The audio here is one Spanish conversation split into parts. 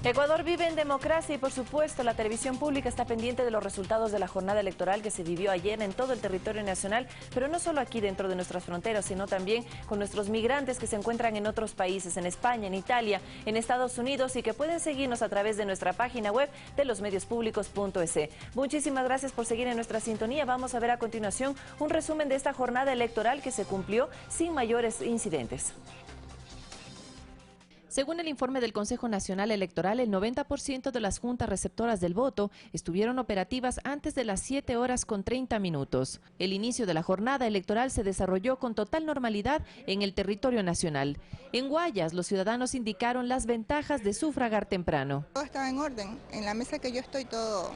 Ecuador vive en democracia y, por supuesto, la televisión pública está pendiente de los resultados de la jornada electoral que se vivió ayer en todo el territorio nacional, pero no solo aquí dentro de nuestras fronteras, sino también con nuestros migrantes que se encuentran en otros países, en España, en Italia, en Estados Unidos, y que pueden seguirnos a través de nuestra página web de losmediospublicos.es. Muchísimas gracias por seguir en nuestra sintonía. Vamos a ver a continuación un resumen de esta jornada electoral que se cumplió sin mayores incidentes. Según el informe del Consejo Nacional Electoral, el 90% de las juntas receptoras del voto estuvieron operativas antes de las 7:30. El inicio de la jornada electoral se desarrolló con total normalidad en el territorio nacional. En Guayas, los ciudadanos indicaron las ventajas de sufragar temprano. Todo estaba en orden. En la mesa que yo estoy, todo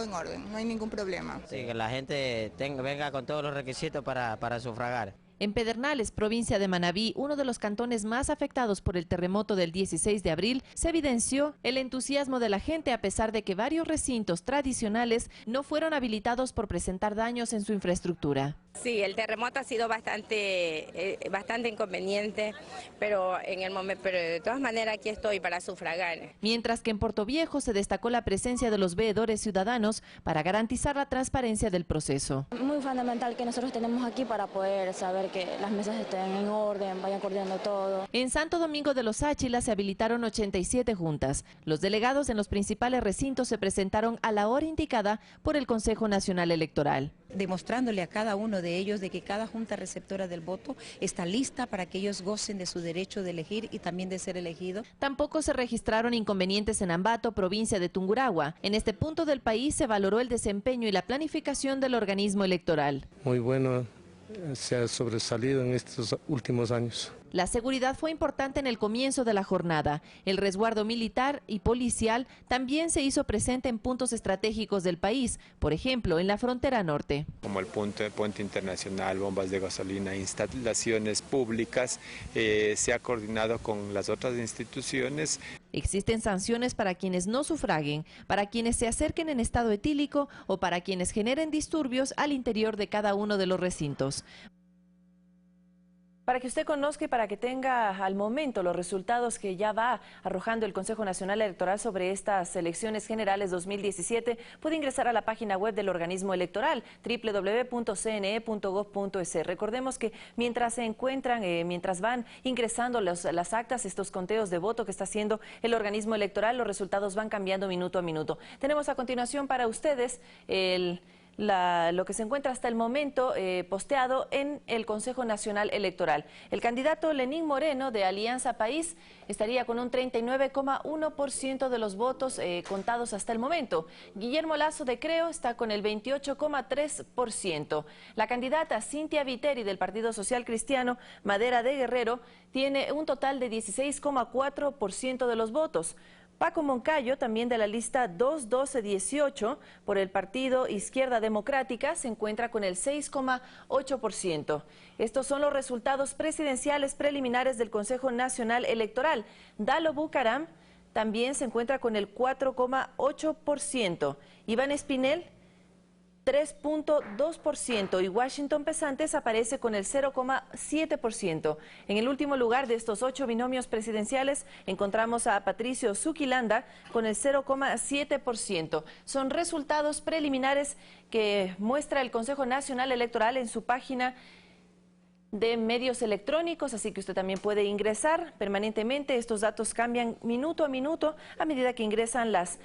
en orden. No hay ningún problema. Sí, que la gente venga con todos los requisitos para sufragar. En Pedernales, provincia de Manabí, uno de los cantones más afectados por el terremoto del 16 de abril, se evidenció el entusiasmo de la gente a pesar de que varios recintos tradicionales no fueron habilitados por presentar daños en su infraestructura. Sí, el terremoto ha sido bastante inconveniente, pero de todas maneras aquí estoy para sufragar. Mientras que en Portoviejo se destacó la presencia de los veedores ciudadanos para garantizar la transparencia del proceso. Muy fundamental que nosotros tenemos aquí para poder saber que las mesas estén en orden, vayan coordinando todo. En Santo Domingo de los Áchilas se habilitaron 87 juntas. Los delegados en los principales recintos se presentaron a la hora indicada por el Consejo Nacional Electoral, demostrándole a cada uno de ellos de que cada junta receptora del voto está lista para que ellos gocen de su derecho de elegir y también de ser elegidos. Tampoco se registraron inconvenientes en Ambato, provincia de Tungurahua. En este punto del país se valoró el desempeño y la planificación del organismo electoral. Muy bueno, se ha sobresalido en estos últimos años. La seguridad fue importante en el comienzo de la jornada. El resguardo militar y policial también se hizo presente en puntos estratégicos del país, por ejemplo, en la frontera norte. Como el puente internacional, bombas de gasolina, instalaciones públicas, se ha coordinado con las otras instituciones. Existen sanciones para quienes no sufraguen, para quienes se acerquen en estado etílico o para quienes generen disturbios al interior de cada uno de los recintos. Para que usted conozca y para que tenga al momento los resultados que ya va arrojando el Consejo Nacional Electoral sobre estas elecciones generales 2017, puede ingresar a la página web del organismo electoral, www.cne.gov.es. Recordemos que mientras van ingresando las actas, estos conteos de voto que está haciendo el organismo electoral, los resultados van cambiando minuto a minuto. Tenemos a continuación para ustedes lo que se encuentra hasta el momento posteado en el Consejo Nacional Electoral. El candidato Lenín Moreno de Alianza País estaría con un 39,1% de los votos contados hasta el momento. Guillermo Lazo de Creo está con el 28,3%. La candidata Cintia Viteri del Partido Social Cristiano Madera de Guerrero tiene un total de 16,4% de los votos. Paco Moncayo, también de la lista 21218 por el partido Izquierda Democrática, se encuentra con el 6,8%. Estos son los resultados presidenciales preliminares del Consejo Nacional Electoral. Dalo Bucaram también se encuentra con el 4,8%. Iván Espinel, 3,2%, y Washington Pesantes aparece con el 0,7%. En el último lugar de estos 8 binomios presidenciales encontramos a Patricio Zuquilanda con el 0,7%. Son resultados preliminares que muestra el Consejo Nacional Electoral en su página de medios electrónicos, así que usted también puede ingresar permanentemente. Estos datos cambian minuto a minuto a medida que ingresan las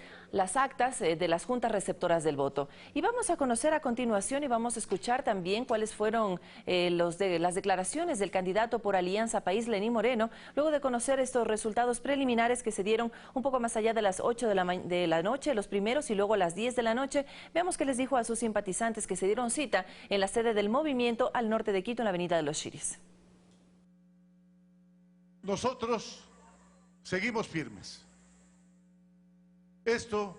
actas de las juntas receptoras del voto. Y vamos a conocer a continuación y vamos a escuchar también cuáles fueron las declaraciones del candidato por Alianza País, Lenín Moreno, luego de conocer estos resultados preliminares que se dieron un poco más allá de las 8 de la noche, los primeros, y luego a las 10 de la noche. Veamos qué les dijo a sus simpatizantes que se dieron cita en la sede del movimiento al norte de Quito, en la avenida de los Chiris. Nosotros seguimos firmes. Esto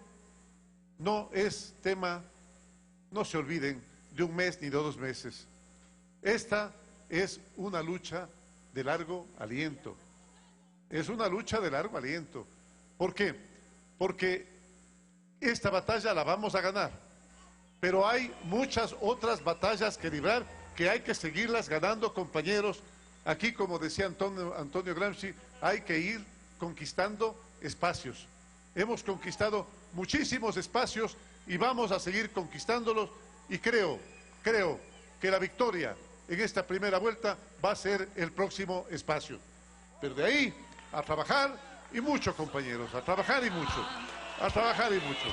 no es tema, no se olviden, de un mes ni de 2 meses. Esta es una lucha de largo aliento. Es una lucha de largo aliento. ¿Por qué? Porque esta batalla la vamos a ganar. Pero hay muchas otras batallas que librar, que hay que seguirlas ganando, compañeros. Aquí, como decía Antonio Gramsci, hay que ir conquistando espacios. hemos conquistado muchísimos espacios y vamos a seguir conquistándolos, y creo que la victoria en esta primera vuelta va a ser el próximo espacio. Pero de ahí a trabajar y mucho, compañeros, a trabajar y mucho, a trabajar y mucho.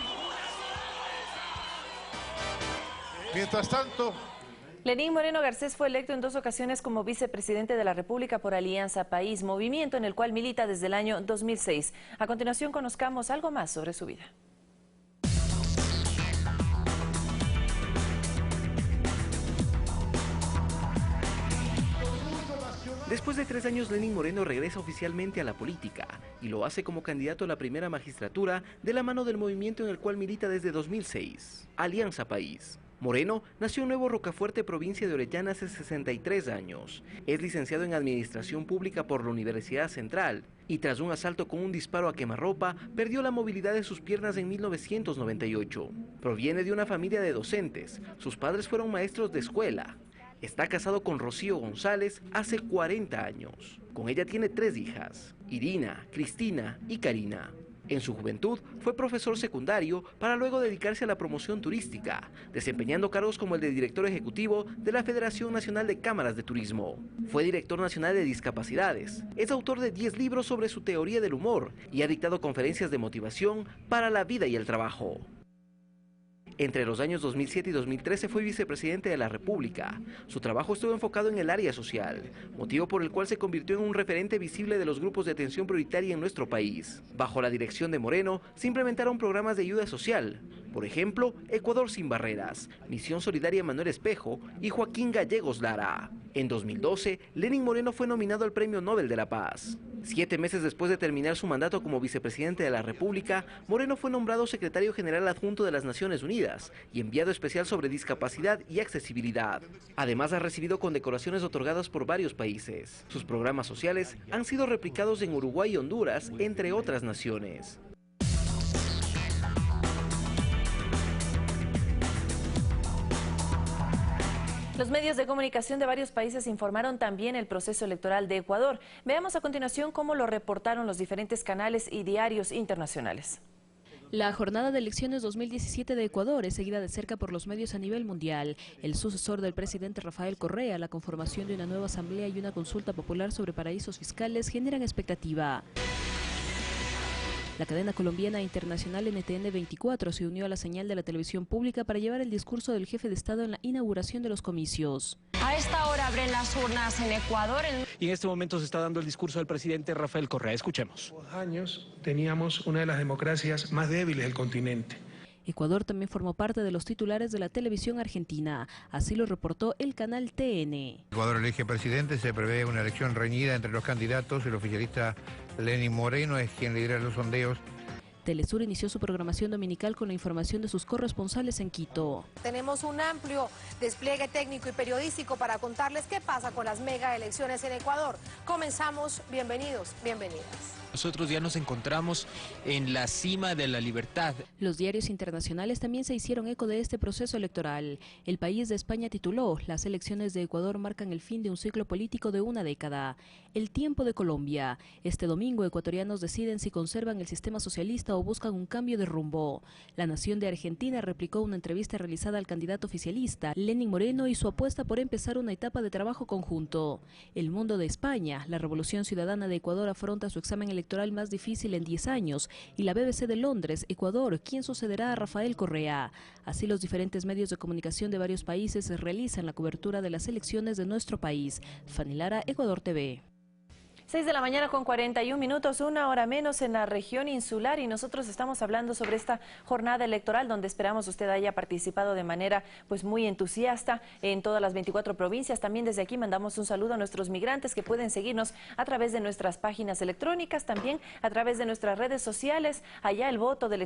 Mientras tanto, Lenín Moreno Garcés fue electo en 2 ocasiones como vicepresidente de la República por Alianza País, movimiento en el cual milita desde el año 2006. A continuación conozcamos algo más sobre su vida. Después de 3 años, Lenín Moreno regresa oficialmente a la política y lo hace como candidato a la primera magistratura de la mano del movimiento en el cual milita desde 2006, Alianza País. Moreno nació en Nuevo Rocafuerte, provincia de Orellana, hace 63 años. Es licenciado en Administración Pública por la Universidad Central y tras un asalto con un disparo a quemarropa, perdió la movilidad de sus piernas en 1998. Proviene de una familia de docentes. Sus padres fueron maestros de escuela. Está casado con Rocío González hace 40 años. Con ella tiene 3 hijas, Irina, Cristina y Karina. En su juventud fue profesor secundario para luego dedicarse a la promoción turística, desempeñando cargos como el de director ejecutivo de la Federación Nacional de Cámaras de Turismo. Fue director nacional de discapacidades. Es autor de 10 libros sobre su teoría del humor y ha dictado conferencias de motivación para la vida y el trabajo. Entre los años 2007 y 2013 fue vicepresidente de la República. Su trabajo estuvo enfocado en el área social, motivo por el cual se convirtió en un referente visible de los grupos de atención prioritaria en nuestro país. Bajo la dirección de Moreno, se implementaron programas de ayuda social. Por ejemplo, Ecuador sin Barreras, Misión Solidaria Manuel Espejo y Joaquín Gallegos Lara. En 2012, Lenín Moreno fue nominado al Premio Nobel de la Paz. 7 meses después de terminar su mandato como vicepresidente de la República, Moreno fue nombrado secretario general adjunto de las Naciones Unidas y enviado especial sobre discapacidad y accesibilidad. Además, ha recibido condecoraciones otorgadas por varios países. Sus programas sociales han sido replicados en Uruguay y Honduras, entre otras naciones. Los medios de comunicación de varios países informaron también el proceso electoral de Ecuador. Veamos a continuación cómo lo reportaron los diferentes canales y diarios internacionales. La jornada de elecciones 2017 de Ecuador es seguida de cerca por los medios a nivel mundial. El sucesor del presidente Rafael Correa, la conformación de una nueva asamblea y una consulta popular sobre paraísos fiscales generan expectativa. La cadena colombiana internacional NTN 24 se unió a la señal de la televisión pública para llevar el discurso del jefe de Estado en la inauguración de los comicios. A esta hora abren las urnas en Ecuador. Y en este momento se está dando el discurso del presidente Rafael Correa. Escuchemos. Hace años teníamos una de las democracias más débiles del continente. Ecuador también formó parte de los titulares de la televisión argentina. Así lo reportó el canal TN. Ecuador elige presidente, se prevé una elección reñida entre los candidatos. El oficialista Lenín Moreno es quien lidera los sondeos. Telesur inició su programación dominical con la información de sus corresponsales en Quito. Tenemos un amplio despliegue técnico y periodístico para contarles qué pasa con las mega elecciones en Ecuador. Comenzamos, bienvenidos, bienvenidas. Nosotros ya nos encontramos en la cima de la libertad. Los diarios internacionales también se hicieron eco de este proceso electoral. El País de España tituló: las elecciones de Ecuador marcan el fin de un ciclo político de una década. El Tiempo de Colombia: este domingo ecuatorianos deciden si conservan el sistema socialista o buscan un cambio de rumbo. La Nación de Argentina replicó una entrevista realizada al candidato oficialista, Lenín Moreno, y su apuesta por empezar una etapa de trabajo conjunto. El Mundo de España: la Revolución Ciudadana de Ecuador afronta su examen electoral más difícil en 10 años, y la BBC de Londres: Ecuador, ¿quién sucederá a Rafael Correa? Así, los diferentes medios de comunicación de varios países realizan la cobertura de las elecciones de nuestro país. Fanny Lara, Ecuador TV. 6 de la mañana con 41 minutos, 1 hora menos en la región insular, y nosotros estamos hablando sobre esta jornada electoral donde esperamos usted haya participado de manera pues muy entusiasta en todas las 24 provincias. También desde aquí mandamos un saludo a nuestros migrantes que pueden seguirnos a través de nuestras páginas electrónicas, también a través de nuestras redes sociales. Allá el voto de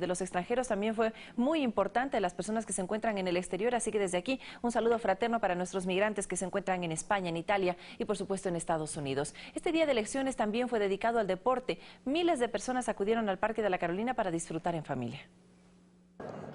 los extranjeros también fue muy importante, las personas que se encuentran en el exterior, así que desde aquí un saludo fraterno para nuestros migrantes que se encuentran en España, en Italia y por supuesto en Estados Unidos. Este día de elecciones también fue dedicado al deporte. Miles de personas acudieron al Parque de la Carolina para disfrutar en familia.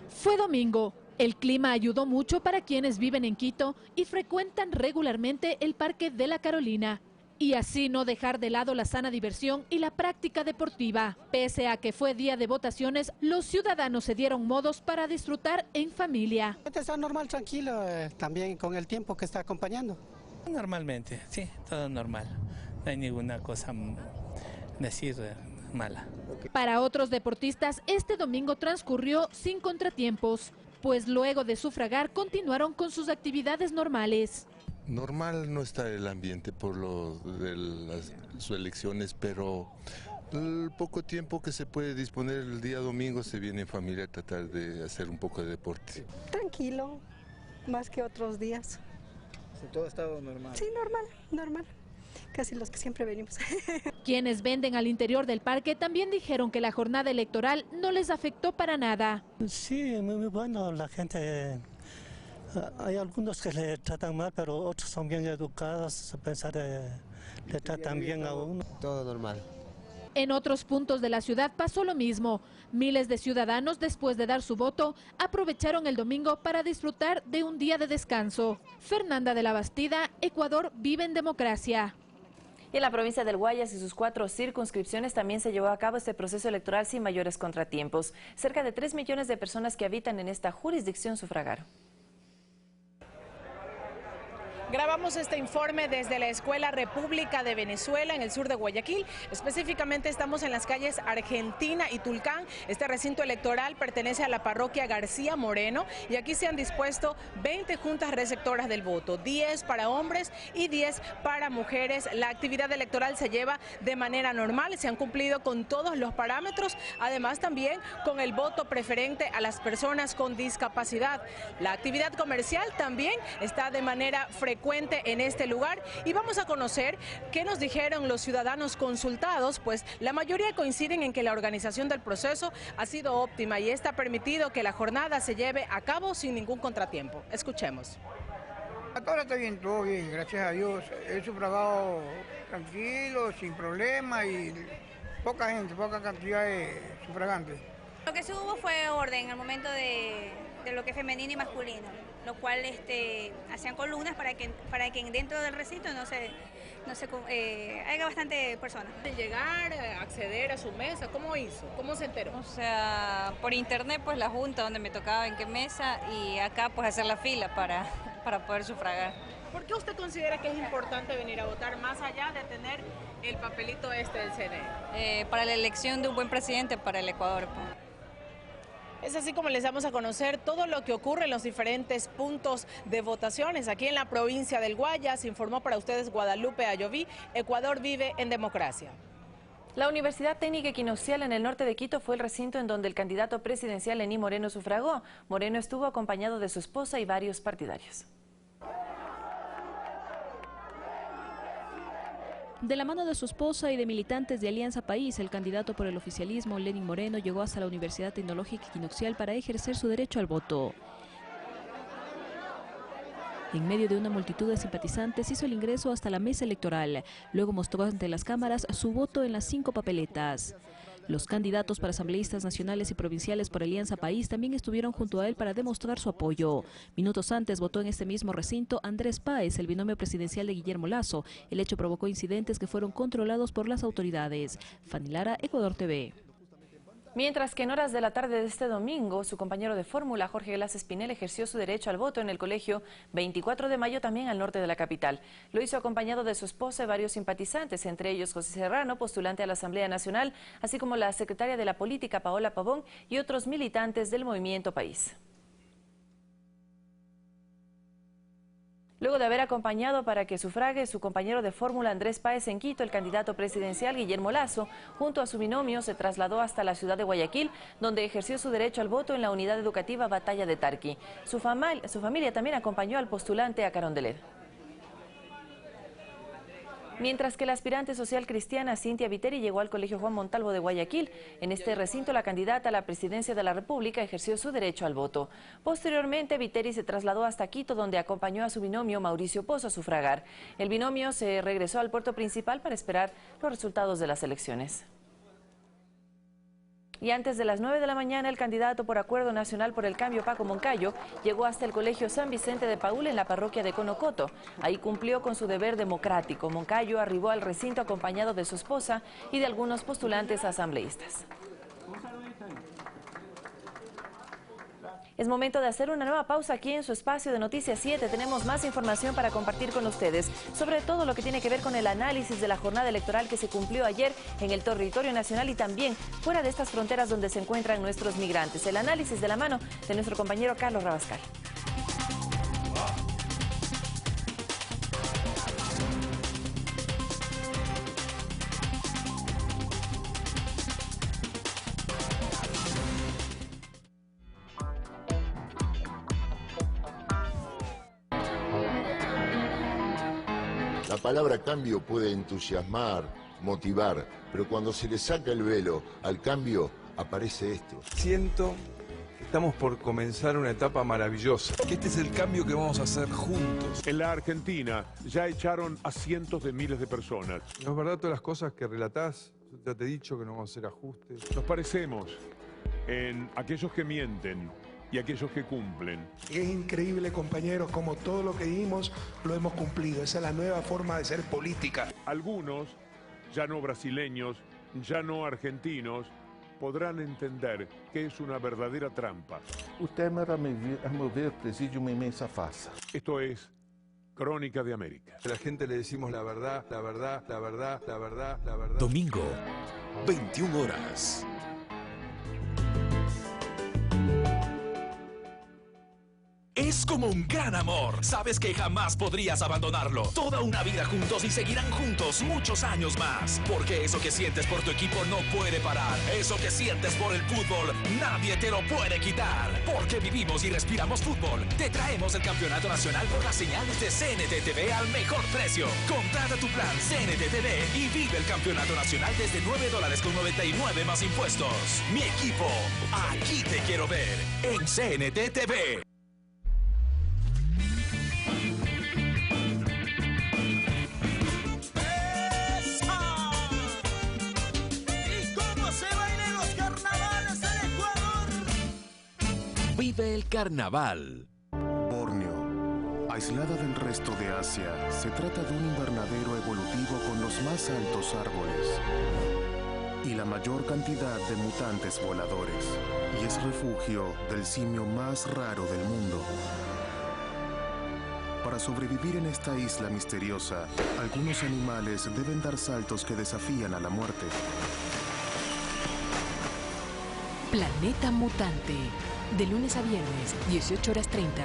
Fue domingo. El clima ayudó mucho para quienes viven en Quito y frecuentan regularmente el Parque de la Carolina. y así no dejar de lado la sana diversión y la práctica deportiva. Pese a que fue día de votaciones, los ciudadanos se dieron modos para disfrutar en familia. Está normal, tranquilo, también con el tiempo que está acompañando. Normalmente, sí, todo normal. No hay ninguna cosa mala. Para otros deportistas, este domingo transcurrió sin contratiempos, pues luego de sufragar continuaron con sus actividades normales. Normal no está el ambiente por lo de las elecciones, pero el poco tiempo que se puede disponer el día domingo se viene en familia a tratar de hacer un poco de deporte. Tranquilo, más que otros días. ¿Todo estaba normal? Sí, normal. Casi los que siempre venimos. Quienes venden al interior del parque también dijeron que la jornada electoral no les afectó para nada. Sí, muy bueno, la gente... Hay algunos que le tratan mal, pero otros son bien educados, a pensar le tratan bien a uno. Todo normal. En otros puntos de la ciudad pasó lo mismo. Miles de ciudadanos, después de dar su voto, aprovecharon el domingo para disfrutar de un día de descanso. Fernanda de la Bastida, Ecuador vive en democracia. Y en la provincia del Guayas y sus 4 circunscripciones también se llevó a cabo este proceso electoral sin mayores contratiempos. Cerca de 3 millones de personas que habitan en esta jurisdicción sufragaron. Grabamos este informe desde la Escuela República de Venezuela en el sur de Guayaquil. Específicamente estamos en las calles Argentina y Tulcán. Este recinto electoral pertenece a la parroquia García Moreno y aquí se han dispuesto 20 juntas receptoras del voto, 10 para hombres y 10 para mujeres. La actividad electoral se lleva de manera normal, se han cumplido con todos los parámetros, además también con el voto preferente a las personas con discapacidad. La actividad comercial también está de manera frecuente en este lugar y vamos a conocer qué nos dijeron los ciudadanos consultados, pues la mayoría coinciden en que la organización del proceso ha sido óptima y está permitido que la jornada se lleve a cabo sin ningún contratiempo. Escuchemos. Hasta ahora está bien, todo bien, gracias a Dios. He sufragado tranquilo, sin problema y poca gente, poca cantidad de sufragantes. Lo que se hubo fue orden al momento de lo que es femenino y masculino, lo cual hacían columnas para que dentro del recinto haya bastante personas. Llegar, acceder a su mesa, ¿cómo hizo? ¿Cómo se enteró? O sea, por internet pues la junta donde me tocaba en qué mesa y acá pues hacer la fila para poder sufragar. ¿Por qué usted considera que es importante venir a votar más allá de tener el papelito del CNE? Para la elección de un buen presidente para el Ecuador. Es así como les damos a conocer todo lo que ocurre en los diferentes puntos de votaciones. Aquí en la provincia del Guayas, informó para ustedes Guadalupe Ayoví, Ecuador vive en democracia. La Universidad Técnica Equinoccial en el norte de Quito fue el recinto en donde el candidato presidencial Lenín Moreno sufragó. Moreno estuvo acompañado de su esposa y varios partidarios. De la mano de su esposa y de militantes de Alianza País, el candidato por el oficialismo, Lenín Moreno, llegó hasta la Universidad Tecnológica Equinoccial para ejercer su derecho al voto. En medio de una multitud de simpatizantes hizo el ingreso hasta la mesa electoral. Luego mostró ante las cámaras su voto en las 5 papeletas. Los candidatos para asambleístas nacionales y provinciales por Alianza País también estuvieron junto a él para demostrar su apoyo. Minutos antes votó en este mismo recinto Andrés Páez, el binomio presidencial de Guillermo Lasso. El hecho provocó incidentes que fueron controlados por las autoridades. Fanny Lara, Ecuador TV. Mientras que en horas de la tarde de este domingo, su compañero de fórmula, Jorge Glass Espinel, ejerció su derecho al voto en el colegio 24 de mayo, también al norte de la capital. Lo hizo acompañado de su esposa y varios simpatizantes, entre ellos José Serrano, postulante a la Asamblea Nacional, así como la secretaria de la Política, Paola Pavón, y otros militantes del Movimiento País. Luego de haber acompañado para que sufrague su compañero de fórmula Andrés Páez en Quito, el candidato presidencial Guillermo Lasso, junto a su binomio, se trasladó hasta la ciudad de Guayaquil, donde ejerció su derecho al voto en la unidad educativa Batalla de Tarqui. Su familia también acompañó al postulante a Carondelet. Mientras que la aspirante social cristiana Cintia Viteri llegó al Colegio Juan Montalvo de Guayaquil. En este recinto, la candidata a la presidencia de la República ejerció su derecho al voto. Posteriormente, Viteri se trasladó hasta Quito, donde acompañó a su binomio Mauricio Pozo a sufragar. El binomio se regresó al puerto principal para esperar los resultados de las elecciones. Y antes de las 9 de la mañana, el candidato por Acuerdo Nacional por el Cambio, Paco Moncayo, llegó hasta el Colegio San Vicente de Paúl en la parroquia de Conocoto. Ahí cumplió con su deber democrático. Moncayo arribó al recinto acompañado de su esposa y de algunos postulantes asambleístas. Es momento de hacer una nueva pausa aquí en su espacio de Noticias 7. Tenemos más información para compartir con ustedes sobre todo lo que tiene que ver con el análisis de la jornada electoral que se cumplió ayer en el territorio nacional y también fuera de estas fronteras donde se encuentran nuestros migrantes. El análisis de la mano de nuestro compañero Carlos Rabascal. La palabra cambio puede entusiasmar, motivar, pero cuando se le saca el velo al cambio, aparece esto. Siento que estamos por comenzar una etapa maravillosa. Este es el cambio que vamos a hacer juntos. En la Argentina ya echaron a cientos de miles de personas. No es verdad todas las cosas que relatás. Yo ya te he dicho que no vamos a hacer ajustes. Nos parecemos en aquellos que mienten y aquellos que cumplen. Es increíble, compañeros, como todo lo que dijimos lo hemos cumplido. Esa es la nueva forma de ser política. Algunos, ya no brasileños, ya no argentinos, podrán entender que es una verdadera trampa. O Temer, a meu ver, preside uma inmensa farsa. Esto es Crónica de América. A la gente le decimos la verdad, la verdad, la verdad, la verdad, la verdad. Domingo, 21 horas. Es como un gran amor. Sabes que jamás podrías abandonarlo. Toda una vida juntos y seguirán juntos muchos años más. Porque eso que sientes por tu equipo no puede parar. Eso que sientes por el fútbol, nadie te lo puede quitar. Porque vivimos y respiramos fútbol. Te traemos el campeonato nacional por las señales de CNT TV al mejor precio. Contrata tu plan CNT TV y vive el campeonato nacional desde $9.99 más impuestos. Mi equipo, aquí te quiero ver en CNT TV. Vive el carnaval. Borneo, aislada del resto de Asia, se trata de un invernadero evolutivo con los más altos árboles y la mayor cantidad de mutantes voladores. Y es refugio del simio más raro del mundo. Para sobrevivir en esta isla misteriosa, algunos animales deben dar saltos que desafían a la muerte. Planeta Mutante. De lunes a viernes, 18:30.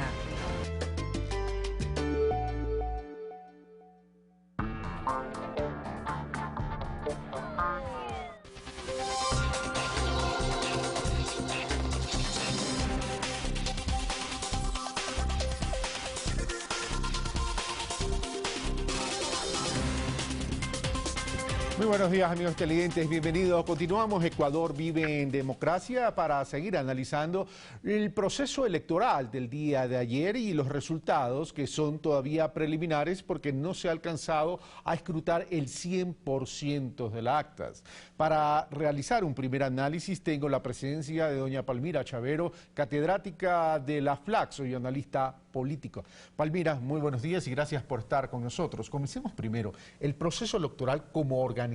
Muy buenos días, amigos televidentes, bienvenidos. Continuamos. Ecuador vive en democracia para seguir analizando el proceso electoral del día de ayer y los resultados que son todavía preliminares porque no se ha alcanzado a escrutar el 100% de las actas. Para realizar un primer análisis tengo la presencia de doña Palmira Chavero, catedrática de la FLAC y analista político. Palmira, muy buenos días y gracias por estar con nosotros. Comencemos primero, el proceso electoral como organización.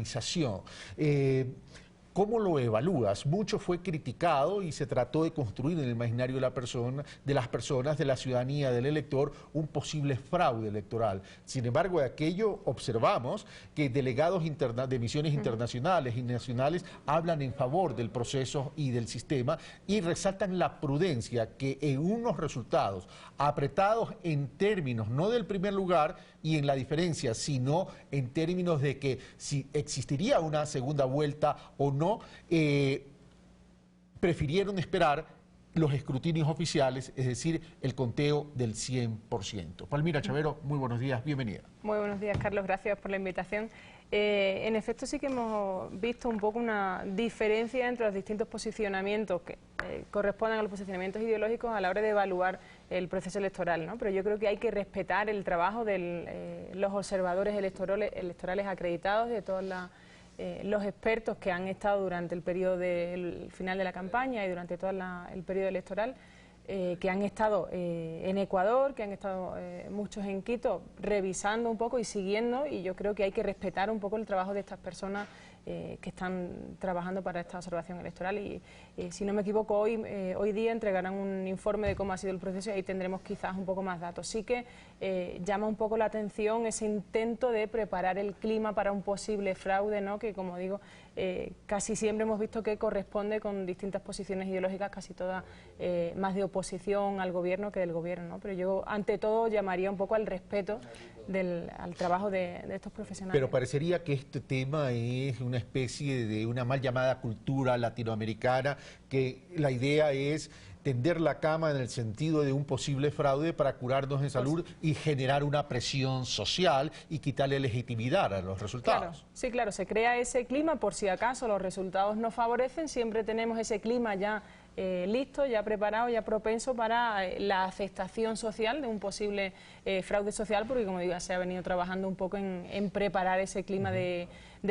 ¿Cómo lo evalúas? Mucho fue criticado y se trató de construir en el imaginario de las personas, de la ciudadanía, del elector, un posible fraude electoral. Sin embargo, de aquello observamos que delegados de misiones internacionales y nacionales hablan en favor del proceso y del sistema y resaltan la prudencia que en unos resultados apretados en términos no del primer lugar y en la diferencia, sino en términos de que si existiría una segunda vuelta o no, prefirieron esperar los escrutinios oficiales, es decir, el conteo del 100%. Palmira Chavero, muy buenos días, bienvenida. Muy buenos días, Carlos, gracias por la invitación. En efecto, sí que hemos visto un poco una diferencia entre los distintos posicionamientos que corresponden a los posicionamientos ideológicos a la hora de evaluar el proceso electoral, ¿no? Pero yo creo que hay que respetar el trabajo de los observadores electorales acreditados de todas las los expertos que han estado durante el periodo del final de la campaña y durante todo el periodo electoral, que han estado en Ecuador, que han estado muchos en Quito, revisando un poco y siguiendo, y yo creo que hay que respetar un poco el trabajo de estas personas que están trabajando para esta observación electoral. Y si no me equivoco, hoy día entregarán un informe de cómo ha sido el proceso y ahí tendremos quizás un poco más datos. Sí que llama un poco la atención ese intento de preparar el clima para un posible fraude, ¿no? Que, como digo, casi siempre hemos visto que corresponde con distintas posiciones ideológicas, casi todas más de oposición al gobierno que del gobierno, ¿no? Pero yo, ante todo, llamaría un poco al respeto al trabajo de estos profesionales. Pero parecería que este tema es una especie de una mal llamada cultura latinoamericana, que la idea es tender la cama en el sentido de un posible fraude para curarnos en salud y generar una presión social y quitarle legitimidad a los resultados. Claro, sí, claro, se crea ese clima por si acaso los resultados no favorecen, siempre tenemos ese clima ya listo, ya preparado, ya propenso para la aceptación social de un posible fraude social, porque, como digo, se ha venido trabajando un poco en preparar ese clima de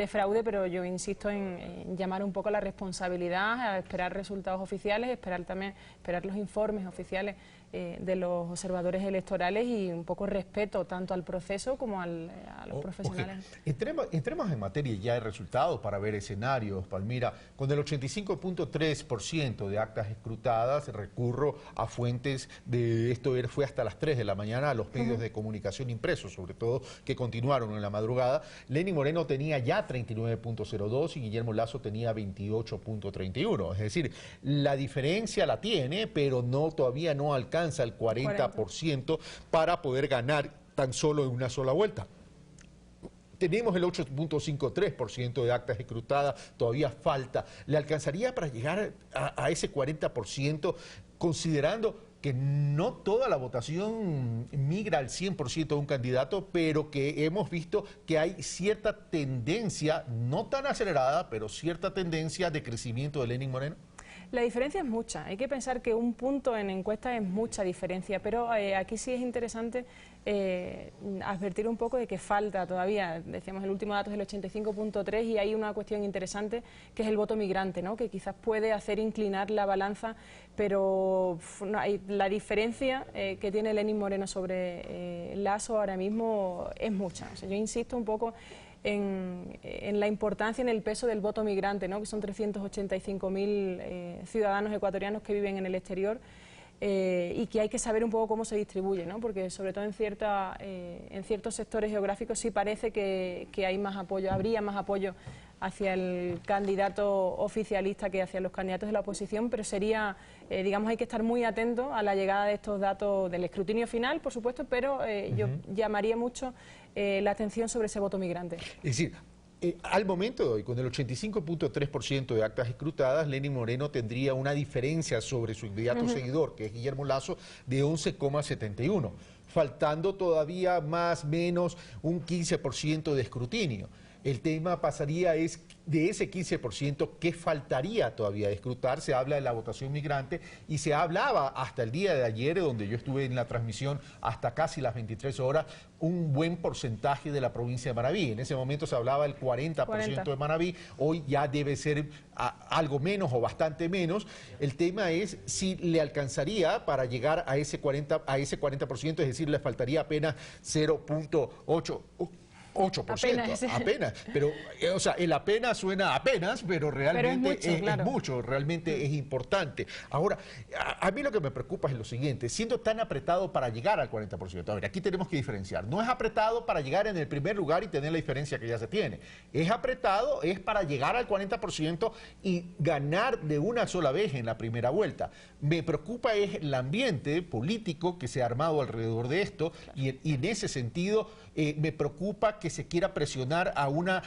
fraude, pero yo insisto en llamar un poco a la responsabilidad, a esperar resultados oficiales, esperar los informes oficiales de los observadores electorales y un poco respeto tanto al proceso como a los profesionales. Entremos en materia ya de resultados para ver escenarios, Palmira. Con el 85.3% de actas escrutadas, recurro a fuentes de esto, fue hasta las 3 de la mañana, a los medios de comunicación impresos, sobre todo, que continuaron en la madrugada. Lenín Moreno tenía ya 39.02 y Guillermo Lasso tenía 28.31. Es decir, la diferencia la tiene, pero todavía no alcanza el 40% para poder ganar tan solo en una sola vuelta. Tenemos el 8.53% de actas escrutadas, todavía falta. ¿Le alcanzaría para llegar a ese 40%, considerando que no toda la votación migra al 100% de un candidato, pero que hemos visto que hay cierta tendencia, no tan acelerada, pero cierta tendencia de crecimiento de Lenín Moreno? La diferencia es mucha. Hay que pensar que un punto en encuesta es mucha diferencia, pero aquí sí es interesante advertir un poco de que falta todavía. Decíamos, el último dato es el 85.3 y hay una cuestión interesante que es el voto migrante, ¿no? Que quizás puede hacer inclinar la balanza, pero la diferencia que tiene Lenín Moreno sobre Lasso ahora mismo es mucha. O sea, yo insisto un poco en la importancia, en el peso del voto migrante, ¿no? Que son 385.000 ciudadanos ecuatorianos que viven en el exterior y que hay que saber un poco cómo se distribuye, ¿no? Porque sobre todo en ciertos sectores geográficos sí parece que hay más apoyo, habría más apoyo hacia el candidato oficialista que hacia los candidatos de la oposición, pero sería, digamos, hay que estar muy atento a la llegada de estos datos del escrutinio final, por supuesto, pero yo llamaría mucho la atención sobre ese voto migrante. Es decir, al momento de hoy, con el 85.3% de actas escrutadas, Lenín Moreno tendría una diferencia sobre su inmediato seguidor, que es Guillermo Lasso, de 11,71, faltando todavía más o menos un 15% de escrutinio. El tema pasaría es de ese 15%, ¿qué faltaría todavía de escrutar? Se habla de la votación migrante y se hablaba hasta el día de ayer, donde yo estuve en la transmisión hasta casi las 23 horas, un buen porcentaje de la provincia de Manabí. En ese momento se hablaba del 40% de Manabí, hoy ya debe ser algo menos o bastante menos. El tema es si le alcanzaría para llegar a ese 40%, es decir, le faltaría apenas 0.8%, apenas, pero o sea, el apenas suena apenas, pero realmente es mucho, realmente es importante. Ahora, a mí lo que me preocupa es lo siguiente, siendo tan apretado para llegar al 40%, a ver, aquí tenemos que diferenciar, no es apretado para llegar en el primer lugar y tener la diferencia que ya se tiene, es apretado, es para llegar al 40% y ganar de una sola vez en la primera vuelta. Me preocupa es el ambiente político que se ha armado alrededor de esto y en ese sentido me preocupa que se quiera presionar a una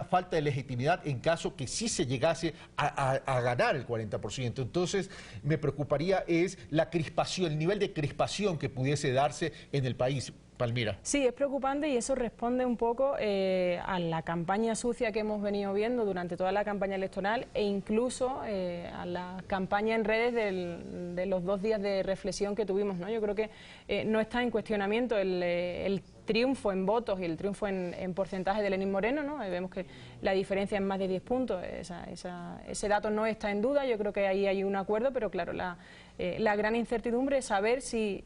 falta de legitimidad en caso que sí se llegase a ganar el 40%. Entonces, me preocuparía es la crispación, el nivel de crispación que pudiese darse en el país. Palmira. Sí, es preocupante y eso responde un poco a la campaña sucia que hemos venido viendo durante toda la campaña electoral e incluso a la campaña en redes de los 2 días de reflexión que tuvimos, ¿no? Yo creo que no está en cuestionamiento el triunfo en votos y el triunfo en porcentaje de Lenín Moreno, ¿no? Vemos que la diferencia es más de 10 puntos, ese dato no está en duda, yo creo que ahí hay un acuerdo, pero claro, la gran incertidumbre es saber si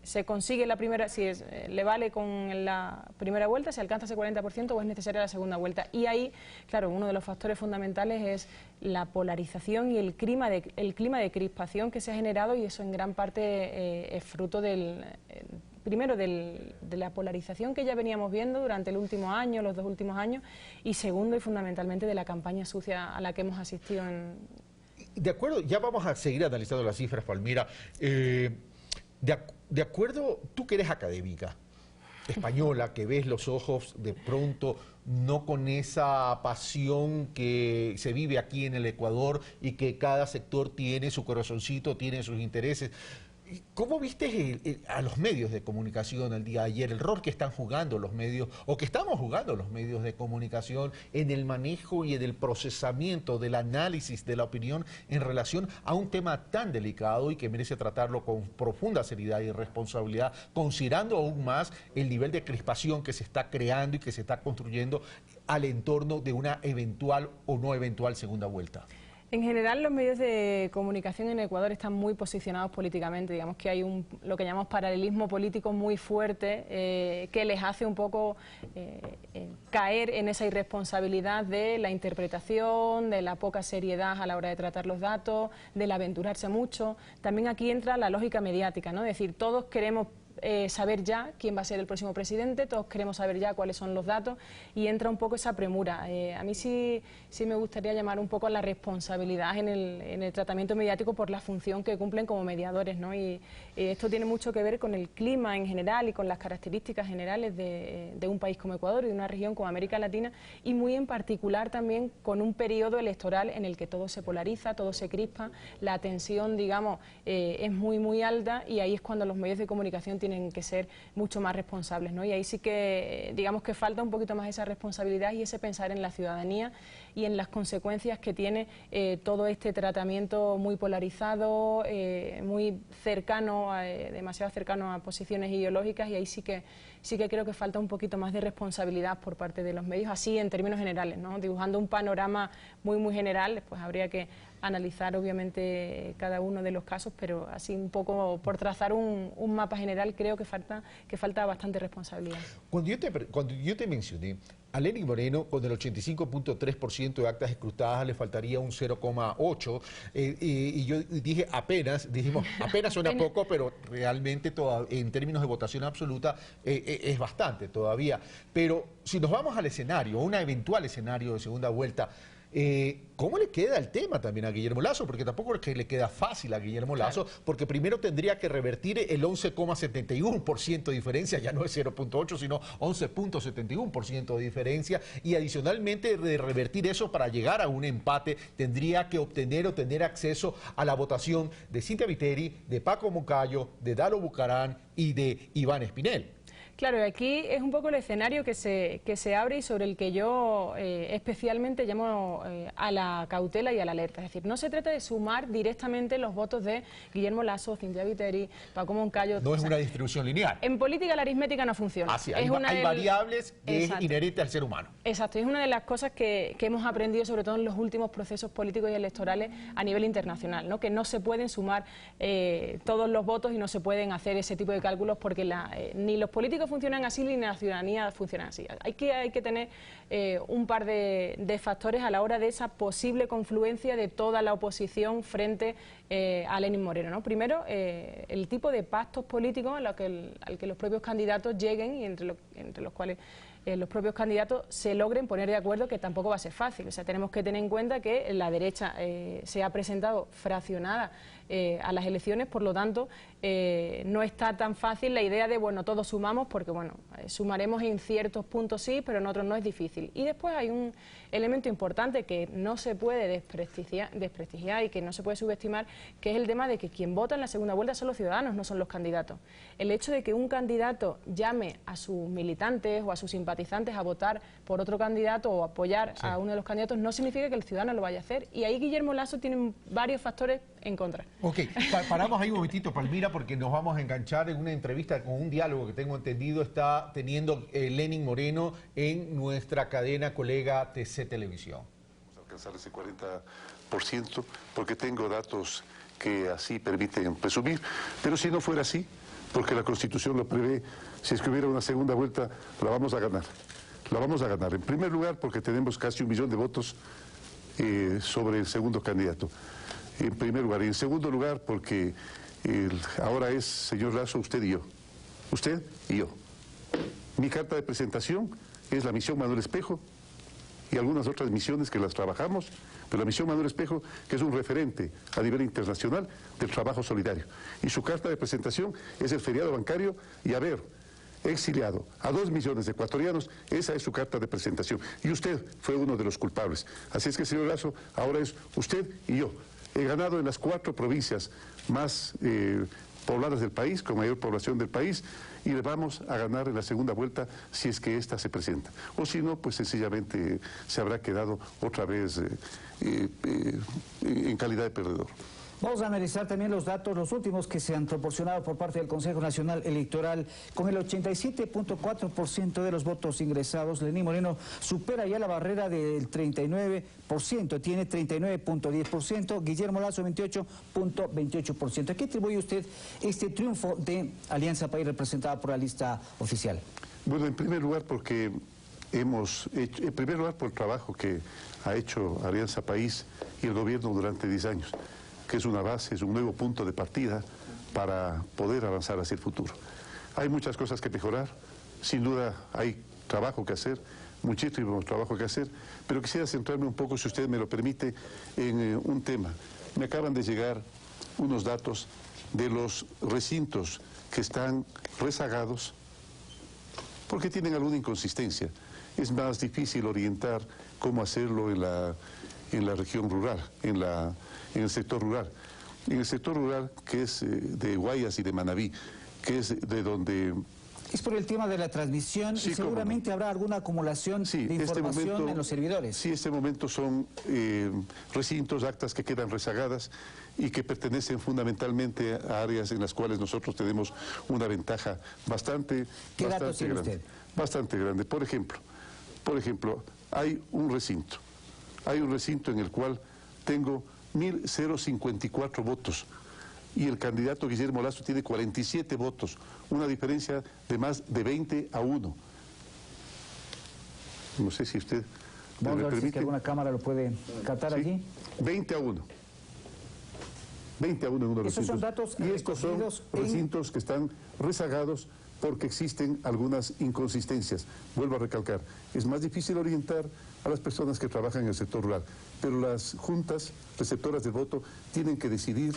se consigue la primera, le vale con la primera vuelta, si alcanza ese 40% o es necesaria la segunda vuelta. Y ahí, claro, uno de los factores fundamentales es la polarización y el clima de crispación que se ha generado, y eso en gran parte es fruto primero de la polarización que ya veníamos viendo durante el último año, los 2 últimos años, y segundo y fundamentalmente de la campaña sucia a la que hemos asistido De acuerdo, ya vamos a seguir analizando las cifras, Palmira. De acuerdo, tú que eres académica española, que ves los ojos de pronto no con esa pasión que se vive aquí en el Ecuador y que cada sector tiene su corazoncito, tiene sus intereses. ¿Cómo viste a los medios de comunicación el día de ayer, el rol que están jugando los medios, o que estamos jugando los medios de comunicación en el manejo y en el procesamiento del análisis de la opinión en relación a un tema tan delicado y que merece tratarlo con profunda seriedad y responsabilidad, considerando aún más el nivel de crispación que se está creando y que se está construyendo al entorno de una eventual o no eventual segunda vuelta? En general, los medios de comunicación en Ecuador están muy posicionados políticamente. Digamos que hay lo que llamamos paralelismo político muy fuerte que les hace un poco caer en esa irresponsabilidad de la interpretación, de la poca seriedad a la hora de tratar los datos, del aventurarse mucho. También aquí entra la lógica mediática, ¿no? Es decir, todos queremos saber ya quién va a ser el próximo presidente, todos queremos saber ya cuáles son los datos, y entra un poco esa premura. A mí sí me gustaría llamar un poco a la responsabilidad en el tratamiento mediático por la función que cumplen como mediadores, ¿no? Y esto tiene mucho que ver con el clima en general y con las características generales de un país como Ecuador y de una región como América Latina, y muy en particular también con un periodo electoral en el que todo se polariza, todo se crispa, la tensión, digamos, es muy alta, y ahí es cuando los medios de comunicación tienen que ser mucho más responsables, ¿no? Y ahí sí que, digamos que falta un poquito más esa responsabilidad y ese pensar en la ciudadanía y en las consecuencias que tiene todo este tratamiento muy polarizado, muy cercano, demasiado cercano a posiciones ideológicas, y ahí sí que creo que falta un poquito más de responsabilidad por parte de los medios, así en términos generales, ¿no? Dibujando un panorama muy general, pues habría que analizar obviamente cada uno de los casos, pero así un poco por trazar un mapa general creo que falta bastante responsabilidad. Cuando yo te mencioné a Lenín Moreno, con el 85.3% de actas escrutadas le faltaría un 0,8%, y yo dije dijimos apenas suena poco, pero realmente en términos de votación absoluta es bastante todavía. Pero si nos vamos al escenario, un eventual escenario de segunda vuelta, ¿cómo le queda el tema también a Guillermo Lasso? Porque tampoco es que le queda fácil a Guillermo Lasso, porque primero tendría que revertir el 11,71% de diferencia, ya no es 0,8, sino 11,71% de diferencia, y adicionalmente de revertir eso para llegar a un empate, tendría que obtener o tener acceso a la votación de Cintia Viteri, de Paco Moncayo, de Dalo Bucaram y de Iván Espinel. Claro, aquí es un poco el escenario que se abre y sobre el que yo especialmente llamo a la cautela y a la alerta. Es decir, no se trata de sumar directamente los votos de Guillermo Lasso, Cintia Viteri, Paco Moncayo. No es una distribución lineal. En política la aritmética no funciona. Así, hay variables que es inherente al ser humano. Exacto, es una de las cosas que hemos aprendido sobre todo en los últimos procesos políticos y electorales a nivel internacional, ¿no? Que no se pueden sumar todos los votos y no se pueden hacer ese tipo de cálculos porque ni los políticos funcionan así ni la ciudadanía funciona así. Hay que tener un par de factores a la hora de esa posible confluencia de toda la oposición frente a Lenín Moreno, ¿no? Primero, el tipo de pactos políticos al que los propios candidatos lleguen y entre los cuales los propios candidatos se logren poner de acuerdo, que tampoco va a ser fácil. O sea, tenemos que tener en cuenta que la derecha se ha presentado fraccionada a las elecciones, por lo tanto no está tan fácil la idea de, bueno, todos sumamos, porque bueno, sumaremos en ciertos puntos sí, pero en otros no, es difícil. Y después hay un elemento importante que no se puede desprestigiar y que no se puede subestimar, que es el tema de que quien vota en la segunda vuelta son los ciudadanos, no son los candidatos. El hecho de que un candidato llame a sus militantes o a sus simpatizantes simpatizantes a votar por otro candidato o apoyar a uno de los candidatos, no significa que el ciudadano lo vaya a hacer. Y ahí Guillermo Lasso tiene varios factores en contra. Ok, paramos ahí un momentito, Palmira, porque nos vamos a enganchar en una entrevista con un diálogo que tengo entendido está teniendo Lenin Moreno en nuestra cadena colega TC Televisión. Alcanzar ese 40%, porque tengo datos que así permiten presumir, pero si no fuera así, porque la Constitución lo prevé, si es que hubiera una segunda vuelta, la vamos a ganar. La vamos a ganar, en primer lugar, porque tenemos casi 1 millón de votos sobre el segundo candidato. En primer lugar. Y en segundo lugar, porque ahora es, señor Lasso, usted y yo. Usted y yo. Mi carta de presentación es la misión Manuel Espejo y algunas otras misiones que las trabajamos, pero la misión Manuel Espejo, que es un referente a nivel internacional del trabajo solidario. Y su carta de presentación es el feriado bancario y haber exiliado a 2 millones de ecuatorianos, esa es su carta de presentación. Y usted fue uno de los culpables. Así es que, señor Lasso, ahora es usted y yo. He ganado en las 4 provincias más pobladas del país, con mayor población del país, y le vamos a ganar en la segunda vuelta si es que esta se presenta. O si no, pues sencillamente se habrá quedado otra vez en calidad de perdedor. Vamos a analizar también los datos, los últimos que se han proporcionado por parte del Consejo Nacional Electoral. Con el 87.4% de los votos ingresados, Lenín Moreno supera ya la barrera del 39%, tiene 39.10%, Guillermo Lasso 28.28%. ¿A qué atribuye usted este triunfo de Alianza País representada por la lista oficial? Bueno, en primer lugar porque hemos hecho, en primer lugar por el trabajo que ha hecho Alianza País y el gobierno durante 10 años. Que es una base, es un nuevo punto de partida para poder avanzar hacia el futuro. Hay muchas cosas que mejorar, sin duda hay trabajo que hacer, muchísimo trabajo que hacer, pero quisiera centrarme un poco, si usted me lo permite, en un tema. Me acaban de llegar unos datos de los recintos que están rezagados porque tienen alguna inconsistencia. Es más difícil orientar cómo hacerlo en la región rural, en el sector rural. En el sector rural, que es de Guayas y de Manabí, que es de donde... Es por el tema de la transmisión y seguramente habrá alguna acumulación de información en los servidores. Sí, este momento son recintos, actas que quedan rezagadas y que pertenecen fundamentalmente a áreas en las cuales nosotros tenemos una ventaja bastante grande. Bastante grande. Por ejemplo, hay un recinto en el cual tengo 1.054 votos y el candidato Guillermo Lasso tiene 47 votos, una diferencia de más de 20 a 1. No sé si usted Vamos a ver si es que alguna cámara lo puede captar allí. 20 a 1. 20 a 1 en uno de los recintos. Son datos y estos son recintos que están rezagados porque existen algunas inconsistencias. Vuelvo a recalcar, es más difícil orientar a las personas que trabajan en el sector rural, pero las juntas receptoras del voto tienen que decidir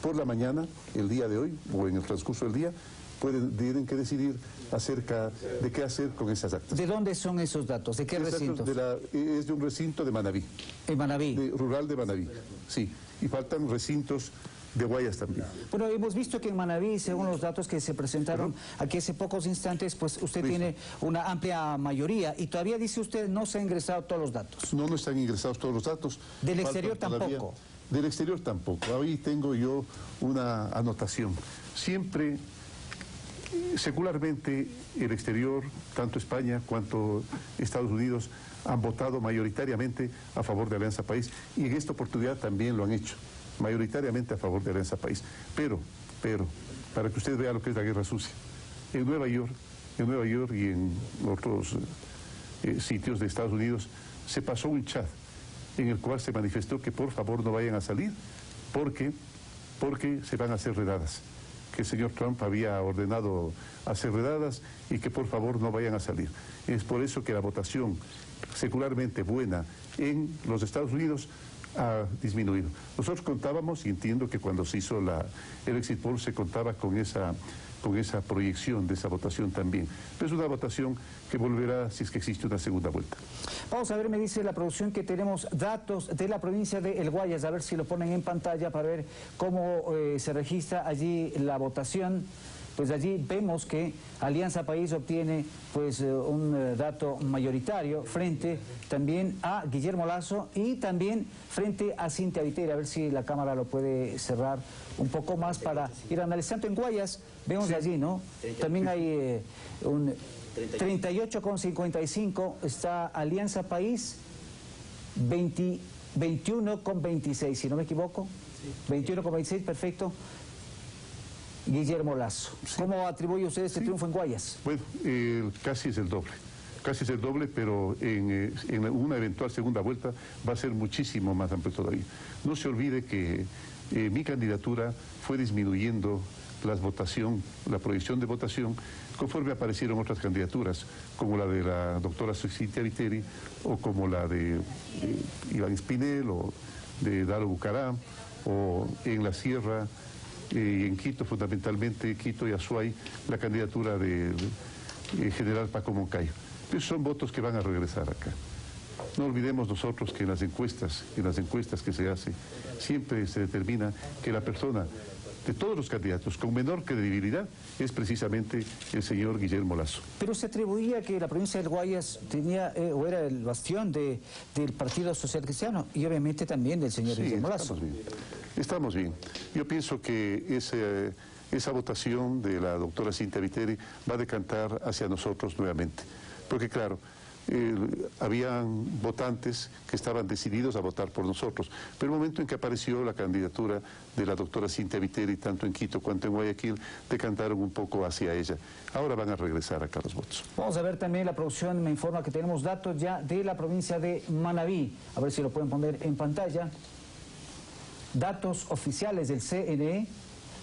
por la mañana, el día de hoy, o en el transcurso del día, tienen que decidir acerca de qué hacer con esas actas. ¿De dónde son esos datos? ¿De qué recintos? Es de un recinto de Manabí. ¿En Manabí? Rural de Manabí, sí. Y faltan recintos de Guayas también. Bueno, hemos visto que en Manabí, según los datos que se presentaron aquí hace pocos instantes, pues usted tiene una amplia mayoría y todavía dice usted no se han ingresado todos los datos. No están ingresados todos los datos. ¿Del exterior tampoco? Del exterior tampoco. Ahí tengo yo una anotación. Siempre, secularmente, el exterior, tanto España cuanto Estados Unidos, han votado mayoritariamente a favor de Alianza País y en esta oportunidad también lo han hecho. Mayoritariamente a favor de Alianza País. Pero, para que usted vea lo que es la guerra sucia, en Nueva York y en otros sitios de Estados Unidos se pasó un chat en el cual se manifestó que por favor no vayan a salir porque se van a hacer redadas, que el señor Trump había ordenado hacer redadas y que por favor no vayan a salir. Es por eso que la votación secularmente buena en los Estados Unidos ha disminuido. Nosotros contábamos, y entiendo que cuando se hizo el exit poll se contaba con esa proyección de esa votación también. Pero es una votación que volverá si es que existe una segunda vuelta. Vamos a ver, me dice la producción que tenemos datos de la provincia de El Guayas, a ver si lo ponen en pantalla para ver cómo se registra allí la votación. pues allí vemos que Alianza País obtiene pues un dato mayoritario frente también a Guillermo Lasso y también frente a Cintia Viteri. A ver si la cámara lo puede cerrar un poco más para ir analizando. En Guayas vemos allí, ¿no? También hay un 38,55 está Alianza País, 21,26, si no me equivoco. 21,26, perfecto. Guillermo Lasso. ¿Cómo atribuye usted este triunfo en Guayas? Bueno, casi es el doble. Casi es el doble, pero en una eventual segunda vuelta va a ser muchísimo más amplio todavía. No se olvide que mi candidatura fue disminuyendo la proyección de votación conforme aparecieron otras candidaturas, como la de la doctora Cintia Viteri, o como la de Iván Espinel, o de Dalo Bucaram, o en la Sierra y en Quito, fundamentalmente Quito y Azuay, la candidatura de general Paco Moncayo. Esos son votos que van a regresar acá. No olvidemos nosotros que en las encuestas que se hacen, siempre se determina que la persona de todos los candidatos con menor credibilidad es precisamente el señor Guillermo Lasso. Pero se atribuía que la provincia del Guayas tenía o era el bastión del Partido Social Cristiano y obviamente también del señor Guillermo Lasso. Estamos bien. Yo pienso que esa votación de la doctora Cintia Viteri va a decantar hacia nosotros nuevamente. Porque claro, habían votantes que estaban decididos a votar por nosotros. Pero el momento en que apareció la candidatura de la doctora Cintia Viteri, tanto en Quito cuanto en Guayaquil, decantaron un poco hacia ella. Ahora van a regresar acá los votos. Vamos a ver también, la producción me informa que tenemos datos ya de la provincia de Manabí. A ver si lo pueden poner en pantalla. Datos oficiales del CNE.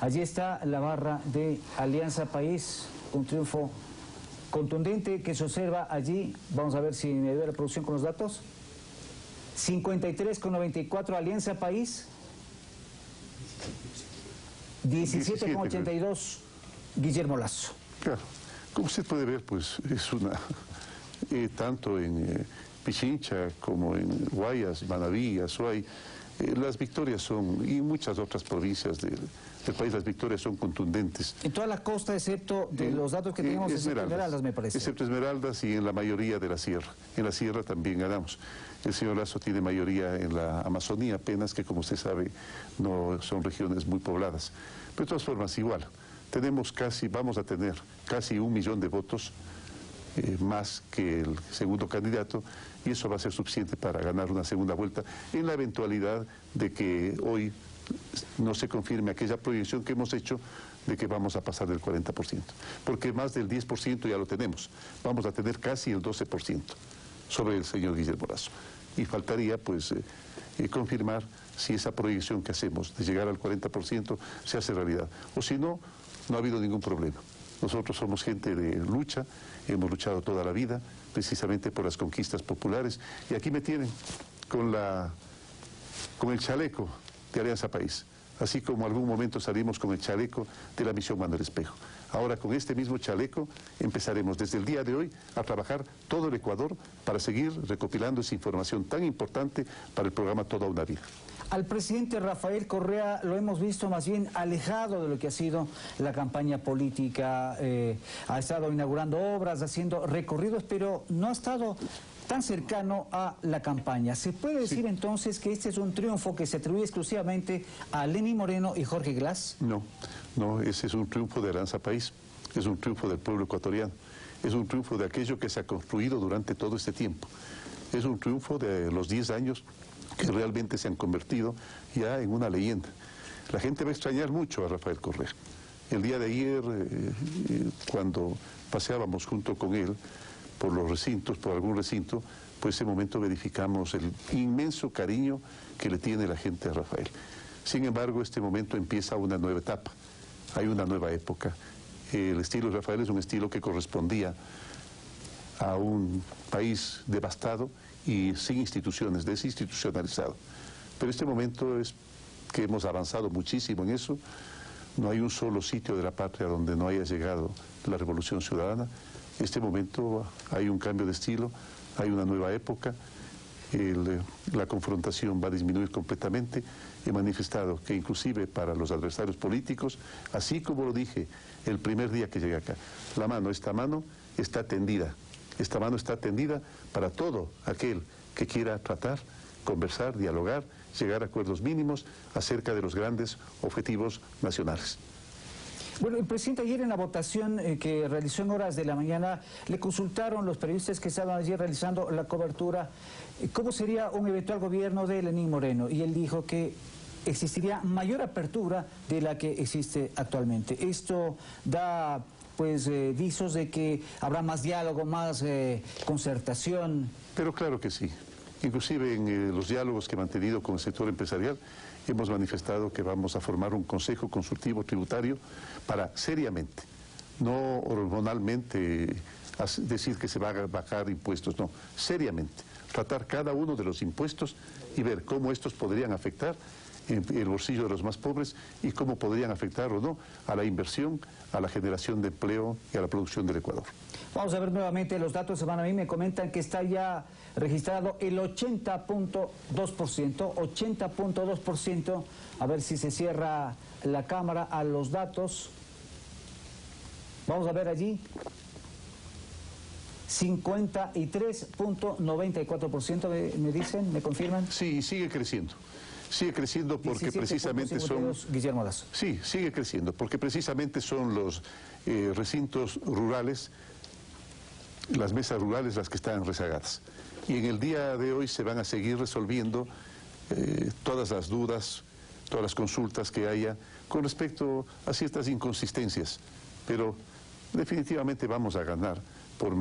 Allí está la barra de Alianza País, un triunfo contundente que se observa allí. Vamos a ver si me ayuda la producción con los datos. 53,94 Alianza País, 17,82 Guillermo Lasso. Claro, como usted puede ver, pues es una, tanto en Pichincha como en Guayas, Manabí, Azuay, las victorias son, y muchas otras provincias del país, las victorias son contundentes. En toda la costa, excepto de los datos que tenemos, excepto Esmeraldas, me parece. Excepto Esmeraldas y en la mayoría de la sierra. En la sierra también ganamos. El señor Lasso tiene mayoría en la Amazonía, apenas que, como usted sabe, no son regiones muy pobladas. Pero de todas formas, igual, vamos a tener casi 1 millón de votos más que el segundo candidato, y eso va a ser suficiente para ganar una segunda vuelta en la eventualidad de que hoy no se confirme aquella proyección que hemos hecho de que vamos a pasar del 40%, porque más del 10% ya lo tenemos, vamos a tener casi el 12% sobre el señor Guillermo Lasso, y faltaría pues confirmar si esa proyección que hacemos de llegar al 40% se hace realidad, o si no, no ha habido ningún problema. Nosotros somos gente de lucha, hemos luchado toda la vida, precisamente por las conquistas populares, y aquí me tienen con el chaleco de Alianza País, así como algún momento salimos con el chaleco de la misión Manuel Espejo. Ahora con este mismo chaleco empezaremos desde el día de hoy a trabajar todo el Ecuador para seguir recopilando esa información tan importante para el programa Toda una Vida. Al presidente Rafael Correa lo hemos visto más bien alejado de lo que ha sido la campaña política. Ha estado inaugurando obras, haciendo recorridos, pero no ha estado tan cercano a la campaña. ¿Se puede decir entonces que este es un triunfo que se atribuye exclusivamente a Lenín Moreno y Jorge Glass? No, ese es un triunfo de Alianza País, es un triunfo del pueblo ecuatoriano, es un triunfo de aquello que se ha construido durante todo este tiempo, es un triunfo de los 10 años que realmente se han convertido ya en una leyenda. La gente va a extrañar mucho a Rafael Correa. El día de ayer, cuando paseábamos junto con él por los recintos, por algún recinto, pues ese momento verificamos el inmenso cariño que le tiene la gente a Rafael. Sin embargo, este momento empieza una nueva etapa, hay una nueva época. El estilo de Rafael es un estilo que correspondía a un país devastado y sin instituciones, desinstitucionalizado. Pero este momento es que hemos avanzado muchísimo en eso. No hay un solo sitio de la patria donde no haya llegado la revolución ciudadana. En este momento hay un cambio de estilo, hay una nueva época la confrontación va a disminuir completamente. He manifestado que inclusive para los adversarios políticos, así como lo dije el primer día que llegué acá, esta mano está tendida. Esta mano está tendida para todo aquel que quiera tratar, conversar, dialogar, llegar a acuerdos mínimos acerca de los grandes objetivos nacionales. Bueno, el presidente ayer en la votación que realizó en horas de la mañana, le consultaron los periodistas que estaban allí realizando la cobertura cómo sería un eventual gobierno de Lenín Moreno, y él dijo que existiría mayor apertura de la que existe actualmente. Esto da pues visos de que habrá más diálogo, más concertación. Pero claro que sí. Inclusive en los diálogos que he mantenido con el sector empresarial, hemos manifestado que vamos a formar un consejo consultivo tributario para seriamente, no hormonalmente decir que se va a bajar impuestos, no, seriamente, tratar cada uno de los impuestos y ver cómo estos podrían afectar el bolsillo de los más pobres y cómo podrían afectar o no a la inversión, a la generación de empleo y a la producción del Ecuador. Vamos a ver nuevamente los datos. A mí me comentan que está ya registrado el 80.2%, a ver si se cierra la cámara a los datos. Vamos a ver allí. 53.94% me dicen, me confirman. Sí, sigue creciendo. Sigue creciendo porque precisamente son... Guillermo Lazo. Sí, sigue creciendo porque precisamente son los recintos rurales, las mesas rurales las que están rezagadas. Y en el día de hoy se van a seguir resolviendo todas las dudas, todas las consultas que haya con respecto a ciertas inconsistencias. Pero definitivamente vamos a ganar por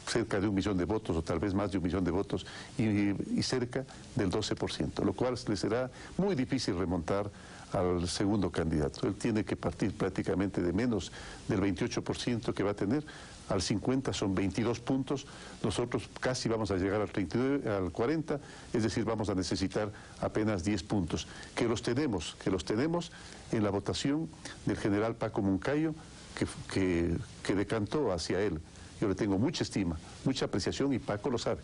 cerca de 1 millón de votos o tal vez más de 1 millón de votos y cerca del 12%, lo cual le será muy difícil remontar al segundo candidato. Él tiene que partir prácticamente de menos del 28% que va a tener, al 50 son 22 puntos, nosotros casi vamos a llegar al 39, al 40, es decir, vamos a necesitar apenas 10 puntos, que los tenemos en la votación del general Paco Moncayo, que decantó hacia él. Yo le tengo mucha estima, mucha apreciación y Paco lo sabe.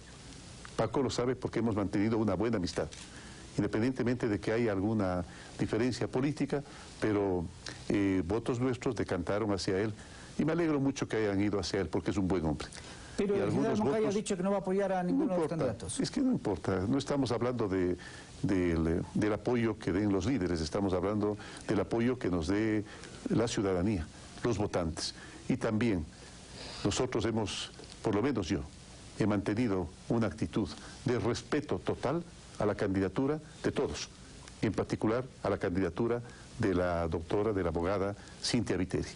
Paco lo sabe porque hemos mantenido una buena amistad, independientemente de que haya alguna diferencia política, pero votos nuestros decantaron hacia él y me alegro mucho que hayan ido hacia él porque es un buen hombre. Pero el general Moncayo ha dicho que no va a apoyar a ninguno de los candidatos. Es que no importa, no estamos hablando del apoyo que den los líderes, estamos hablando del apoyo que nos dé la ciudadanía, los votantes. Y también nosotros por lo menos yo, he mantenido una actitud de respeto total a la candidatura de todos, y en particular a la candidatura de la doctora, de la abogada Cynthia Viteri.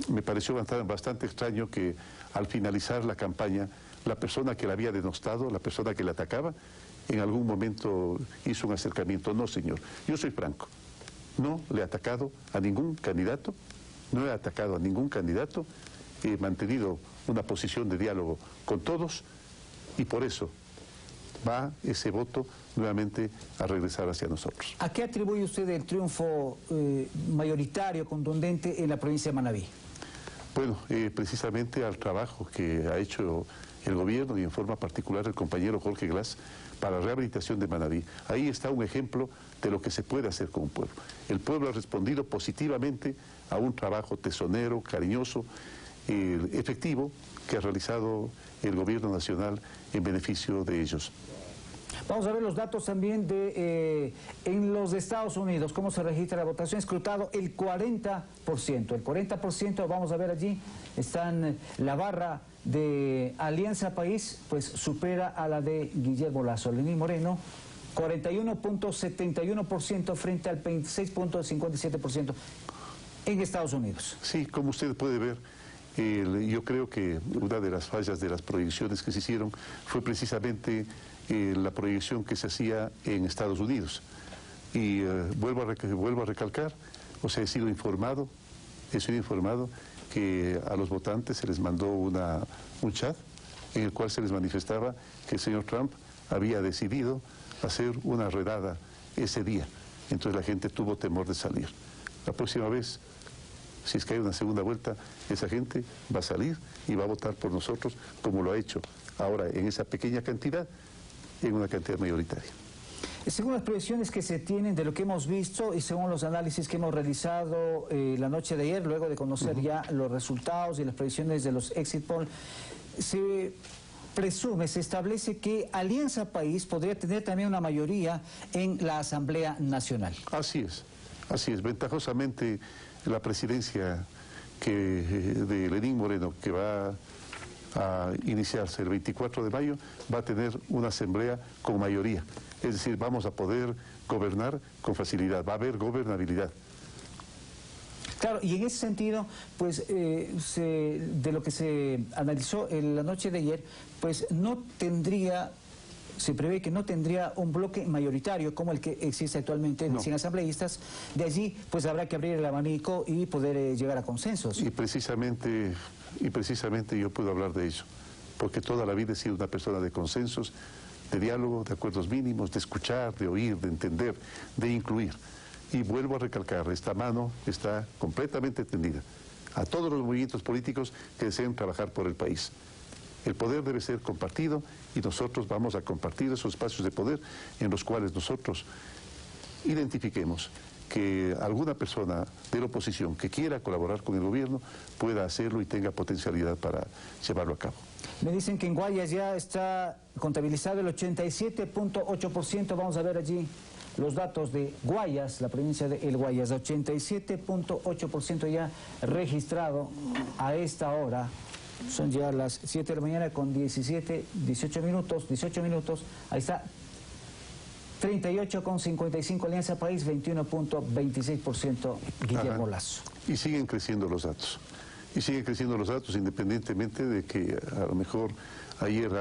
Me pareció bastante extraño que al finalizar la campaña, la persona que la había denostado, la persona que la atacaba, en algún momento hizo un acercamiento. No, señor, yo soy franco, no le he atacado a ningún candidato, no he atacado a ningún candidato, he mantenido una posición de diálogo con todos y por eso va ese voto nuevamente a regresar hacia nosotros. ¿A qué atribuye usted el triunfo mayoritario, contundente en la provincia de Manabí? Bueno, precisamente al trabajo que ha hecho el gobierno y en forma particular el compañero Jorge Glass para la rehabilitación de Manabí. Ahí está un ejemplo de lo que se puede hacer con un pueblo. El pueblo ha respondido positivamente a un trabajo tesonero, cariñoso, efectivo que ha realizado el gobierno nacional en beneficio de ellos. Vamos a ver los datos también de en los Estados Unidos, cómo se registra la votación. Escrutado el 40%. El 40%, vamos a ver allí, están la barra de Alianza País, pues supera a la de Guillermo Lazo. Lenín Moreno, 41.71% frente al 26.57% en Estados Unidos. Sí, como usted puede ver, yo creo que una de las fallas de las proyecciones que se hicieron fue precisamente la proyección que se hacía en Estados Unidos. Y vuelvo a recalcar, o sea, he sido informado que a los votantes se les mandó un chat en el cual se les manifestaba que el señor Trump había decidido hacer una redada ese día. Entonces la gente tuvo temor de salir. La próxima vez si es que hay una segunda vuelta, esa gente va a salir y va a votar por nosotros como lo ha hecho ahora en esa pequeña cantidad, en una cantidad mayoritaria. Según las proyecciones que se tienen de lo que hemos visto y según los análisis que hemos realizado la noche de ayer, luego de conocer ya los resultados y las proyecciones de los exit polls, se presume, se establece que Alianza País podría tener también una mayoría en la Asamblea Nacional. Así es. Ventajosamente la presidencia de Lenín Moreno, que va a iniciarse el 24 de mayo, va a tener una asamblea con mayoría. Es decir, vamos a poder gobernar con facilidad, va a haber gobernabilidad. Claro, y en ese sentido, pues de lo que se analizó en la noche de ayer, pues no tendría, se prevé que no tendría un bloque mayoritario como el que existe actualmente en 100 asambleístas. De allí, pues habrá que abrir el abanico y poder llegar a consensos. Y precisamente yo puedo hablar de ello, porque toda la vida he sido una persona de consensos, de diálogo, de acuerdos mínimos, de escuchar, de oír, de entender, de incluir. Y vuelvo a recalcar, esta mano está completamente tendida a todos los movimientos políticos que deseen trabajar por el país. El poder debe ser compartido y nosotros vamos a compartir esos espacios de poder en los cuales nosotros identifiquemos que alguna persona de la oposición que quiera colaborar con el gobierno pueda hacerlo y tenga potencialidad para llevarlo a cabo. Me dicen que en Guayas ya está contabilizado el 87.8%, vamos a ver allí los datos de Guayas, la provincia de El Guayas, 87.8% ya registrado a esta hora. Son ya las 7 de la mañana con 18 minutos, ahí está, 38,55 Alianza País, 21.26% Guillermo Lasso. Y siguen creciendo los datos. Independientemente de que a lo mejor ayer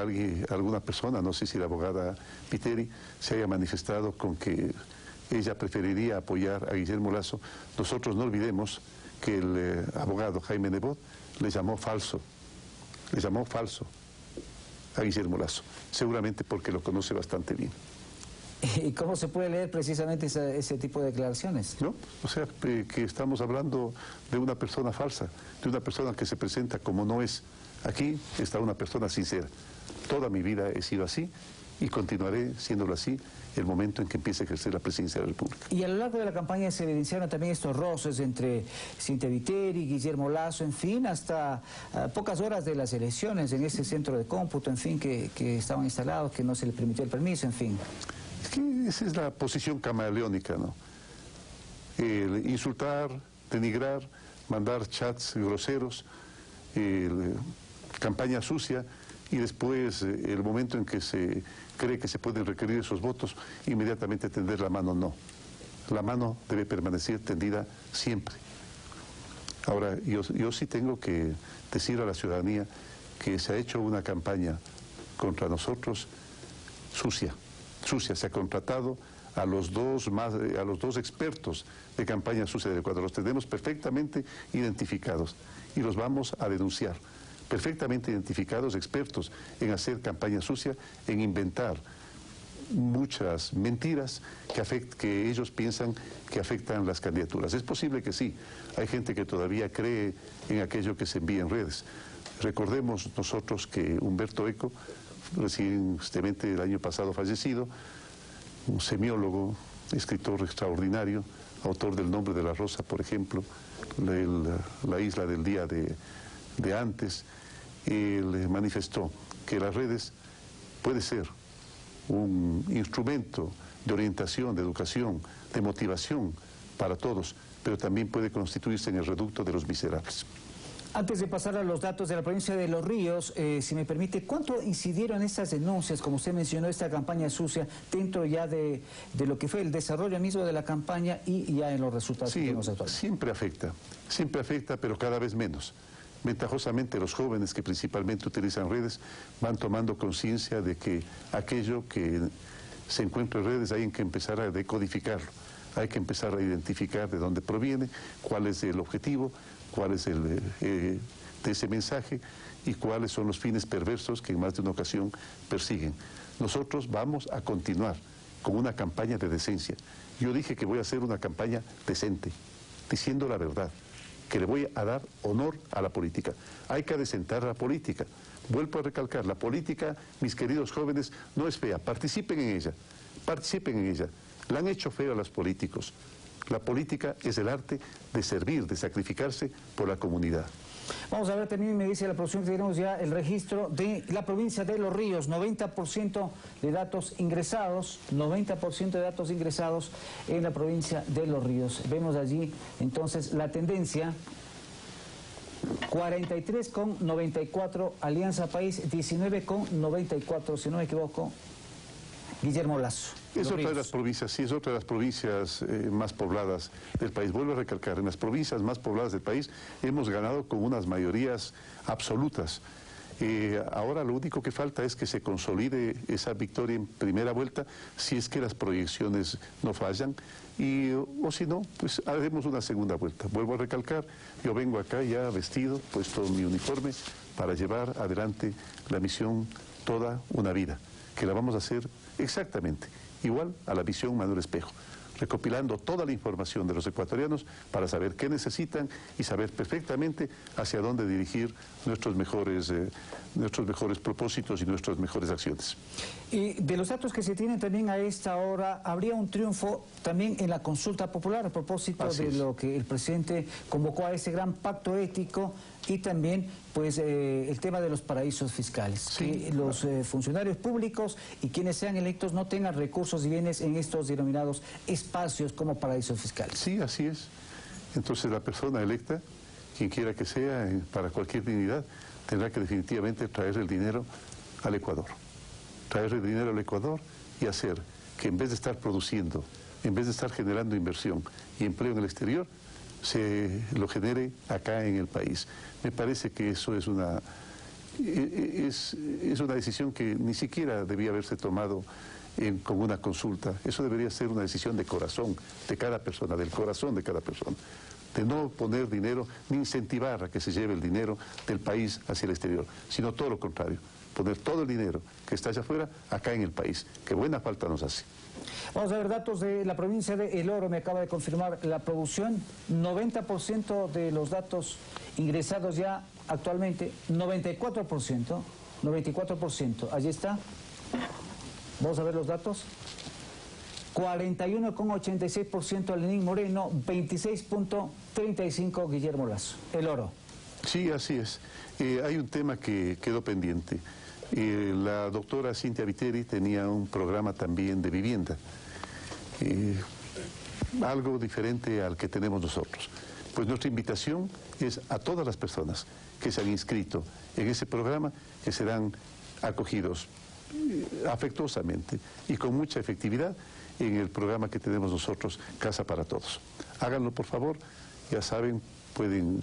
alguna persona, no sé si la abogada Piteri, se haya manifestado con que ella preferiría apoyar a Guillermo Lasso. Nosotros no olvidemos que el abogado Jaime Nebot le llamó falso a Guillermo Lasso, seguramente porque lo conoce bastante bien. ¿Y cómo se puede leer precisamente ese tipo de declaraciones? ¿No? O sea, que estamos hablando de una persona falsa, de una persona que se presenta como no es. Aquí está una persona sincera. Toda mi vida he sido así y continuaré siéndolo así el momento en que empiece a ejercer la presidencia de la República. Y a lo largo de la campaña se evidenciaron también estos roces entre Cintia Viteri, Guillermo Lasso, en fin, hasta pocas horas de las elecciones en ese centro de cómputo, en fin, que estaban instalados, que no se le permitió el permiso, en fin. Es que esa es la posición camaleónica, ¿no? El insultar, denigrar, mandar chats groseros, campaña sucia, y después el momento en que se cree que se pueden requerir esos votos, inmediatamente tender la mano. No, la mano debe permanecer tendida siempre. Ahora, yo sí tengo que decir a la ciudadanía que se ha hecho una campaña contra nosotros sucia. Se ha contratado a los dos expertos de campaña sucia del Ecuador. Los tenemos perfectamente identificados y los vamos a denunciar. Perfectamente identificados, expertos en hacer campaña sucia, en inventar muchas mentiras que ellos piensan que afectan las candidaturas. Es posible que sí, hay gente que todavía cree en aquello que se envía en redes. Recordemos nosotros que Humberto Eco, recientemente el año pasado fallecido, un semiólogo, escritor extraordinario, autor del Nombre de la Rosa, por ejemplo, la isla del día de antes, él manifestó que las redes puede ser un instrumento de orientación, de educación, de motivación para todos, pero también puede constituirse en el reducto de los miserables. Antes de pasar a los datos de la provincia de Los Ríos, si me permite, ¿cuánto incidieron estas denuncias, como usted mencionó, esta campaña sucia, dentro ya de lo que fue el desarrollo mismo de la campaña y ya en los resultados que tenemos actualmente? Siempre afecta, pero cada vez menos. Ventajosamente los jóvenes que principalmente utilizan redes van tomando conciencia de que aquello que se encuentra en redes hay que empezar a decodificarlo, hay que empezar a identificar de dónde proviene, cuál es el objetivo, cuál es de ese mensaje y cuáles son los fines perversos que en más de una ocasión persiguen. Nosotros vamos a continuar con una campaña de decencia. Yo dije que voy a hacer una campaña decente, diciendo la verdad, que le voy a dar honor a la política. Hay que adecentar la política. Vuelvo a recalcar, la política, mis queridos jóvenes, no es fea. Participen en ella, participen en ella. La han hecho fea a los políticos. La política es el arte de servir, de sacrificarse por la comunidad. Vamos a ver, también me dice la producción que tenemos ya el registro de la provincia de Los Ríos, 90% de datos ingresados, 90% de datos ingresados en la provincia de Los Ríos. Vemos allí entonces la tendencia, 43,94 Alianza País, 19,94, si no me equivoco, Guillermo Lasso. Es otra de las provincias, sí, es otra de las provincias más pobladas del país. Vuelvo a recalcar, en las provincias más pobladas del país hemos ganado con unas mayorías absolutas. Ahora lo único que falta es que se consolide esa victoria en primera vuelta, si es que las proyecciones no fallan, o si no, pues haremos una segunda vuelta. Vuelvo a recalcar, yo vengo acá ya vestido, puesto mi uniforme, para llevar adelante la misión Toda una Vida, que la vamos a hacer exactamente igual a la visión Manuel Espejo, recopilando toda la información de los ecuatorianos para saber qué necesitan y saber perfectamente hacia dónde dirigir nuestros mejores propósitos y nuestras mejores acciones. Y de los datos que se tienen también a esta hora, habría un triunfo también en la consulta popular a propósito de lo que el presidente convocó a ese gran pacto ético y también pues el tema de los paraísos fiscales, que los funcionarios públicos y quienes sean electos no tengan recursos y bienes en estos denominados espacios como paraísos fiscales. Sí, así es. Entonces la persona electa, quien quiera que sea, para cualquier dignidad, tendrá que definitivamente traer el dinero al Ecuador. Traer el dinero al Ecuador y hacer que en vez de estar produciendo, en vez de estar generando inversión y empleo en el exterior, se lo genere acá en el país. Me parece que eso es una decisión que ni siquiera debía haberse tomado con una consulta. Eso debería ser una decisión de corazón de cada persona, del corazón de cada persona, de no poner dinero ni incentivar a que se lleve el dinero del país hacia el exterior, sino todo lo contrario, poner todo el dinero que está allá afuera acá en el país, que buena falta nos hace. Vamos a ver datos de la provincia de El Oro, me acaba de confirmar la producción, 90% de los datos ingresados ya actualmente, 94%, allí está. Vamos a ver los datos. 41,86% Lenín Moreno, 26,35 Guillermo Lasso. El Oro. Sí, así es. Hay un tema que quedó pendiente. La doctora Cintia Viteri tenía un programa también de vivienda, algo diferente al que tenemos nosotros. Pues nuestra invitación es a todas las personas que se han inscrito en ese programa, que serán acogidos afectuosamente y con mucha efectividad en el programa que tenemos nosotros, Casa para Todos. Háganlo, por favor, ya saben, pueden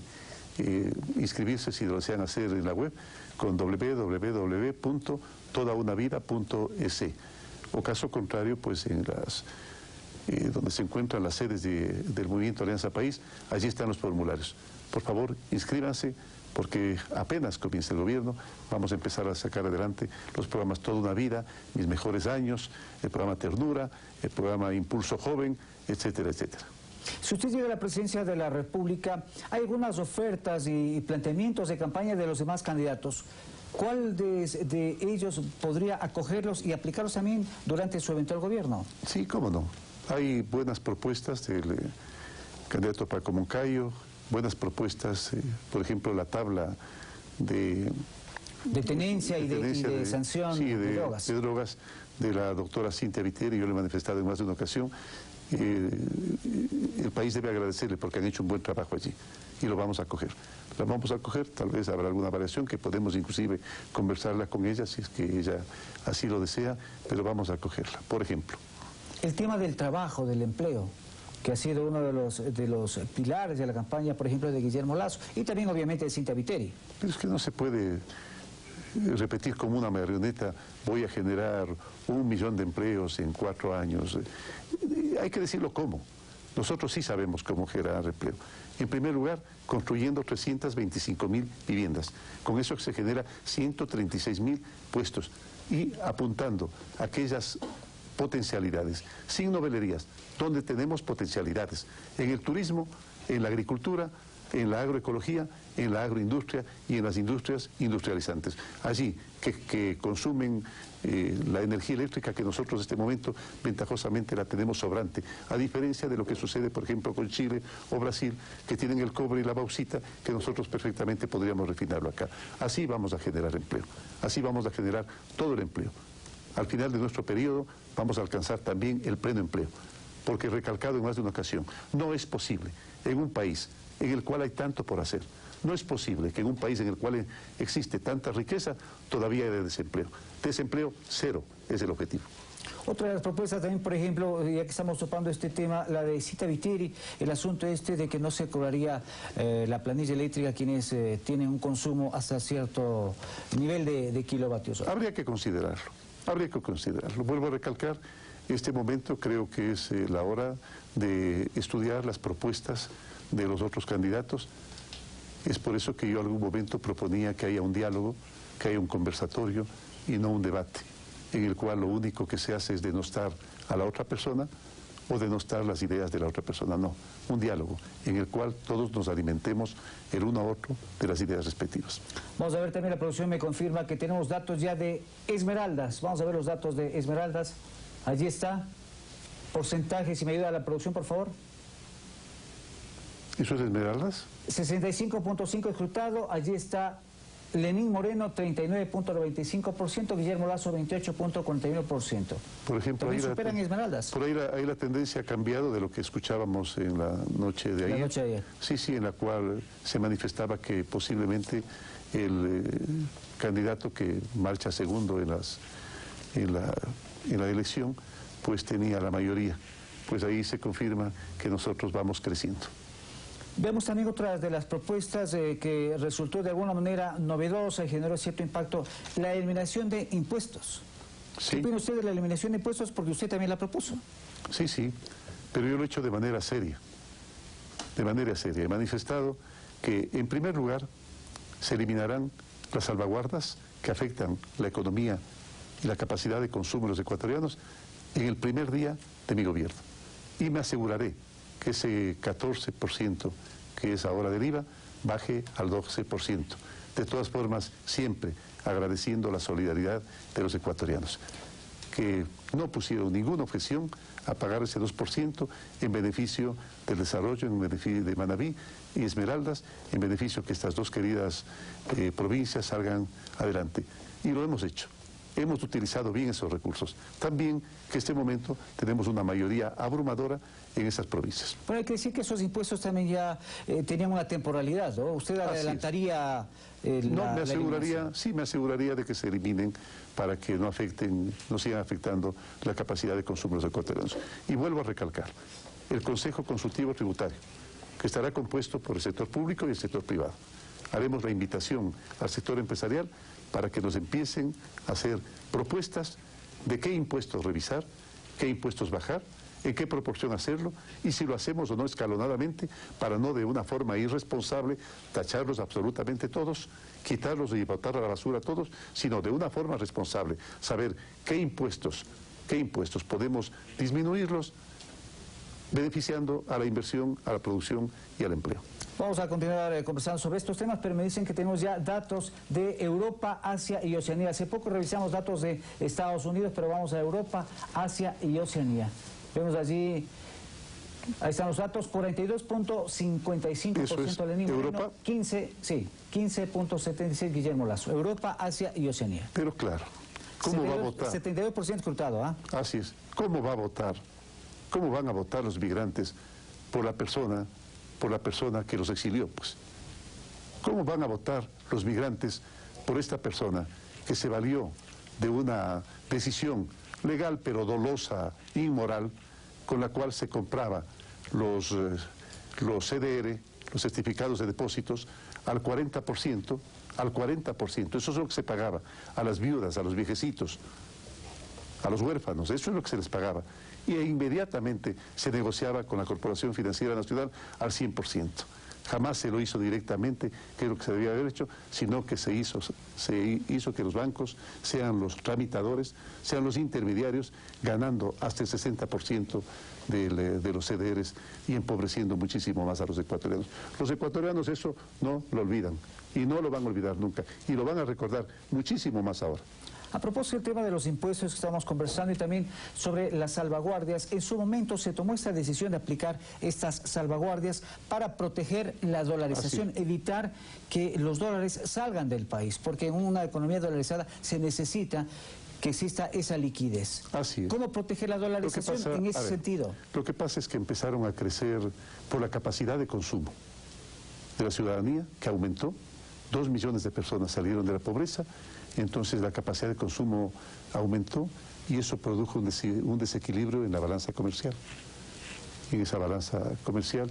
inscribirse si lo desean hacer en la web con www.todaunavida.es, o caso contrario, pues en donde se encuentran las sedes del Movimiento Alianza País, allí están los formularios. Por favor, inscríbanse, porque apenas comience el gobierno, vamos a empezar a sacar adelante los programas Toda una Vida, Mis Mejores Años, el programa Ternura, el programa Impulso Joven, etcétera, etcétera. Si usted llega a la presidencia de la República, hay algunas ofertas y planteamientos de campaña de los demás candidatos. ¿Cuál de ellos podría acogerlos y aplicarlos también durante su eventual gobierno? Sí, cómo no. Hay buenas propuestas del candidato Paco Moncayo, buenas propuestas, por ejemplo, la tabla de tenencia y de sanción de drogas de la doctora Cintia Viteri. Yo le he manifestado en más de una ocasión. El país debe agradecerle porque han hecho un buen trabajo allí y lo vamos a acoger. La vamos a acoger, tal vez habrá alguna variación que podemos inclusive conversarla con ella si es que ella así lo desea, pero vamos a acogerla. Por ejemplo, el tema del trabajo, del empleo, que ha sido uno de los pilares de la campaña, por ejemplo, de Guillermo Lasso y también obviamente de Cintia Viteri. Pero es que no se puede repetir como una marioneta, voy a generar 1 millón de empleos en 4 años. Hay que decirlo cómo. Nosotros sí sabemos cómo generar empleo. En primer lugar, construyendo 325.000 viviendas. Con eso se genera 136.000 puestos y apuntando a aquellas potencialidades, sin novelerías, donde tenemos potencialidades. En el turismo, en la agricultura, en la agroecología, en la agroindustria y en las industrias industrializantes. Allí, que consumen la energía eléctrica que nosotros en este momento ventajosamente la tenemos sobrante, a diferencia de lo que sucede, por ejemplo, con Chile o Brasil, que tienen el cobre y la bauxita, que nosotros perfectamente podríamos refinarlo acá. Así vamos a generar empleo, así vamos a generar todo el empleo. Al final de nuestro periodo vamos a alcanzar también el pleno empleo, porque recalcado en más de una ocasión, no es posible en un país en el cual hay tanto por hacer, no es posible que en un país en el cual existe tanta riqueza todavía haya desempleo. Desempleo cero es el objetivo. Otra de las propuestas también, por ejemplo, ya que estamos topando este tema, la de Cita Viteri, el asunto de que no se cobraría la planilla eléctrica a quienes tienen un consumo hasta cierto nivel de kilovatios. Habría que considerarlo, habría que considerarlo. Vuelvo a recalcar, en este momento creo que es la hora de estudiar las propuestas de los otros candidatos. Es por eso que yo en algún momento proponía que haya un diálogo, que haya un conversatorio y no un debate, en el cual lo único que se hace es denostar a la otra persona o denostar las ideas de la otra persona. No, un diálogo en el cual todos nos alimentemos el uno a otro de las ideas respectivas. Vamos a ver también, la producción me confirma que tenemos datos ya de Esmeraldas. Vamos a ver los datos de Esmeraldas. Allí está. Porcentaje, si me ayuda la producción, por favor. ¿Eso es Esmeraldas? 65.5 escrutado, allí está Lenín Moreno, 39.95%, Guillermo Lazo, 28.41%. Por ejemplo, ahí superan Esmeraldas. Por ahí la tendencia ha cambiado de lo que escuchábamos en la noche de ayer. La noche de ayer. Sí, sí, en la cual se manifestaba que posiblemente el candidato que marcha segundo en la elección, pues tenía la mayoría. Pues ahí se confirma que nosotros vamos creciendo. Vemos también otras de las propuestas que resultó de alguna manera novedosa y generó cierto impacto, la eliminación de impuestos. Sí. ¿Qué opina usted de la eliminación de impuestos? Porque usted también la propuso. Sí, sí, pero yo lo he hecho de manera seria. De manera seria. He manifestado que, en primer lugar, se eliminarán las salvaguardas que afectan la economía y la capacidad de consumo de los ecuatorianos en el primer día de mi gobierno. Y me aseguraré que ese 14% que es ahora del IVA baje al 12%. De todas formas, siempre agradeciendo la solidaridad de los ecuatorianos, que no pusieron ninguna objeción a pagar ese 2% en beneficio del desarrollo, en beneficio de Manabí y Esmeraldas, en beneficio que estas dos queridas provincias salgan adelante. Y lo hemos hecho. Hemos utilizado bien esos recursos. También que en este momento tenemos una mayoría abrumadora en esas provincias. Pero hay que decir que esos impuestos también ya tenían una temporalidad, ¿no? ¿Usted adelantaría me aseguraría de que se eliminen para que no sigan afectando la capacidad de consumo de los ecuatorianos. Y vuelvo a recalcar, el Consejo Consultivo Tributario, que estará compuesto por el sector público y el sector privado. Haremos la invitación al sector empresarial para que nos empiecen a hacer propuestas de qué impuestos revisar, qué impuestos bajar, en qué proporción hacerlo, y si lo hacemos o no escalonadamente, para no de una forma irresponsable tacharlos absolutamente todos, quitarlos y botar a la basura todos, sino de una forma responsable, saber qué impuestos podemos disminuirlos, beneficiando a la inversión, a la producción y al empleo. Vamos a continuar conversando sobre estos temas, pero me dicen que tenemos ya datos de Europa, Asia y Oceanía. Hace poco revisamos datos de Estados Unidos, pero vamos a Europa, Asia y Oceanía. Vemos allí, ahí están los datos, 42.55% Lenín Moreno, 15.76 Guillermo Lazo. Europa, Asia y Oceanía. Pero claro, ¿cómo va a votar? 72% escrutado, ¿ah? Así es. ¿Cómo va a votar? ¿Cómo van a votar los migrantes por la persona que los exilió? Pues, ¿cómo van a votar los migrantes por esta persona que se valió de una decisión legal pero dolosa, inmoral, con la cual se compraba los CDR, los certificados de depósitos, al 40%, eso es lo que se pagaba a las viudas, a los viejecitos, a los huérfanos, eso es lo que se les pagaba. Y inmediatamente se negociaba con la Corporación Financiera Nacional al 100%. Jamás se lo hizo directamente, que es lo que se debía haber hecho, sino que se hizo que los bancos sean los tramitadores, sean los intermediarios, ganando hasta el 60% de los CDRs y empobreciendo muchísimo más a los ecuatorianos. Los ecuatorianos eso no lo olvidan y no lo van a olvidar nunca y lo van a recordar muchísimo más ahora. A propósito del tema de los impuestos que estamos conversando y también sobre las salvaguardias, en su momento se tomó esta decisión de aplicar estas salvaguardias para proteger la dolarización, evitar que los dólares salgan del país, porque en una economía dolarizada se necesita que exista esa liquidez. Así es. ¿Cómo proteger la dolarización en ese sentido? Lo que pasa es que empezaron a crecer por la capacidad de consumo de la ciudadanía, que aumentó. 2 millones de personas salieron de la pobreza, entonces la capacidad de consumo aumentó y eso produjo un desequilibrio en la balanza comercial. En esa balanza comercial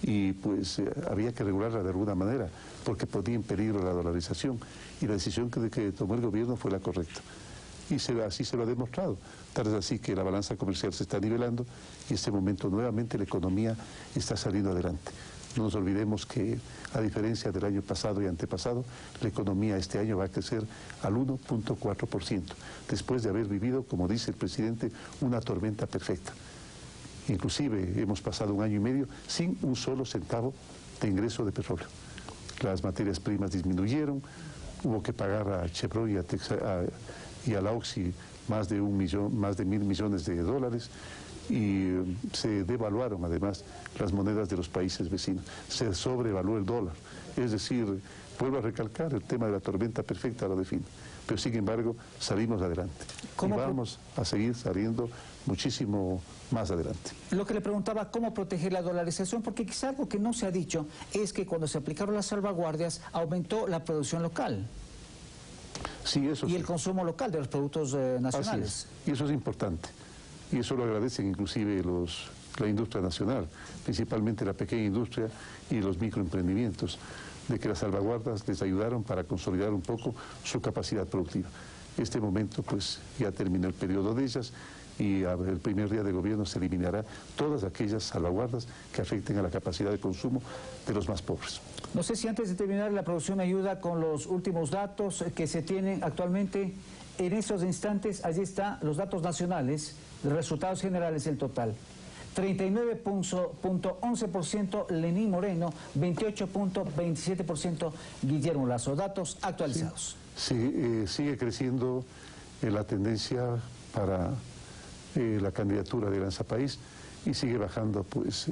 y pues había que regularla de alguna manera porque ponía en peligro la dolarización y la decisión que tomó el gobierno fue la correcta. Y así se lo ha demostrado. Tal es así que la balanza comercial se está nivelando y en este momento nuevamente la economía está saliendo adelante. No nos olvidemos que, a diferencia del año pasado y antepasado, la economía este año va a crecer al 1.4%, después de haber vivido, como dice el presidente, una tormenta perfecta. Inclusive hemos pasado 1 año y medio sin un solo centavo de ingreso de petróleo. Las materias primas disminuyeron, hubo que pagar a Chevron y a la Oxy más de 1.000 millones de dólares. Y se devaluaron además las monedas de los países vecinos, se sobrevaluó el dólar, es decir, vuelvo a recalcar, el tema de la tormenta perfecta lo define, pero sin embargo salimos adelante y vamos a seguir saliendo muchísimo más adelante. Lo que le preguntaba, ¿cómo proteger la dolarización? Porque quizá algo que no se ha dicho es que cuando se aplicaron las salvaguardias aumentó la producción local. Sí, eso y el consumo local de los productos nacionales. Así es. Y eso es importante. Y eso lo agradecen inclusive la industria nacional, principalmente la pequeña industria y los microemprendimientos, de que las salvaguardas les ayudaron para consolidar un poco su capacidad productiva. Este momento pues ya terminó el periodo de ellas y el primer día de gobierno se eliminará todas aquellas salvaguardas que afecten a la capacidad de consumo de los más pobres. No sé si antes de terminar la producción ayuda con los últimos datos que se tienen actualmente. En esos instantes, allí están los datos nacionales, los resultados generales del total. 39.11% Lenín Moreno, 28.27% Guillermo Lasso. Datos actualizados. Sí, sigue creciendo la tendencia para la candidatura de Alianza País y sigue bajando pues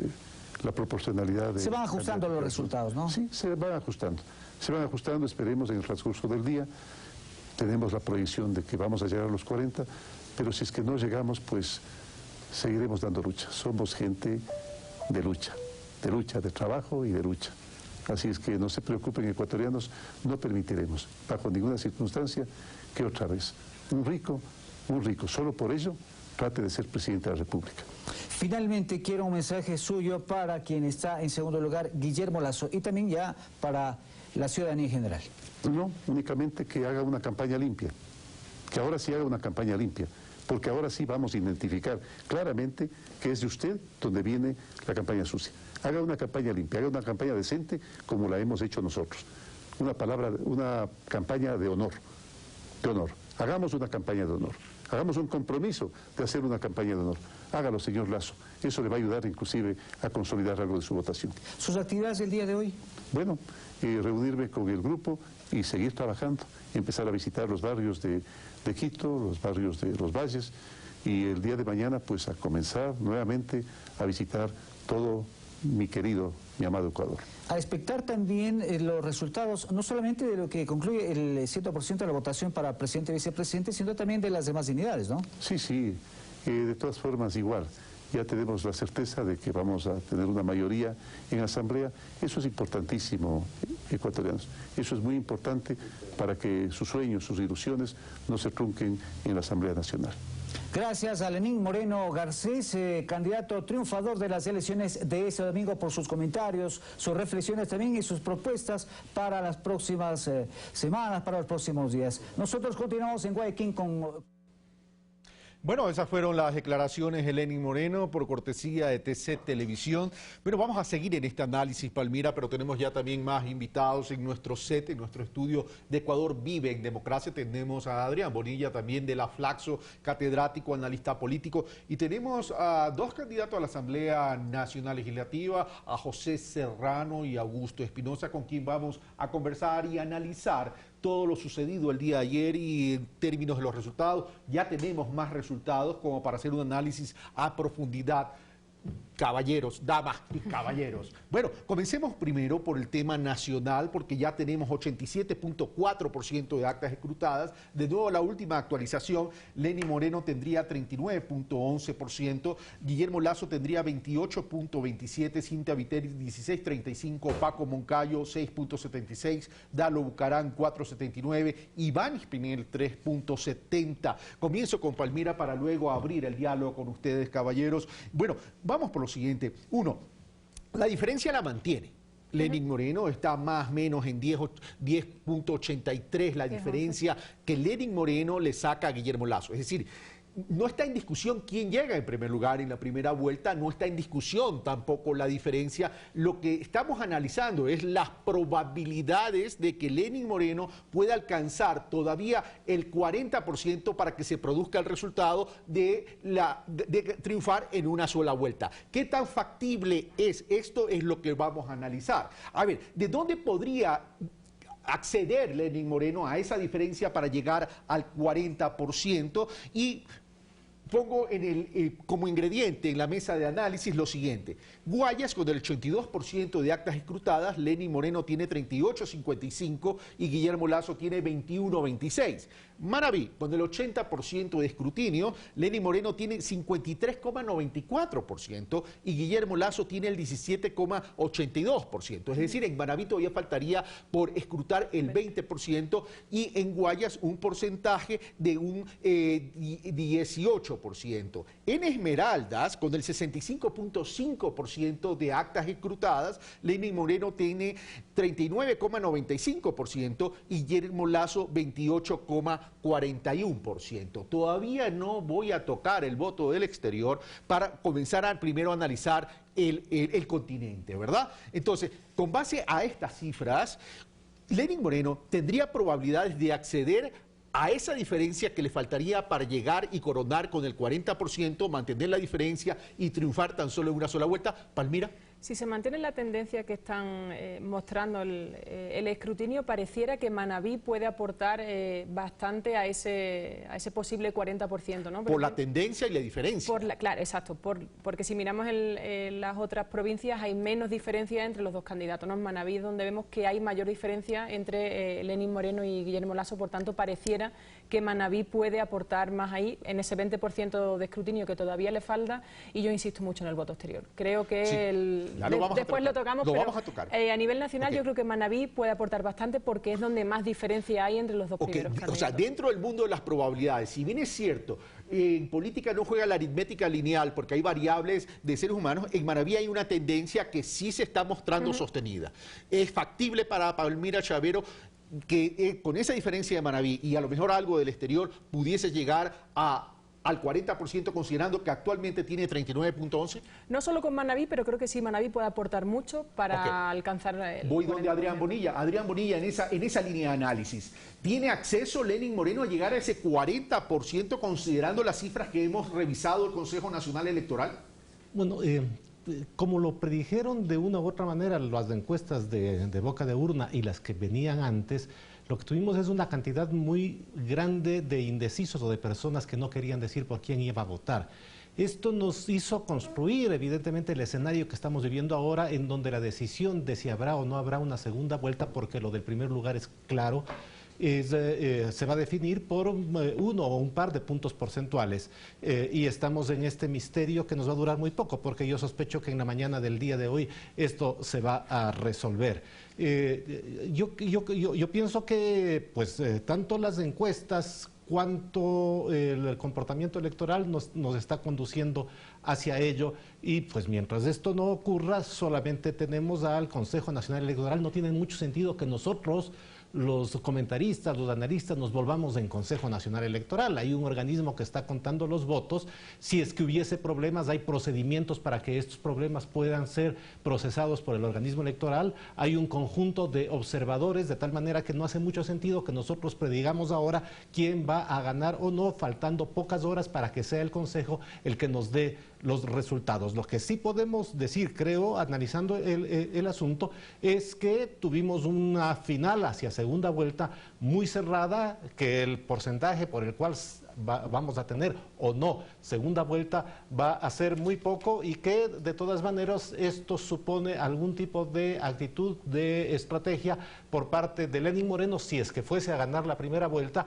la proporcionalidad de... Se van ajustando los resultados, ¿no? Sí, se van ajustando. Se van ajustando, esperemos en el transcurso del día. Tenemos la proyección de que vamos a llegar a los 40, pero si es que no llegamos, pues seguiremos dando lucha. Somos gente de lucha, de trabajo y de lucha. Así es que no se preocupen, ecuatorianos, no permitiremos, bajo ninguna circunstancia, que otra vez un rico, solo por ello, trate de ser presidente de la República. Finalmente, quiero un mensaje suyo para quien está en segundo lugar, Guillermo Lasso, y también ya para la ciudadanía en general. No, únicamente que haga una campaña limpia, que ahora sí haga una campaña limpia, porque ahora sí vamos a identificar claramente que es de usted donde viene la campaña sucia. Haga una campaña limpia, haga una campaña decente como la hemos hecho nosotros. Una campaña de honor, Hagamos una campaña de honor, hagamos un compromiso de hacer una campaña de honor. Hágalo, señor Lasso. Eso le va a ayudar inclusive a consolidar algo de su votación. ¿Sus actividades del día de hoy? Bueno, reunirme con el grupo y seguir trabajando, empezar a visitar los barrios de Quito, los barrios de Los Valles y el día de mañana pues a comenzar nuevamente a visitar todo mi amado Ecuador. A expectar también los resultados, no solamente de lo que concluye el 100% de la votación para presidente y vicepresidente, sino también de las demás dignidades, ¿no? Sí, de todas formas igual. Ya tenemos la certeza de que vamos a tener una mayoría en asamblea. Eso es importantísimo, ecuatorianos. Eso es muy importante para que sus sueños, sus ilusiones no se trunquen en la Asamblea Nacional. Gracias a Lenín Moreno Garcés, candidato triunfador de las elecciones de este domingo, por sus comentarios, sus reflexiones también y sus propuestas para las próximas semanas, para los próximos días. Nosotros continuamos en Guayaquil con... Bueno, esas fueron las declaraciones de Lenín Moreno por cortesía de TC Televisión. Pero vamos a seguir en este análisis, Palmira, pero tenemos ya también más invitados en nuestro set, en nuestro estudio de Ecuador Vive en Democracia. Tenemos a Adrián Bonilla, también de la Flaxo, catedrático, analista político. Y tenemos a dos candidatos a la Asamblea Nacional Legislativa, a José Serrano y Augusto Espinosa, con quien vamos a conversar y analizar todo lo sucedido el día de ayer y en términos de los resultados. Ya tenemos más resultados como para hacer un análisis a profundidad. Caballeros, damas y caballeros. Bueno, comencemos primero por el tema nacional, porque ya tenemos 87.4% de actas escrutadas. De nuevo, la última actualización, Lenín Moreno tendría 39.11%, Guillermo Lasso tendría 28.27%, Cintia Viteri 16.35%, Paco Moncayo 6.76%, Dalo Bucarán 4.79%, Iván Espinel 3.70%. Comienzo con Palmira para luego abrir el diálogo con ustedes, caballeros. Bueno, vamos por lo siguiente. Uno, la diferencia la mantiene. Lenín Moreno está más o menos en 10.83 la diferencia que Lenín Moreno le saca a Guillermo Lasso. Es decir, no está en discusión quién llega en primer lugar en la primera vuelta, no está en discusión tampoco la diferencia. Lo que estamos analizando es las probabilidades de que Lenín Moreno pueda alcanzar todavía el 40% para que se produzca el resultado de triunfar en una sola vuelta. ¿Qué tan factible es? Esto es lo que vamos a analizar. A ver, ¿de dónde podría acceder Lenín Moreno a esa diferencia para llegar al 40%? Y pongo como ingrediente en la mesa de análisis lo siguiente. Guayas, con el 82% de actas escrutadas, Lenín Moreno tiene 38.55 y Guillermo Lasso tiene 21.26. Manabí, con el 80% de escrutinio, Lenín Moreno tiene 53.94% y Guillermo Lasso tiene el 17.82%. Es decir, en Manabí todavía faltaría por escrutar el 20% y en Guayas un porcentaje de un 18%. En Esmeraldas, con el 65.5% de actas escrutadas, Lenín Moreno tiene 39.95% y Guillermo Lasso 28.41%. Todavía no voy a tocar el voto del exterior para comenzar a primero analizar el continente, ¿verdad? Entonces, con base a estas cifras, Lenín Moreno tendría probabilidades de acceder a esa diferencia que le faltaría para llegar y coronar con el 40%, mantener la diferencia y triunfar tan solo en una sola vuelta. Palmira. Si se mantiene la tendencia que están mostrando el escrutinio, pareciera que Manabí puede aportar bastante a ese posible 40%, ¿no? Por la tendencia y la diferencia. Claro, exacto, porque si miramos las otras provincias hay menos diferencia entre los dos candidatos, ¿no? En Manabí es donde vemos que hay mayor diferencia entre Lenín Moreno y Guillermo Lasso, por tanto pareciera que Manabí puede aportar más ahí, en ese 20% de escrutinio que todavía le falta, y yo insisto mucho en el voto exterior. Creo que sí. Después lo tocamos, pero vamos a tocar. A nivel nacional yo creo que Manabí puede aportar bastante porque es donde más diferencia hay entre los dos primeros candidatos. O sea, dentro del mundo de las probabilidades, si bien es cierto, en política no juega la aritmética lineal porque hay variables de seres humanos, en Manabí hay una tendencia que sí se está mostrando sostenida. Es factible para Palmira Chavero que con esa diferencia de Manabí y a lo mejor algo del exterior pudiese llegar al 40%, considerando que actualmente tiene 39.11? No solo con Manabí, pero creo que sí, Manabí puede aportar mucho para alcanzar el... Voy donde Adrián Bonilla. Adrián Bonilla, en esa línea de análisis, ¿tiene acceso Lenín Moreno a llegar a ese 40% considerando las cifras que hemos revisado el Consejo Nacional Electoral? Bueno, como lo predijeron de una u otra manera las encuestas de boca de urna y las que venían antes, lo que tuvimos es una cantidad muy grande de indecisos o de personas que no querían decir por quién iba a votar. Esto nos hizo construir, evidentemente, el escenario que estamos viviendo ahora, en donde la decisión de si habrá o no habrá una segunda vuelta, porque lo del primer lugar es claro, se va a definir por uno o un par de puntos porcentuales y estamos en este misterio que nos va a durar muy poco, porque yo sospecho que en la mañana del día de hoy esto se va a resolver. Yo pienso que pues tanto las encuestas cuanto el comportamiento electoral nos está conduciendo hacia ello, y pues mientras esto no ocurra solamente tenemos al Consejo Nacional Electoral. No tiene mucho sentido que nosotros los comentaristas, los analistas nos volvamos en Consejo Nacional Electoral. Hay un organismo que está contando los votos. Si es que hubiese problemas, hay procedimientos para que estos problemas puedan ser procesados por el organismo electoral. Hay un conjunto de observadores, de tal manera que no hace mucho sentido que nosotros predigamos ahora quién va a ganar o no, faltando pocas horas para que sea el Consejo el que nos dé los resultados. Lo que sí podemos decir, creo, analizando el asunto, es que tuvimos una final hacia segunda vuelta muy cerrada, que el porcentaje por el cual vamos a tener o no segunda vuelta va a ser muy poco, y que de todas maneras esto supone algún tipo de actitud, de estrategia por parte de Lenín Moreno si es que fuese a ganar la primera vuelta,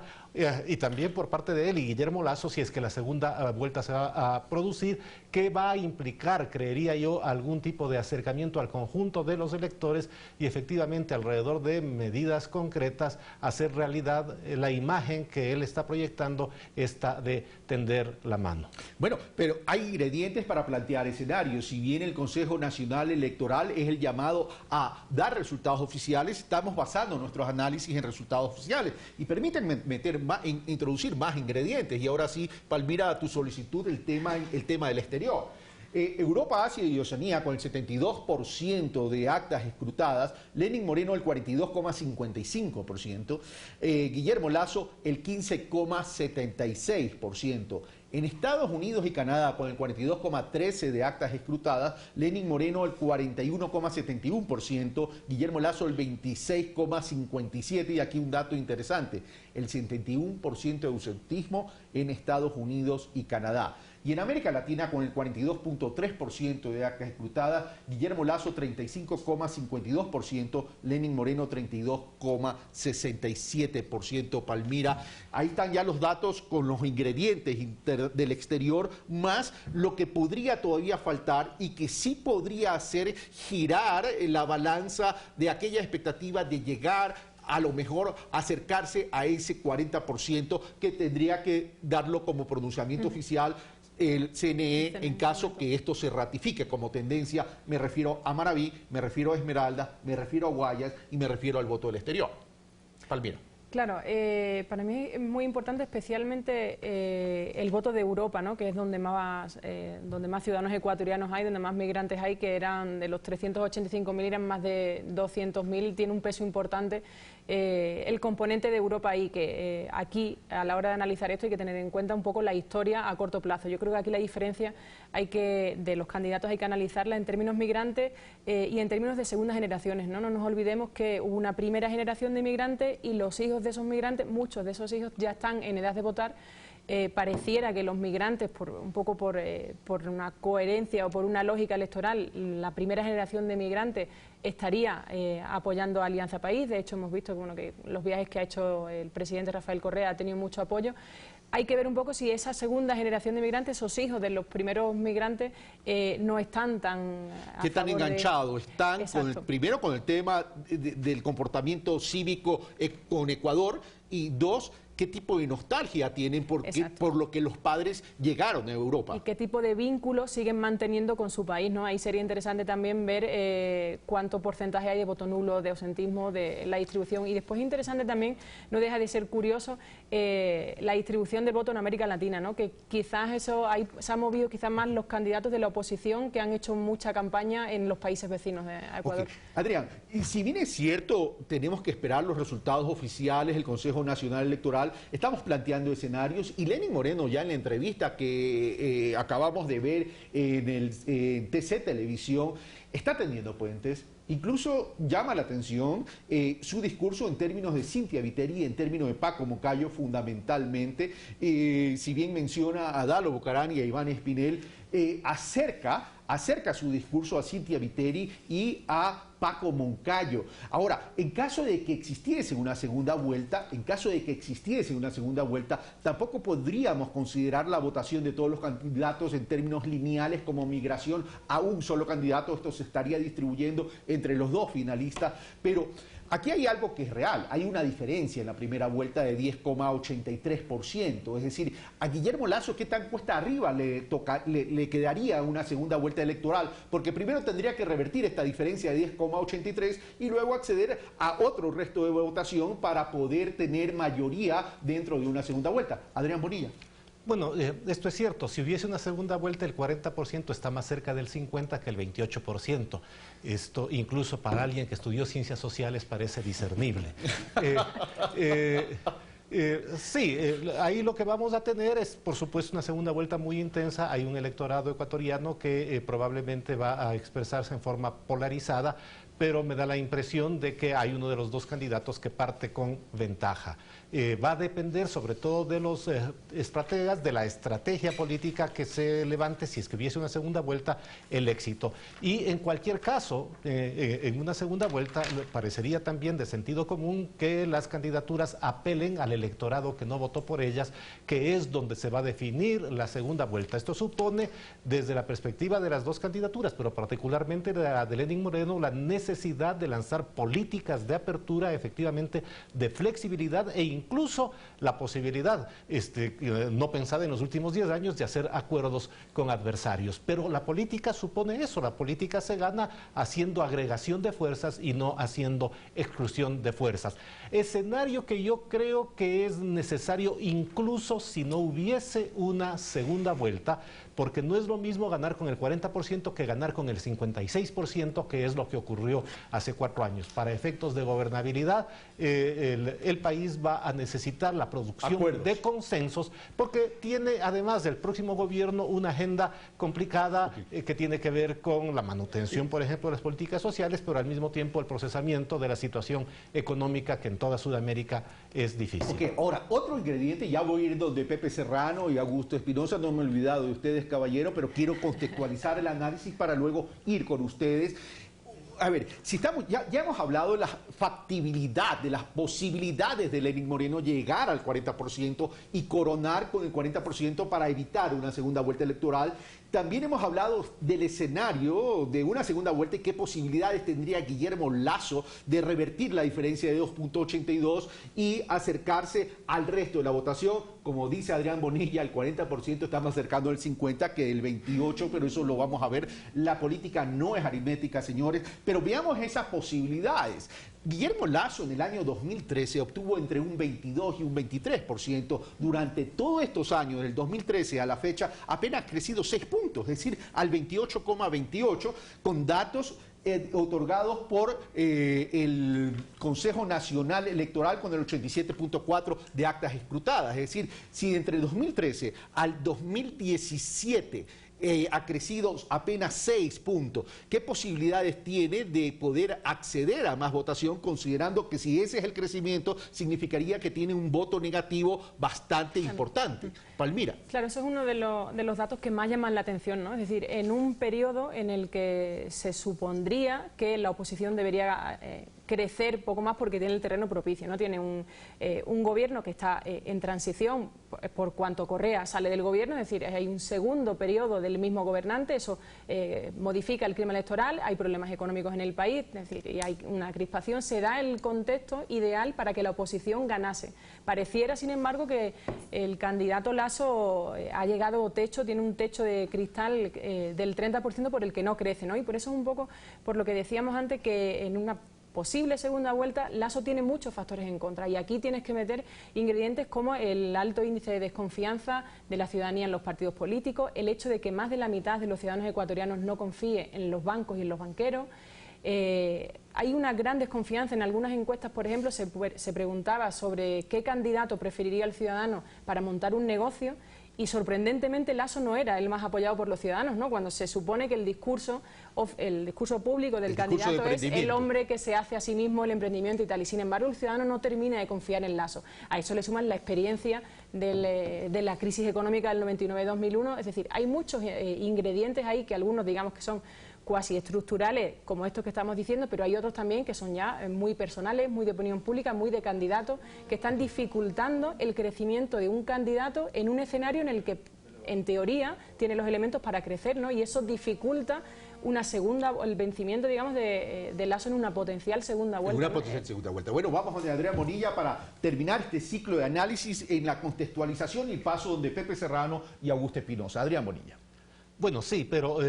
y también por parte de él y Guillermo Lasso si es que la segunda vuelta se va a producir, que va a implicar, creería yo, algún tipo de acercamiento al conjunto de los electores y efectivamente alrededor de medidas concretas hacer realidad la imagen que él está proyectando, esta de tender la mano. Bueno, pero hay ingredientes para plantear escenarios. Si bien el Consejo Nacional Electoral es el llamado a dar resultados oficiales, estamos basando nuestros análisis en resultados oficiales. Y permítanme introducir más ingredientes. Y ahora sí, Palmira, a tu solicitud, el tema del exterior. Europa, Asia y Oceanía con el 72% de actas escrutadas, Lenín Moreno el 42,55%, Guillermo Lasso el 15,76%. En Estados Unidos y Canadá, con el 42,13% de actas escrutadas, Lenín Moreno el 41,71%, Guillermo Lasso el 26,57%, y aquí un dato interesante, el 71% de ausentismo en Estados Unidos y Canadá. Y en América Latina, con el 42,3% de actas escrutadas, Guillermo Lasso 35,52%, Lenín Moreno 32,67%. Palmira, ahí están ya los datos con los ingredientes del exterior, más lo que podría todavía faltar y que sí podría hacer girar la balanza de aquella expectativa de llegar a lo mejor acercarse a ese 40% que tendría que darlo como pronunciamiento oficial el CNE en caso que esto se ratifique como tendencia. Me refiero a Maraví, me refiero a Esmeralda, me refiero a Guayas y me refiero al voto del exterior. Palmira. Claro, para mí es muy importante especialmente el voto de Europa, ¿no? Que es donde más ciudadanos ecuatorianos hay, donde más migrantes hay, que eran de los 385.000, eran más de 200.000, tiene un peso importante el componente de Europa ahí, que aquí a la hora de analizar esto hay que tener en cuenta un poco la historia a corto plazo. Yo creo que aquí la diferencia de los candidatos hay que analizarla en términos migrantes y en términos de segundas generaciones, ¿no? No nos olvidemos que hubo una primera generación de migrantes y los hijos de esos migrantes, muchos de esos hijos ya están en edad de votar. Pareciera que los migrantes, un poco por una coherencia o por una lógica electoral, la primera generación de migrantes estaría apoyando a Alianza País. De hecho, hemos visto que los viajes que ha hecho el presidente Rafael Correa ha tenido mucho apoyo. Hay que ver un poco si esa segunda generación de migrantes, esos hijos de los primeros migrantes, no están tan... ¿Qué tan enganchados están primero con el tema del comportamiento cívico con Ecuador? Y dos, ¿qué tipo de nostalgia tienen por lo que los padres llegaron a Europa? Y qué tipo de vínculos siguen manteniendo con su país, ¿no? Ahí sería interesante también ver cuánto porcentaje hay de voto nulo, de ausentismo, de la distribución. Y después interesante también, no deja de ser curioso, la distribución del voto en América Latina, ¿no? Que quizás se han movido quizás más los candidatos de la oposición, que han hecho mucha campaña en los países vecinos de Ecuador. Adrián, y si bien es cierto, tenemos que esperar los resultados oficiales del Consejo Nacional Electoral, estamos planteando escenarios, y Lenín Moreno ya en la entrevista que acabamos de ver en TC Televisión está tendiendo puentes. Incluso llama la atención su discurso en términos de Cynthia Viteri, en términos de Paco Moncayo fundamentalmente, si bien menciona a Dalo Bucarán y a Iván Espinel, acerca su discurso a Cynthia Viteri y a Paco Moncayo. Ahora, en caso de que existiese una segunda vuelta, tampoco podríamos considerar la votación de todos los candidatos en términos lineales como migración a un solo candidato. Esto se estaría distribuyendo entre los dos finalistas, pero aquí hay algo que es real, hay una diferencia en la primera vuelta de 10,83%, es decir, a Guillermo Lasso, ¿qué tan cuesta arriba le quedaría una segunda vuelta electoral? Porque primero tendría que revertir esta diferencia de 10,83 y luego acceder a otro resto de votación para poder tener mayoría dentro de una segunda vuelta. Adrián Bonilla. Bueno, esto es cierto. Si hubiese una segunda vuelta, el 40% está más cerca del 50% que el 28%. Esto, incluso para alguien que estudió ciencias sociales, parece discernible. Sí, ahí lo que vamos a tener es, por supuesto, una segunda vuelta muy intensa. Hay un electorado ecuatoriano que probablemente va a expresarse en forma polarizada, pero me da la impresión de que hay uno de los dos candidatos que parte con ventaja. Va a depender sobre todo de los estrategas, de la estrategia política que se levante, si es que hubiese una segunda vuelta, el éxito. Y en cualquier caso, en una segunda vuelta, parecería también de sentido común que las candidaturas apelen al electorado que no votó por ellas, que es donde se va a definir la segunda vuelta. Esto supone, desde la perspectiva de las dos candidaturas, pero particularmente la de Lenín Moreno, la necesidad de lanzar políticas de apertura, efectivamente, de flexibilidad e incluso la posibilidad no pensada en los últimos 10 años de hacer acuerdos con adversarios. Pero la política supone eso, la política se gana haciendo agregación de fuerzas y no haciendo exclusión de fuerzas. Escenario que yo creo que es necesario incluso si no hubiese una segunda vuelta, porque no es lo mismo ganar con el 40% que ganar con el 56%, que es lo que ocurrió hace 4 años. Para efectos de gobernabilidad, el país va a necesitar la producción de consensos, porque tiene, además del próximo gobierno, una agenda complicada que tiene que ver con la manutención, por ejemplo, de las políticas sociales, pero al mismo tiempo el procesamiento de la situación económica que en toda Sudamérica es difícil. Ok, ahora, otro ingrediente, ya voy a ir donde Pepe Serrano y Augusto Espinosa, no me he olvidado de ustedes, caballero, pero quiero contextualizar el análisis para luego ir con ustedes. A ver, si estamos, ya hemos hablado de la factibilidad, de las posibilidades de Lenín Moreno llegar al 40% y coronar con el 40% para evitar una segunda vuelta electoral. También hemos hablado del escenario de una segunda vuelta y qué posibilidades tendría Guillermo Lasso de revertir la diferencia de 2,82 y acercarse al resto de la votación. Como dice Adrián Bonilla, el 40% está más cercano al 50% que el 28%, pero eso lo vamos a ver. La política no es aritmética, señores, pero veamos esas posibilidades. Guillermo Lasso en el año 2013 obtuvo entre un 22 y un 23%. Durante todos estos años, del 2013 a la fecha, apenas ha crecido 6 puntos, es decir, al 28,28, con datos otorgados por el Consejo Nacional Electoral con el 87,4% de actas escrutadas. Es decir, si entre el 2013 al 2017 ha crecido apenas 6 puntos. ¿Qué posibilidades tiene de poder acceder a más votación, considerando que si ese es el crecimiento, significaría que tiene un voto negativo bastante importante? Palmira. Claro, eso es uno de los datos que más llaman la atención, ¿no? Es decir, en un periodo en el que se supondría que la oposición debería crecer poco más porque tiene el terreno propicio, ¿no? Tiene un gobierno que está en transición por cuanto Correa sale del gobierno, es decir, hay un segundo periodo del mismo gobernante, eso modifica el clima electoral, hay problemas económicos en el país, es decir, y hay una crispación, se da el contexto ideal para que la oposición ganase. Pareciera, sin embargo, que el candidato Lasso ha llegado techo, tiene un techo de cristal del 30% por el que no crece, ¿no? Y por eso es un poco por lo que decíamos antes, que en una posible segunda vuelta, Lasso tiene muchos factores en contra y aquí tienes que meter ingredientes como el alto índice de desconfianza de la ciudadanía en los partidos políticos, el hecho de que más de la mitad de los ciudadanos ecuatorianos no confíe en los bancos y en los banqueros. Hay una gran desconfianza en algunas encuestas, por ejemplo, se preguntaba sobre qué candidato preferiría el ciudadano para montar un negocio. Y sorprendentemente Lasso no era el más apoyado por los ciudadanos, ¿no? Cuando se supone que el discurso público del candidato es el hombre que se hace a sí mismo el emprendimiento y tal, y sin embargo el ciudadano no termina de confiar en Lasso. A eso le suman la experiencia de la crisis económica del 99-2001, es decir, hay muchos ingredientes ahí que algunos digamos que son cuasi estructurales, como estos que estamos diciendo, pero hay otros también que son ya muy personales, muy de opinión pública, muy de candidatos, que están dificultando el crecimiento de un candidato en un escenario en el que, en teoría, tiene los elementos para crecer, ¿no? Y eso dificulta el vencimiento, digamos, de Lasso en una potencial segunda vuelta. En una potencial segunda vuelta. Bueno, vamos con Andrea Monilla para terminar este ciclo de análisis en la contextualización y el paso donde Pepe Serrano y Augusto Espinosa. Andrea Monilla. Bueno, sí, pero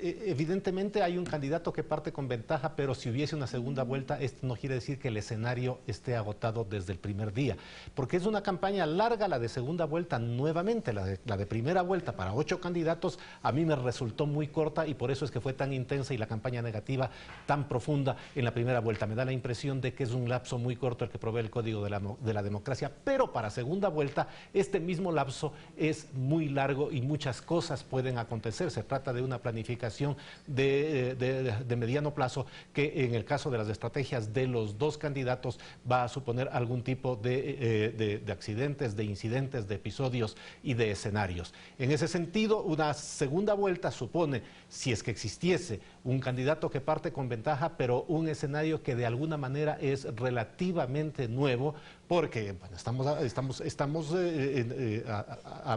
evidentemente hay un candidato que parte con ventaja, pero si hubiese una segunda vuelta, esto no quiere decir que el escenario esté agotado desde el primer día, porque es una campaña larga la de segunda vuelta nuevamente, la de primera vuelta para 8 candidatos, a mí me resultó muy corta y por eso es que fue tan intensa y la campaña negativa tan profunda en la primera vuelta. Me da la impresión de que es un lapso muy corto el que provee el Código de la Democracia, pero para segunda vuelta este mismo lapso es muy largo y muchas cosas pueden acontecer. Se trata de una planificación de mediano plazo que en el caso de las estrategias de los 2 candidatos va a suponer algún tipo de accidentes, de incidentes, de episodios y de escenarios. En ese sentido, una segunda vuelta supone, si es que existiese un candidato que parte con ventaja, pero un escenario que de alguna manera es relativamente nuevo, porque bueno, estamos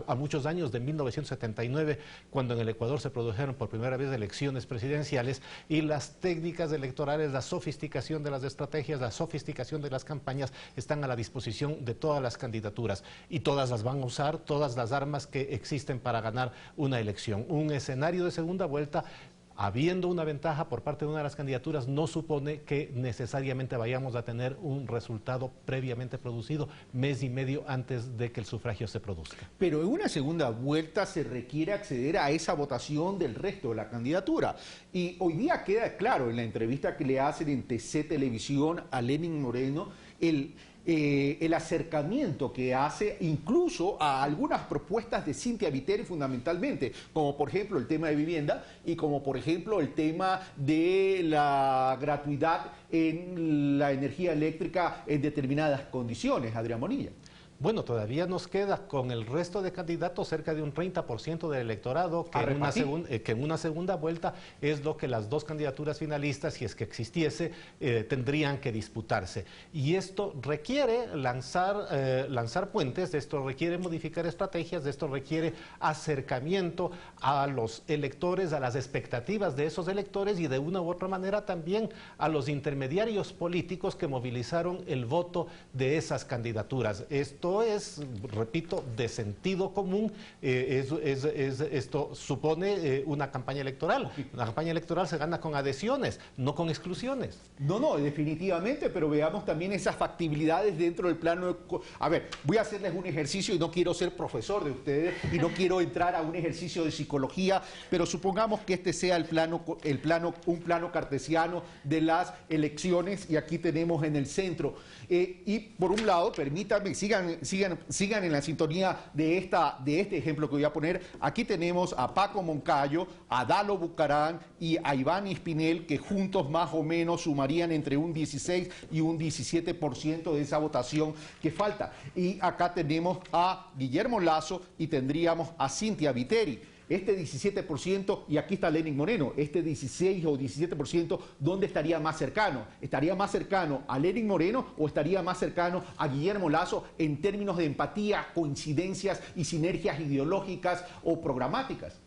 a muchos años de 1979, cuando en el Ecuador se produjeron por primera vez elecciones presidenciales y las técnicas electorales, la sofisticación de las estrategias, la sofisticación de las campañas están a la disposición de todas las candidaturas y todas las van a usar, todas las armas que existen para ganar una elección. Un escenario de segunda vuelta, habiendo una ventaja por parte de una de las candidaturas, no supone que necesariamente vayamos a tener un resultado previamente producido mes y medio antes de que el sufragio se produzca. Pero en una segunda vuelta se requiere acceder a esa votación del resto de la candidatura. Y hoy día queda claro en la entrevista que le hacen en TC Televisión a Lenín Moreno el acercamiento que hace incluso a algunas propuestas de Cynthia Viteri fundamentalmente, como por ejemplo el tema de vivienda y como por ejemplo el tema de la gratuidad en la energía eléctrica en determinadas condiciones. Adrián Monilla. Bueno, todavía nos queda con el resto de candidatos cerca de un 30% del electorado que en una segunda vuelta es lo que las 2 candidaturas finalistas, si es que existiese, tendrían que disputarse. Y esto requiere lanzar puentes, esto requiere modificar estrategias, esto requiere acercamiento a los electores, a las expectativas de esos electores y de una u otra manera también a los intermediarios políticos que movilizaron el voto de esas candidaturas. Esto es, repito, de sentido común. Esto supone una campaña electoral. Una campaña electoral se gana con adhesiones, no con exclusiones. No, definitivamente, pero veamos también esas factibilidades dentro del plano. A ver, voy a hacerles un ejercicio y no quiero ser profesor de ustedes y no quiero entrar a un ejercicio de psicología, pero supongamos que este sea un plano cartesiano de las elecciones y aquí tenemos en el centro. Y por un lado, permítanme, sigan en la sintonía de este ejemplo que voy a poner. Aquí tenemos a Paco Moncayo, a Dalo Bucarán y a Iván Espinel, que juntos más o menos sumarían entre un 16 y un 17% de esa votación que falta. Y acá tenemos a Guillermo Lasso y tendríamos a Cynthia Viteri. Este 17%, y aquí está Lenín Moreno, este 16 o 17%, ¿dónde estaría más cercano? ¿Estaría más cercano a Lenín Moreno o estaría más cercano a Guillermo Lasso en términos de empatía, coincidencias y sinergias ideológicas o programáticas?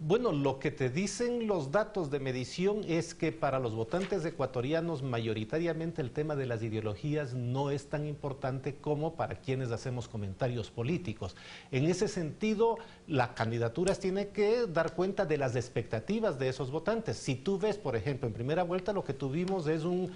Bueno, lo que te dicen los datos de medición es que para los votantes ecuatorianos mayoritariamente el tema de las ideologías no es tan importante como para quienes hacemos comentarios políticos. En ese sentido, las candidaturas tienen que dar cuenta de las expectativas de esos votantes. Si tú ves, por ejemplo, en primera vuelta lo que tuvimos es un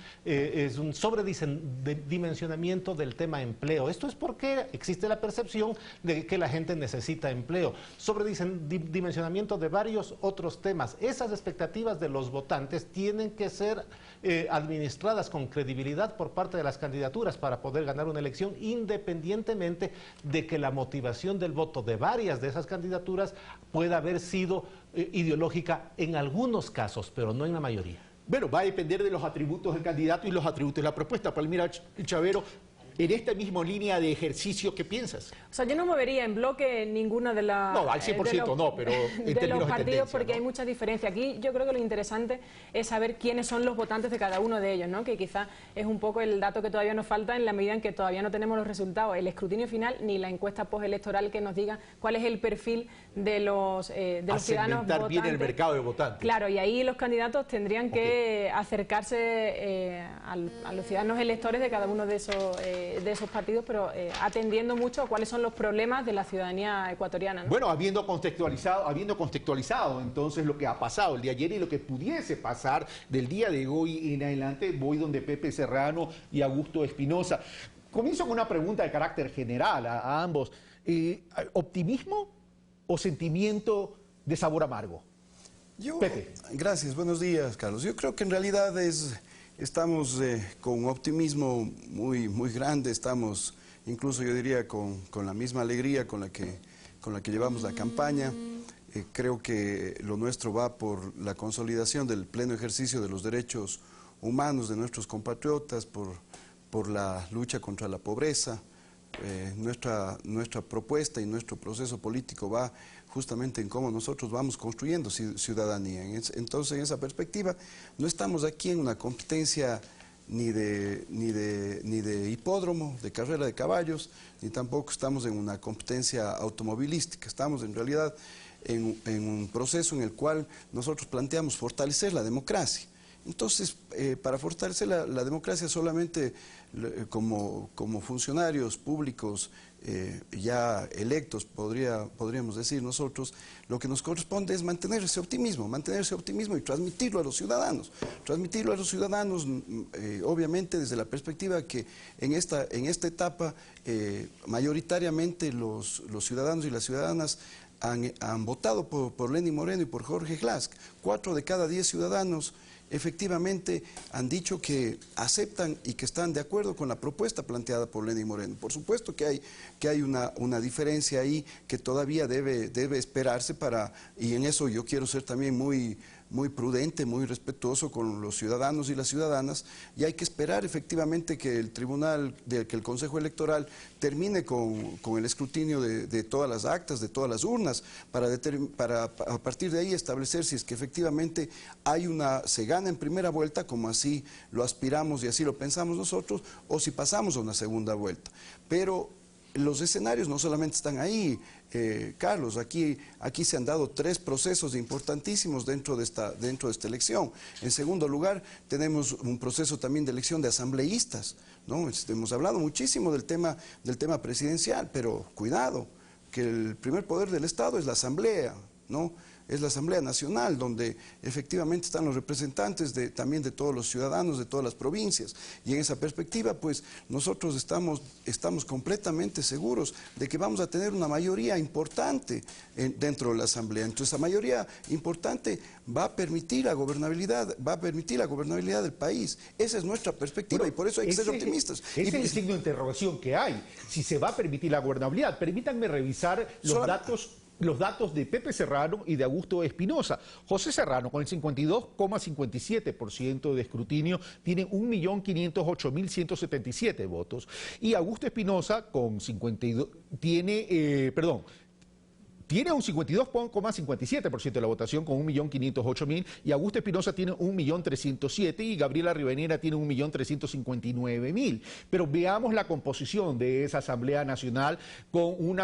sobredimensionamiento del tema empleo. Esto es porque existe la percepción de que la gente necesita empleo. Sobredimensionamiento de varios otros temas. Esas expectativas de los votantes tienen que ser administradas con credibilidad por parte de las candidaturas para poder ganar una elección, independientemente de que la motivación del voto de varias de esas candidaturas pueda haber sido ideológica en algunos casos, pero no en la mayoría. Bueno, va a depender de los atributos del candidato y los atributos de la propuesta. Palmira Chavero, en esta misma línea de ejercicio, ¿qué piensas? O sea, yo no movería en bloque ninguna de las... No, al 100% no, pero en de términos los partidos, de tendencia, porque ¿no? hay muchas diferencias. Aquí yo creo que lo interesante es saber quiénes son los votantes de cada uno de ellos, ¿no? Que quizás es un poco el dato que todavía nos falta en la medida en que todavía no tenemos los resultados, el escrutinio final ni la encuesta postelectoral que nos diga cuál es el perfil de los ciudadanos votantes. Bien el mercado de votantes. Claro, y ahí los candidatos tendrían que acercarse a los ciudadanos electores de cada uno de esos partidos, pero atendiendo mucho a cuáles son los problemas de la ciudadanía ecuatoriana, ¿no? Bueno, habiendo contextualizado entonces lo que ha pasado el día de ayer y lo que pudiese pasar del día de hoy en adelante, voy donde Pepe Serrano y Augusto Espinosa. Comienzo con una pregunta de carácter general a ambos. ¿Optimismo o sentimiento de sabor amargo? Pepe. Gracias, buenos días, Carlos. Yo creo que en realidad estamos con un optimismo muy grande, estamos incluso yo diría con la misma alegría con la que llevamos la campaña. Creo que lo nuestro va por la consolidación del pleno ejercicio de los derechos humanos de nuestros compatriotas, por la lucha contra la pobreza. Nuestra propuesta y nuestro proceso político va justamente en cómo nosotros vamos construyendo ciudadanía. Entonces, en esa perspectiva, no estamos aquí en una competencia ni de hipódromo, de carrera de caballos, ni tampoco estamos en una competencia automovilística. Estamos en realidad en un proceso en el cual nosotros planteamos fortalecer la democracia. Entonces, para fortalecer la democracia solamente como funcionarios públicos ya electos, podríamos decir nosotros, lo que nos corresponde es mantener ese optimismo y transmitirlo a los ciudadanos. Transmitirlo a los ciudadanos, obviamente desde la perspectiva que en esta etapa mayoritariamente los ciudadanos y las ciudadanas han votado por Lenín Moreno y por Jorge Glass. 4 de cada 10 ciudadanos efectivamente han dicho que aceptan y que están de acuerdo con la propuesta planteada por Lenín Moreno. Por supuesto que hay una diferencia ahí que todavía debe esperarse y en eso yo quiero ser también muy prudente, muy respetuoso con los ciudadanos y las ciudadanas, y hay que esperar efectivamente que el que el Consejo Electoral termine con el escrutinio de todas las actas, de todas las urnas, para a partir de ahí establecer si es que efectivamente se gana en primera vuelta, como así lo aspiramos y así lo pensamos nosotros, o si pasamos a una segunda vuelta. Pero los escenarios no solamente están ahí, Carlos, aquí se han dado 3 procesos importantísimos dentro de esta elección. En segundo lugar, tenemos un proceso también de elección de asambleístas, ¿no? Hemos hablado muchísimo del tema presidencial, pero cuidado, que el primer poder del Estado es la Asamblea, ¿no? Es la Asamblea Nacional, donde efectivamente están los representantes también de todos los ciudadanos, de todas las provincias. Y en esa perspectiva, pues, nosotros estamos completamente seguros de que vamos a tener una mayoría importante dentro de la Asamblea. Entonces, esa mayoría importante va a permitir la gobernabilidad del país. Esa es nuestra perspectiva, bueno, y por eso hay que ser optimistas. Ese es el signo de interrogación que hay. Si se va a permitir la gobernabilidad, permítanme revisar los datos de Pepe Serrano y de Augusto Espinosa. José Serrano, con el 52,57% de escrutinio, tiene 1.508.177 votos. Y Augusto Espinosa, con 52, tiene un 52,57% de la votación con 1.508.000, y Augusto Espinosa tiene 1.307.000 y Gabriela Rivadeneira tiene 1.359.000. Pero veamos la composición de esa Asamblea Nacional con un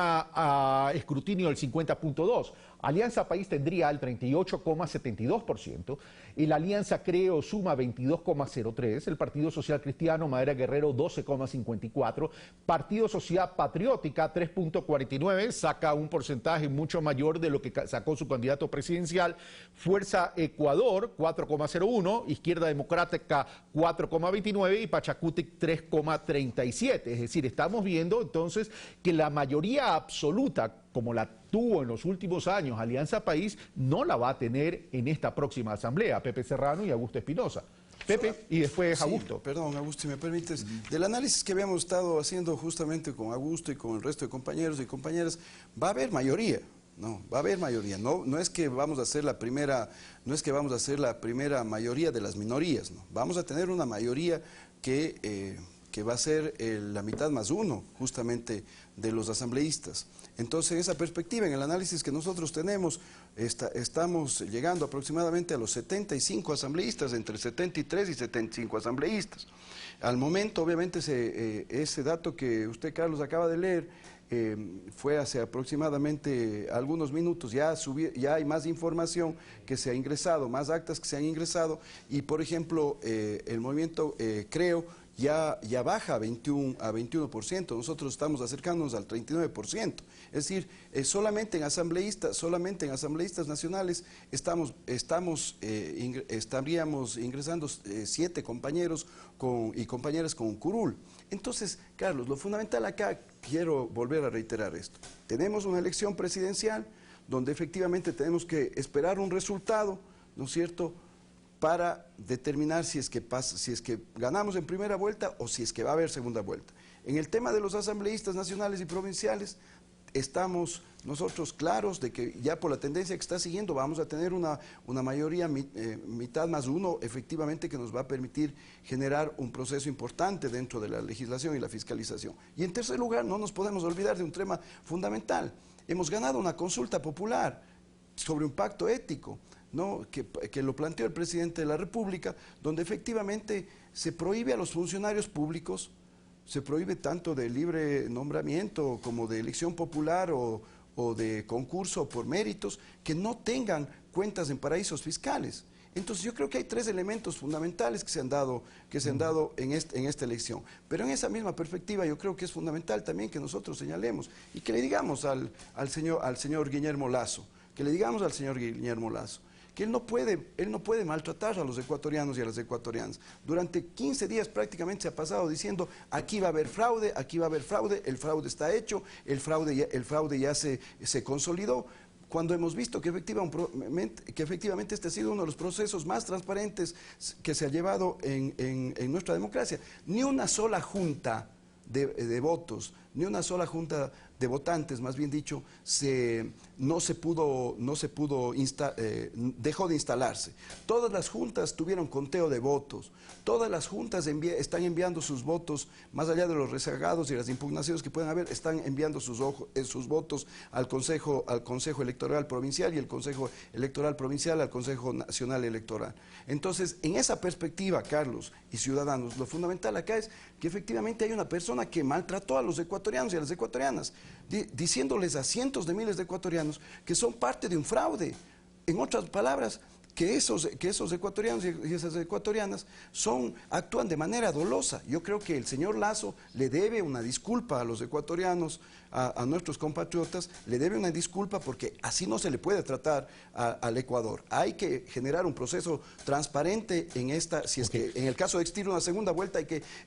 escrutinio del 50.2%. Alianza País tendría el 38,72%, y la Alianza Creo suma 22,03%, el Partido Social Cristiano Madera Guerrero 12,54%, Partido Sociedad Patriótica 3,49%, saca un porcentaje mucho mayor de lo que sacó su candidato presidencial, Fuerza Ecuador 4,01%, Izquierda Democrática 4,29% y Pachacutic 3,37%. Es decir, estamos viendo entonces que la mayoría absoluta, como la tuvo en los últimos años Alianza País, no la va a tener en esta próxima asamblea, Pepe Serrano y Augusto Espinosa. Pepe, y después sí, Augusto. Perdón, Augusto, si me permites. Del análisis que habíamos estado haciendo justamente con Augusto y con el resto de compañeros y compañeras, va a haber mayoría. No, va a haber mayoría. No es que vamos a hacer la primera mayoría de las minorías, no. Vamos a tener una mayoría que que va a ser la mitad más uno, justamente, de los asambleístas. Entonces, en esa perspectiva, en el análisis que nosotros tenemos, estamos llegando aproximadamente a los 75 asambleístas, entre 73 y 75 asambleístas. Al momento, obviamente, ese dato que usted, Carlos, acaba de leer, fue hace aproximadamente algunos minutos, ya hay más información que se ha ingresado, más actas que se han ingresado, y por ejemplo, el movimiento Creo ya baja a 21%, nosotros estamos acercándonos al 39%, es decir, solamente en asambleístas nacionales estaríamos ingresando 7 compañeros y compañeras con curul. Entonces, Carlos, lo fundamental acá, quiero volver a reiterar esto, tenemos una elección presidencial donde efectivamente tenemos que esperar un resultado, ¿no es cierto?, para determinar si es que ganamos en primera vuelta o si es que va a haber segunda vuelta. En el tema de los asambleístas nacionales y provinciales, estamos nosotros claros de que ya por la tendencia que está siguiendo vamos a tener una mayoría mitad más uno, efectivamente, que nos va a permitir generar un proceso importante dentro de la legislación y la fiscalización. Y en tercer lugar, no nos podemos olvidar de un tema fundamental. Hemos ganado una consulta popular sobre un pacto ético, ¿no?, que lo planteó el presidente de la República, donde efectivamente se prohíbe a los funcionarios públicos, se prohíbe tanto de libre nombramiento como de elección popular o de concurso por méritos, que no tengan cuentas en paraísos fiscales. Entonces yo creo que hay 3 elementos fundamentales que se han dado en esta elección. Pero en esa misma perspectiva yo creo que es fundamental también que nosotros señalemos y que le digamos al señor Guillermo Lasso, que él no puede maltratar a los ecuatorianos y a las ecuatorianas. Durante 15 días prácticamente se ha pasado diciendo: aquí va a haber fraude, el fraude está hecho, el fraude ya se consolidó, cuando hemos visto que efectivamente este ha sido uno de los procesos más transparentes que se ha llevado en nuestra democracia. Ni una sola junta de votos, ni una sola junta de votantes, más bien dicho, dejó de instalarse. Todas las juntas tuvieron conteo de votos, todas las juntas están enviando sus votos, más allá de los rezagados y las impugnaciones que pueden haber, están enviando sus votos al Consejo Electoral Provincial y el Consejo Electoral Provincial al Consejo Nacional Electoral. Entonces, en esa perspectiva, Carlos y ciudadanos, lo fundamental acá es que efectivamente hay una persona que maltrató a los ecuatorianos y a las ecuatorianas, diciéndoles a cientos de miles de ecuatorianos que son parte de un fraude. En otras palabras, que esos ecuatorianos y esas ecuatorianas actúan de manera dolosa. Yo creo que el señor Lasso le debe una disculpa a los ecuatorianos, a nuestros compatriotas, le debe una disculpa, porque así no se le puede tratar al Ecuador. Hay que generar un proceso transparente en en el caso de existir una segunda vuelta,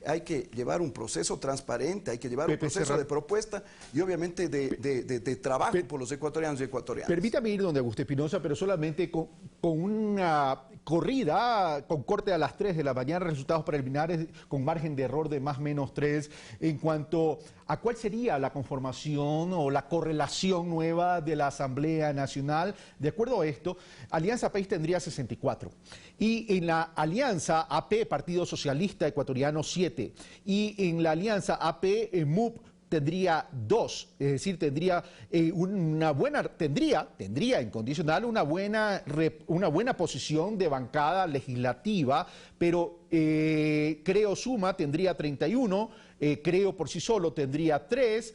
hay que llevar un proceso transparente, hay que llevar un proceso de propuesta y obviamente de trabajo por los ecuatorianos y ecuatorianas. Permítame ir donde Augusto Espinosa, pero solamente con una corrida, con corte a las 3 de la mañana, resultados preliminares con margen de error de más o menos 3, en cuanto a cuál sería la conformación o la correlación nueva de la Asamblea Nacional. De acuerdo a esto, Alianza País tendría 64, y en la Alianza AP, Partido Socialista Ecuatoriano, 7, y en la Alianza AP MUP tendría 2, es decir, tendría incondicional una buena posición de bancada legislativa, pero Creo Suma tendría 31, Creo por sí solo tendría 3,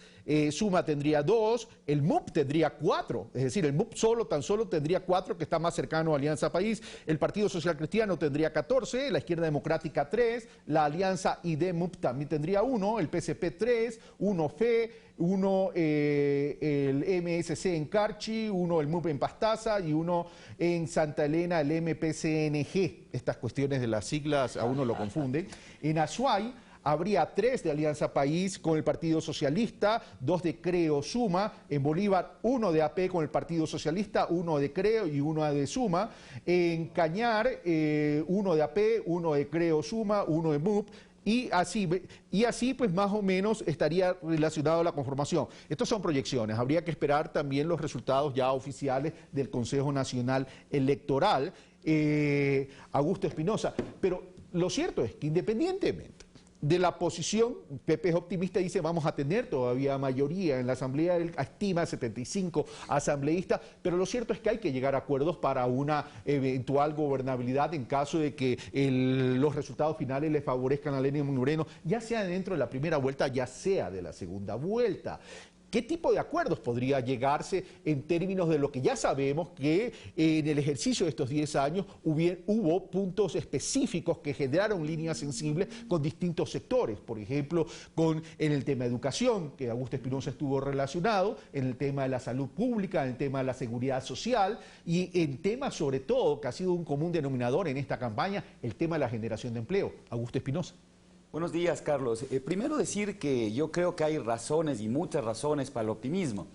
Suma tendría 2, el MUP tendría 4, es decir, el MUP tan solo tendría 4, que está más cercano a Alianza País, el Partido Social Cristiano tendría 14, la Izquierda Democrática 3, la Alianza ID-MUP también tendría 1, el PSP 3, 1 FE, 1 el MSC en Carchi, 1 el MUP en Pastaza y 1 en Santa Elena, el MPCNG. Estas cuestiones de las siglas a uno lo confunden. En Azuay habría 3 de Alianza País con el Partido Socialista, 2 de Creo Suma. En Bolívar, 1 de AP con el Partido Socialista, 1 de Creo y 1 de Suma. En Cañar, 1 de AP, 1 de Creo Suma, 1 de MUP. Y así pues más o menos estaría relacionado a la conformación. Estas son proyecciones, habría que esperar también los resultados ya oficiales del Consejo Nacional Electoral, Augusto Espinosa. Pero lo cierto es que independientemente de la oposición, Pepe es optimista y dice vamos a tener todavía mayoría en la Asamblea, él estima 75 asambleístas, pero lo cierto es que hay que llegar a acuerdos para una eventual gobernabilidad en caso de que los resultados finales le favorezcan a Lenín Moreno, ya sea dentro de la primera vuelta, ya sea de la segunda vuelta. ¿Qué tipo de acuerdos podría llegarse en términos de lo que ya sabemos que en el ejercicio de estos 10 años hubo puntos específicos que generaron líneas sensibles con distintos sectores? Por ejemplo, en el tema de educación, que Augusto Espinosa estuvo relacionado, en el tema de la salud pública, en el tema de la seguridad social y en temas sobre todo que ha sido un común denominador en esta campaña, el tema de la generación de empleo. Augusto Espinosa. Buenos días, Carlos. Primero decir que yo creo que hay razones y muchas razones para el optimismo.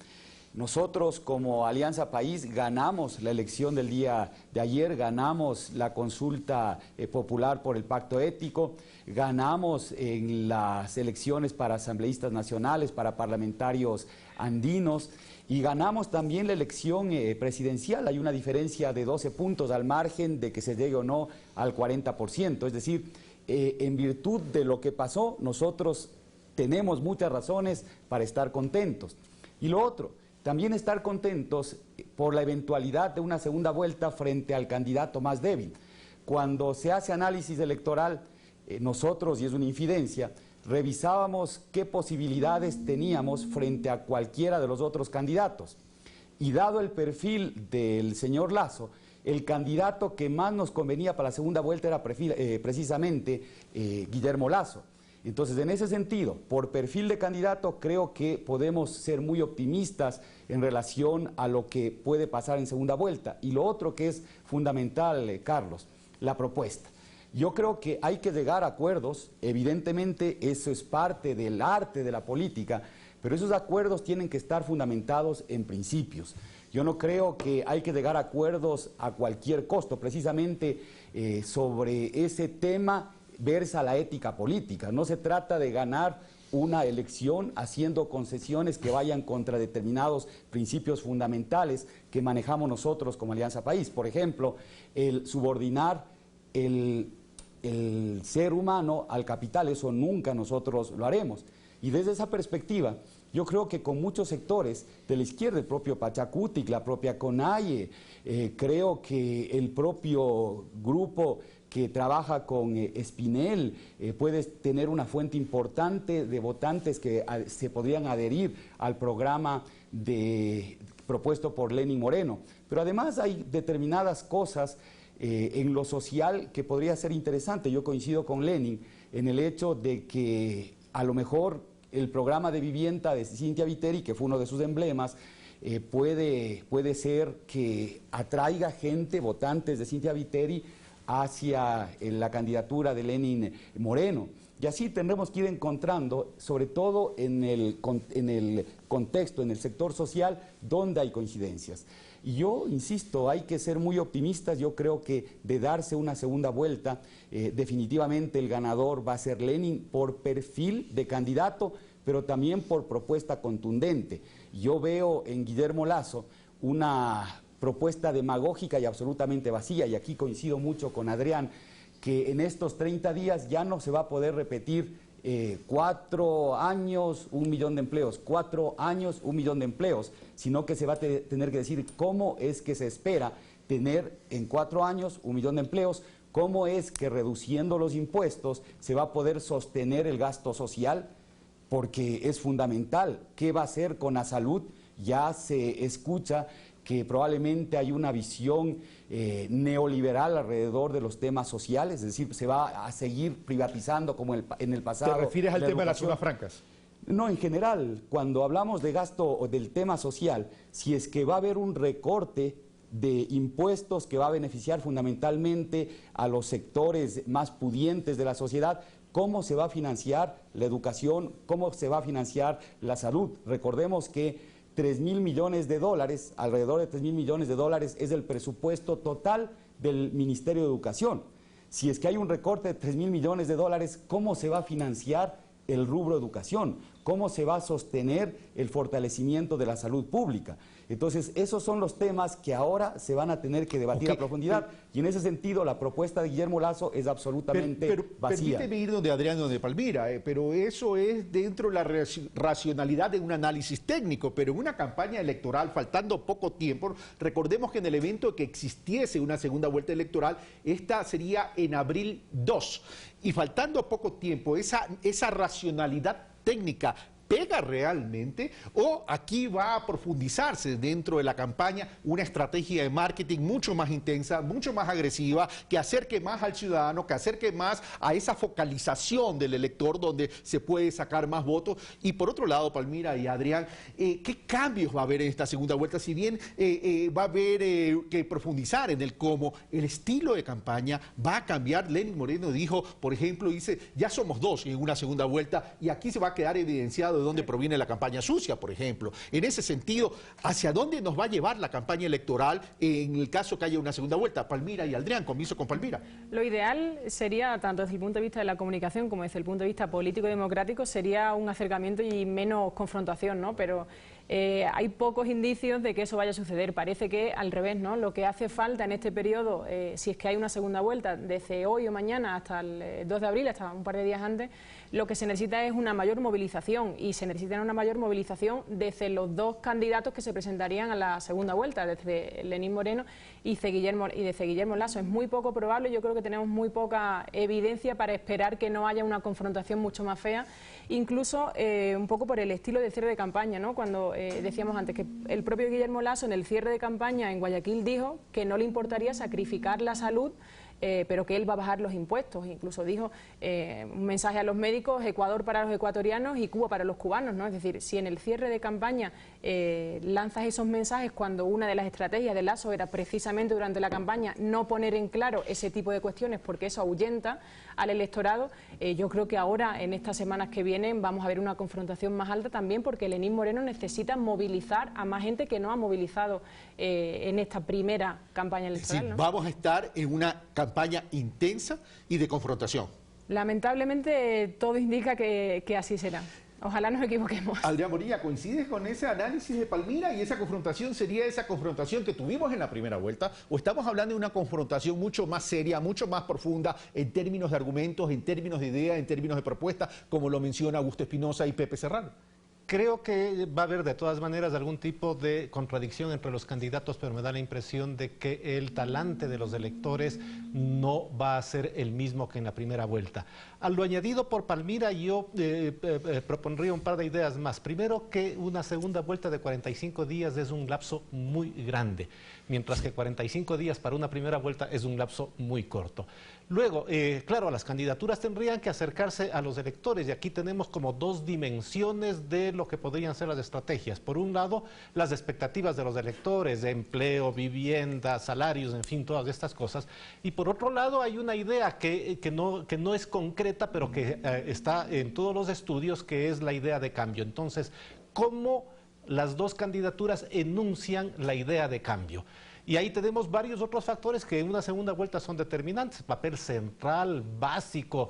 Nosotros como Alianza País ganamos la elección del día de ayer, ganamos la consulta popular por el pacto ético, ganamos en las elecciones para asambleístas nacionales, para parlamentarios andinos y ganamos también la elección presidencial. Hay una diferencia de 12 puntos al margen de que se llegue o no al 40%, es decir, en virtud de lo que pasó, nosotros tenemos muchas razones para estar contentos. Y lo otro, también estar contentos por la eventualidad de una segunda vuelta frente al candidato más débil. Cuando se hace análisis electoral, nosotros, y es una infidencia, revisábamos qué posibilidades teníamos frente a cualquiera de los otros candidatos. Y dado el perfil del señor Lasso, el candidato que más nos convenía para la segunda vuelta era precisamente Guillermo Lasso. Entonces, en ese sentido, por perfil de candidato, creo que podemos ser muy optimistas en relación a lo que puede pasar en segunda vuelta. Y lo otro que es fundamental, Carlos, la propuesta. Yo creo que hay que llegar a acuerdos, evidentemente eso es parte del arte de la política, pero esos acuerdos tienen que estar fundamentados en principios. Yo no creo que hay que llegar a acuerdos a cualquier costo. Precisamente sobre ese tema versa la ética política. No se trata de ganar una elección haciendo concesiones que vayan contra determinados principios fundamentales que manejamos nosotros como Alianza País. Por ejemplo, el subordinar el ser humano al capital, eso nunca nosotros lo haremos. Y desde esa perspectiva, yo creo que con muchos sectores de la izquierda, el propio Pachacutic, la propia CONAIE, creo que el propio grupo que trabaja con Espinel puede tener una fuente importante de votantes que se podrían adherir al programa propuesto por Lenín Moreno. Pero además hay determinadas cosas en lo social que podría ser interesante. Yo coincido con Lenín en el hecho de que a lo mejor el programa de vivienda de Cynthia Viteri, que fue uno de sus emblemas, puede ser que atraiga gente, votantes de Cynthia Viteri, hacia la candidatura de Lenín Moreno. Y así tendremos que ir encontrando, sobre todo en el contexto, en el sector social, donde hay coincidencias. Y yo insisto, hay que ser muy optimistas. Yo creo que de darse una segunda vuelta, definitivamente el ganador va a ser Lenín por perfil de candidato, pero también por propuesta contundente. Yo veo en Guillermo Lasso una propuesta demagógica y absolutamente vacía, y aquí coincido mucho con Adrián, que en estos 30 días ya no se va a poder repetir 4 años, 1 millón de empleos, 4 años, 1 millón de empleos, sino que se va a tener que decir cómo es que se espera tener en 4 años 1 millón de empleos, cómo es que reduciendo los impuestos se va a poder sostener el gasto social, porque es fundamental. ¿Qué va a hacer con la salud? Ya se escucha que probablemente hay una visión neoliberal alrededor de los temas sociales, es decir, se va a seguir privatizando como en el pasado. ¿Te refieres al tema de las zonas francas? No, en general, cuando hablamos de gasto o del tema social, si es que va a haber un recorte de impuestos que va a beneficiar fundamentalmente a los sectores más pudientes de la sociedad, ¿cómo se va a financiar la educación? ¿Cómo se va a financiar la salud? Recordemos que 3.000 millones de dólares, alrededor de 3.000 millones de dólares es el presupuesto total del Ministerio de Educación. Si es que hay un recorte de 3.000 millones de dólares, ¿cómo se va a financiar el rubro educación? cómo se va a sostener el fortalecimiento de la salud pública. Entonces, esos son los temas que ahora se van a tener que debatir a profundidad. Y en ese sentido, la propuesta de Guillermo Lasso es absolutamente vacía. Permíteme ir donde Adrián, donde Palmira, pero eso es dentro de la racionalidad de un análisis técnico. Pero en una campaña electoral, faltando poco tiempo, recordemos que en el evento que existiese una segunda vuelta electoral, esta sería en abril 2. Y faltando poco tiempo, esa racionalidad técnica ¿pega realmente o aquí va a profundizarse dentro de la campaña una estrategia de marketing mucho más intensa, mucho más agresiva, que acerque más al ciudadano, que acerque más a esa focalización del elector donde se puede sacar más votos? Y por otro lado, Palmira y Adrián, ¿qué cambios va a haber en esta segunda vuelta? Si bien va a haber que profundizar en el cómo, el estilo de campaña va a cambiar. Lenín Moreno dijo, por ejemplo, dice, ya somos dos en una segunda vuelta y aquí se va a quedar evidenciado de dónde proviene la campaña sucia, por ejemplo. En ese sentido, ¿hacia dónde nos va a llevar la campaña electoral en el caso que haya una segunda vuelta? Palmira y Adrián, comienzo con Palmira. Lo ideal sería, tanto desde el punto de vista de la comunicación como desde el punto de vista político y democrático, sería un acercamiento y menos confrontación, ¿no? Pero hay pocos indicios de que eso vaya a suceder. Parece que al revés, ¿no? Lo que hace falta en este periodo, si es que hay una segunda vuelta, desde hoy o mañana hasta el 2 de abril, hasta un par de días antes, lo que se necesita es una mayor movilización, y se necesita una mayor movilización desde los dos candidatos que se presentarían a la segunda vuelta, desde Lenín Moreno y desde Guillermo Lasso. Es muy poco probable, yo creo que tenemos muy poca evidencia para esperar que no haya una confrontación mucho más fea, incluso un poco por el estilo de cierre de campaña, ¿no? Cuando decíamos antes que el propio Guillermo Lasso en el cierre de campaña en Guayaquil dijo que no le importaría sacrificar la salud, pero que él va a bajar los impuestos. Incluso dijo un mensaje a los médicos: Ecuador para los ecuatorianos y Cuba para los cubanos, ¿no? Es decir, si en el cierre de campaña lanzas esos mensajes cuando una de las estrategias de Lasso era precisamente durante la campaña no poner en claro ese tipo de cuestiones porque eso ahuyenta al electorado, yo creo que ahora en estas semanas que vienen vamos a ver una confrontación más alta también, porque Lenín Moreno necesita movilizar a más gente que no ha movilizado en esta primera campaña electoral, Sí, ¿no? vamos a estar en una campaña intensa y de confrontación. Lamentablemente todo indica que así será. Ojalá nos equivoquemos. Adrián Morilla, ¿coincides con ese análisis de Palmira? ¿Y esa confrontación sería esa confrontación que tuvimos en la primera vuelta? ¿O estamos hablando de una confrontación mucho más seria, mucho más profunda en términos de argumentos, en términos de ideas, en términos de propuestas, como lo menciona Augusto Espinosa y Pepe Serrano? Creo que va a haber de todas maneras algún tipo de contradicción entre los candidatos, pero me da la impresión de que el talante de los electores no va a ser el mismo que en la primera vuelta. A lo añadido por Palmira, yo propondría un par de ideas más. Primero, que una segunda vuelta de 45 días es un lapso muy grande, mientras que 45 días para una primera vuelta es un lapso muy corto. Luego, claro, las candidaturas tendrían que acercarse a los electores, y aquí tenemos como dos dimensiones de lo que podrían ser las estrategias. Por un lado, las expectativas de los electores, de empleo, vivienda, salarios, en fin, todas estas cosas. Y por otro lado, hay una idea que no es concreta, pero que está en todos los estudios, que es la idea de cambio. Entonces, ¿cómo las dos candidaturas enuncian la idea de cambio? Y ahí tenemos varios otros factores que en una segunda vuelta son determinantes. Papel central, básico,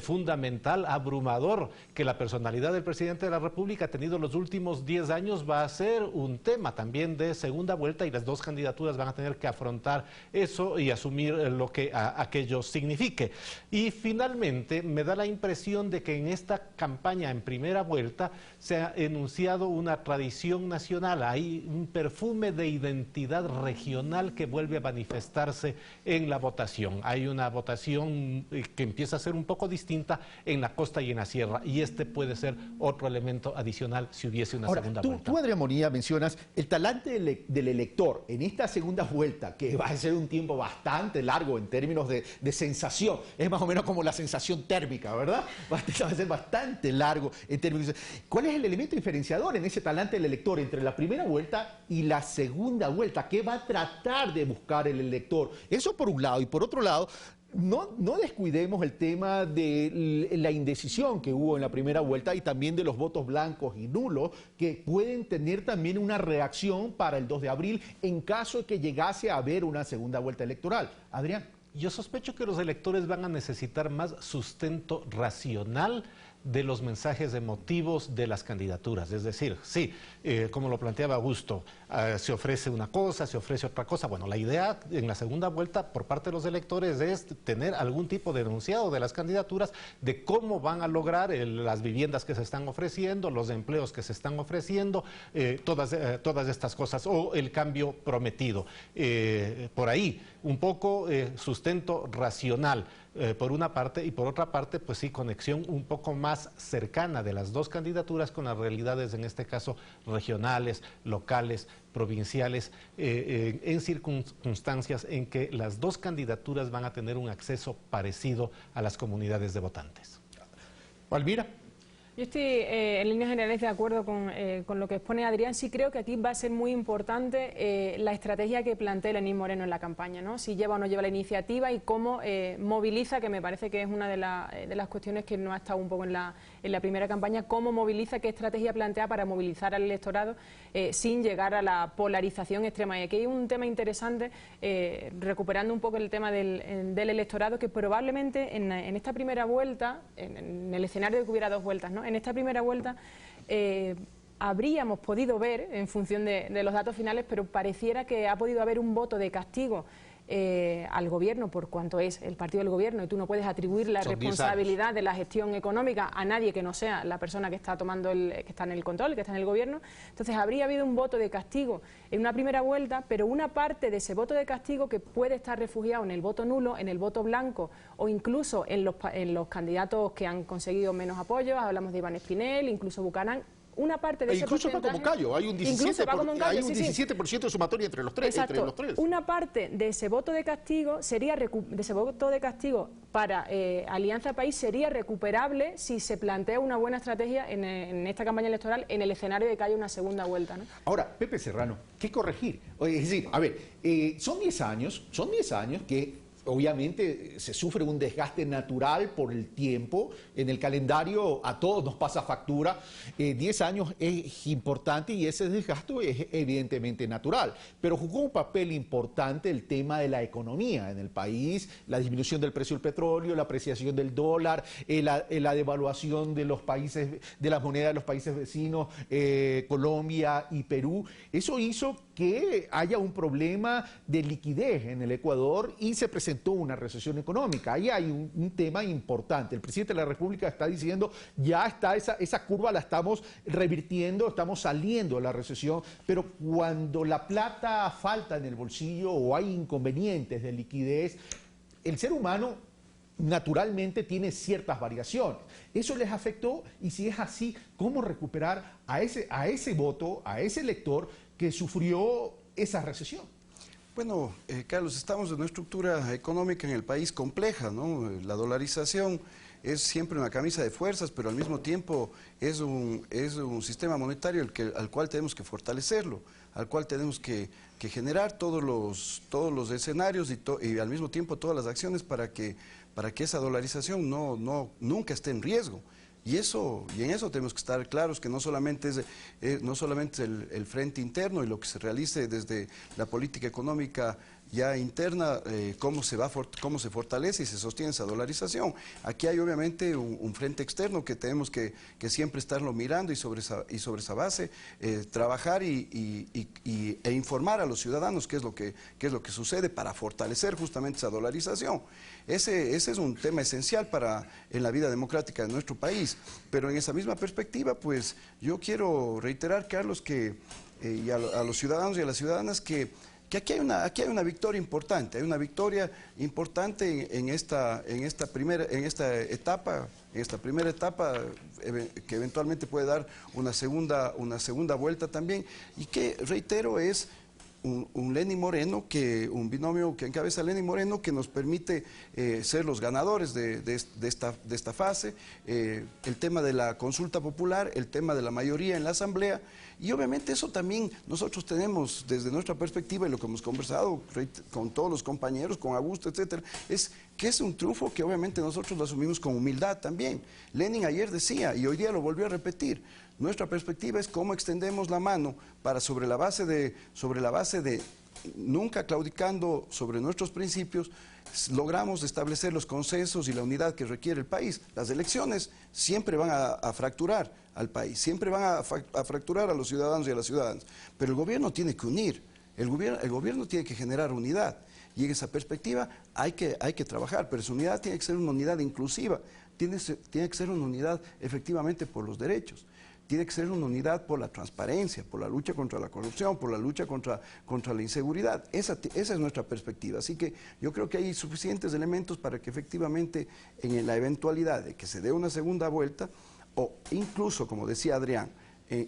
fundamental, abrumador, que la personalidad del presidente de la República ha tenido los últimos 10 años, va a ser un tema también de segunda vuelta, y las dos candidaturas van a tener que afrontar eso y asumir lo que aquello signifique. Y finalmente, me da la impresión de que en esta campaña en primera vuelta se ha enunciado una tradición nacional, hay un perfume de identidad regional que vuelve a manifestarse en la votación. Hay una votación que empieza a ser un poco distinta en la costa y en la sierra, y puede ser otro elemento adicional si hubiese una segunda vuelta. Tú, Adrián Morilla, mencionas el talante del elector en esta segunda vuelta, que va a ser un tiempo bastante largo en términos de sensación. Es más o menos como la sensación térmica, ¿verdad? Va a ser bastante largo en términos. ¿Cuál es el elemento diferenciador en ese talante del elector entre la primera vuelta y la segunda vuelta? ¿Qué va a tratar de buscar el elector? Eso por un lado. Y por otro lado, no descuidemos el tema de la indecisión que hubo en la primera vuelta, y también de los votos blancos y nulos, que pueden tener también una reacción para el 2 de abril en caso de que llegase a haber una segunda vuelta electoral. Adrián. Yo sospecho que los electores van a necesitar más sustento racional de los mensajes emotivos de las candidaturas. Es decir, sí, como lo planteaba Augusto, se ofrece una cosa, se ofrece otra cosa. Bueno, la idea en la segunda vuelta por parte de los electores es tener algún tipo de enunciado de las candidaturas de cómo van a lograr las viviendas que se están ofreciendo, los empleos que se están ofreciendo, todas estas cosas, o el cambio prometido. Por ahí, un poco sustento racional. Por una parte, y por otra parte, pues sí, conexión un poco más cercana de las dos candidaturas con las realidades, en este caso, regionales, locales, provinciales, en circunstancias en que las dos candidaturas van a tener un acceso parecido a las comunidades de votantes. Palmira. Yo estoy en líneas generales de acuerdo con lo que expone Adrián. Sí creo que aquí va a ser muy importante la estrategia que plantea Lenín Moreno en la campaña, ¿no? Si lleva o no lleva la iniciativa y cómo moviliza, que me parece que es una de las cuestiones que no ha estado un poco en la primera campaña, cómo moviliza, qué estrategia plantea para movilizar al electorado sin llegar a la polarización extrema. Y aquí hay un tema interesante, recuperando un poco el tema del electorado, que probablemente en esta primera vuelta, en el escenario de que hubiera dos vueltas, ¿no? En esta primera vuelta habríamos podido ver, en función de los datos finales, pero pareciera que ha podido haber un voto de castigo al gobierno, por cuanto es el partido del gobierno, y tú no puedes atribuir la responsabilidad de la gestión económica a nadie que no sea la persona que está que está en el control, que está en el gobierno. Entonces habría habido un voto de castigo en una primera vuelta, pero una parte de ese voto de castigo que puede estar refugiado en el voto nulo, en el voto blanco, o incluso en los candidatos que han conseguido menos apoyo. Hablamos de Iván Espinel, incluso Bucanán. Una parte de ese incluso porcentaje, Paco Moncayo, hay un 17%, de sumatoria entre los tres. Una parte de ese voto de castigo para Alianza País sería recuperable si se plantea una buena estrategia en esta campaña electoral en el escenario de que haya una segunda vuelta, ¿no? Ahora, Pepe Serrano, ¿qué corregir? Es decir, a ver, son 10 años que obviamente se sufre un desgaste natural por el tiempo. En el calendario a todos nos pasa factura. 10 años es importante y ese desgaste es evidentemente natural. Pero jugó un papel importante el tema de la economía en el país, la disminución del precio del petróleo, la apreciación del dólar, la devaluación de los países, de las monedas de los países vecinos, Colombia y Perú. Eso hizo que haya un problema de liquidez en el Ecuador y se presentó una recesión económica. Ahí hay un tema importante. El presidente de la República está diciendo, ya está esa curva la estamos revirtiendo, estamos saliendo de la recesión, pero cuando la plata falta en el bolsillo o hay inconvenientes de liquidez, el ser humano naturalmente tiene ciertas variaciones. Eso les afectó, y si es así, ¿cómo recuperar a ese voto, a ese elector que sufrió esa recesión? Bueno, Carlos, estamos en una estructura económica en el país compleja, ¿no? La dolarización es siempre una camisa de fuerzas, pero al mismo tiempo es un sistema monetario al cual tenemos que fortalecerlo, al cual tenemos que generar todos los escenarios y al mismo tiempo todas las acciones para que esa dolarización nunca esté en riesgo. Y en eso tenemos que estar claros, que no solamente es el frente interno y lo que se realice desde la política económica ya interna, cómo se fortalece y se sostiene esa dolarización. Aquí hay obviamente un frente externo que tenemos que siempre estarlo mirando y sobre esa base trabajar e informar a los ciudadanos qué es lo que sucede para fortalecer justamente esa dolarización. Ese es un tema esencial en la vida democrática de nuestro país. Pero en esa misma perspectiva, pues yo quiero reiterar, Carlos, y a los ciudadanos y a las ciudadanas que aquí hay una victoria importante. Hay una victoria importante en esta primera etapa que eventualmente puede dar una segunda vuelta también, y que, reitero, es un Lenín Moreno, un binomio que encabeza Lenín Moreno, que nos permite ser los ganadores de esta fase, el tema de la consulta popular, el tema de la mayoría en la Asamblea, y obviamente eso también nosotros tenemos desde nuestra perspectiva, y lo que hemos conversado con todos los compañeros, con Augusto, etcétera, es que es un triunfo que obviamente nosotros lo asumimos con humildad también. Lenin ayer decía, y hoy día lo volvió a repetir, nuestra perspectiva es cómo extendemos la mano para sobre la base de nunca claudicando sobre nuestros principios, logramos establecer los consensos y la unidad que requiere el país. Las elecciones siempre van a fracturar al país, siempre van a fracturar a los ciudadanos y a las ciudadanas, pero el gobierno tiene que unir, el gobierno tiene que generar unidad, y en esa perspectiva hay que trabajar, pero esa unidad tiene que ser una unidad inclusiva, tiene que ser una unidad efectivamente por los derechos. Tiene que ser una unidad por la transparencia, por la lucha contra la corrupción, por la lucha contra la inseguridad. Esa es nuestra perspectiva. Así que yo creo que hay suficientes elementos para que efectivamente en la eventualidad de que se dé una segunda vuelta, o incluso, como decía Adrián,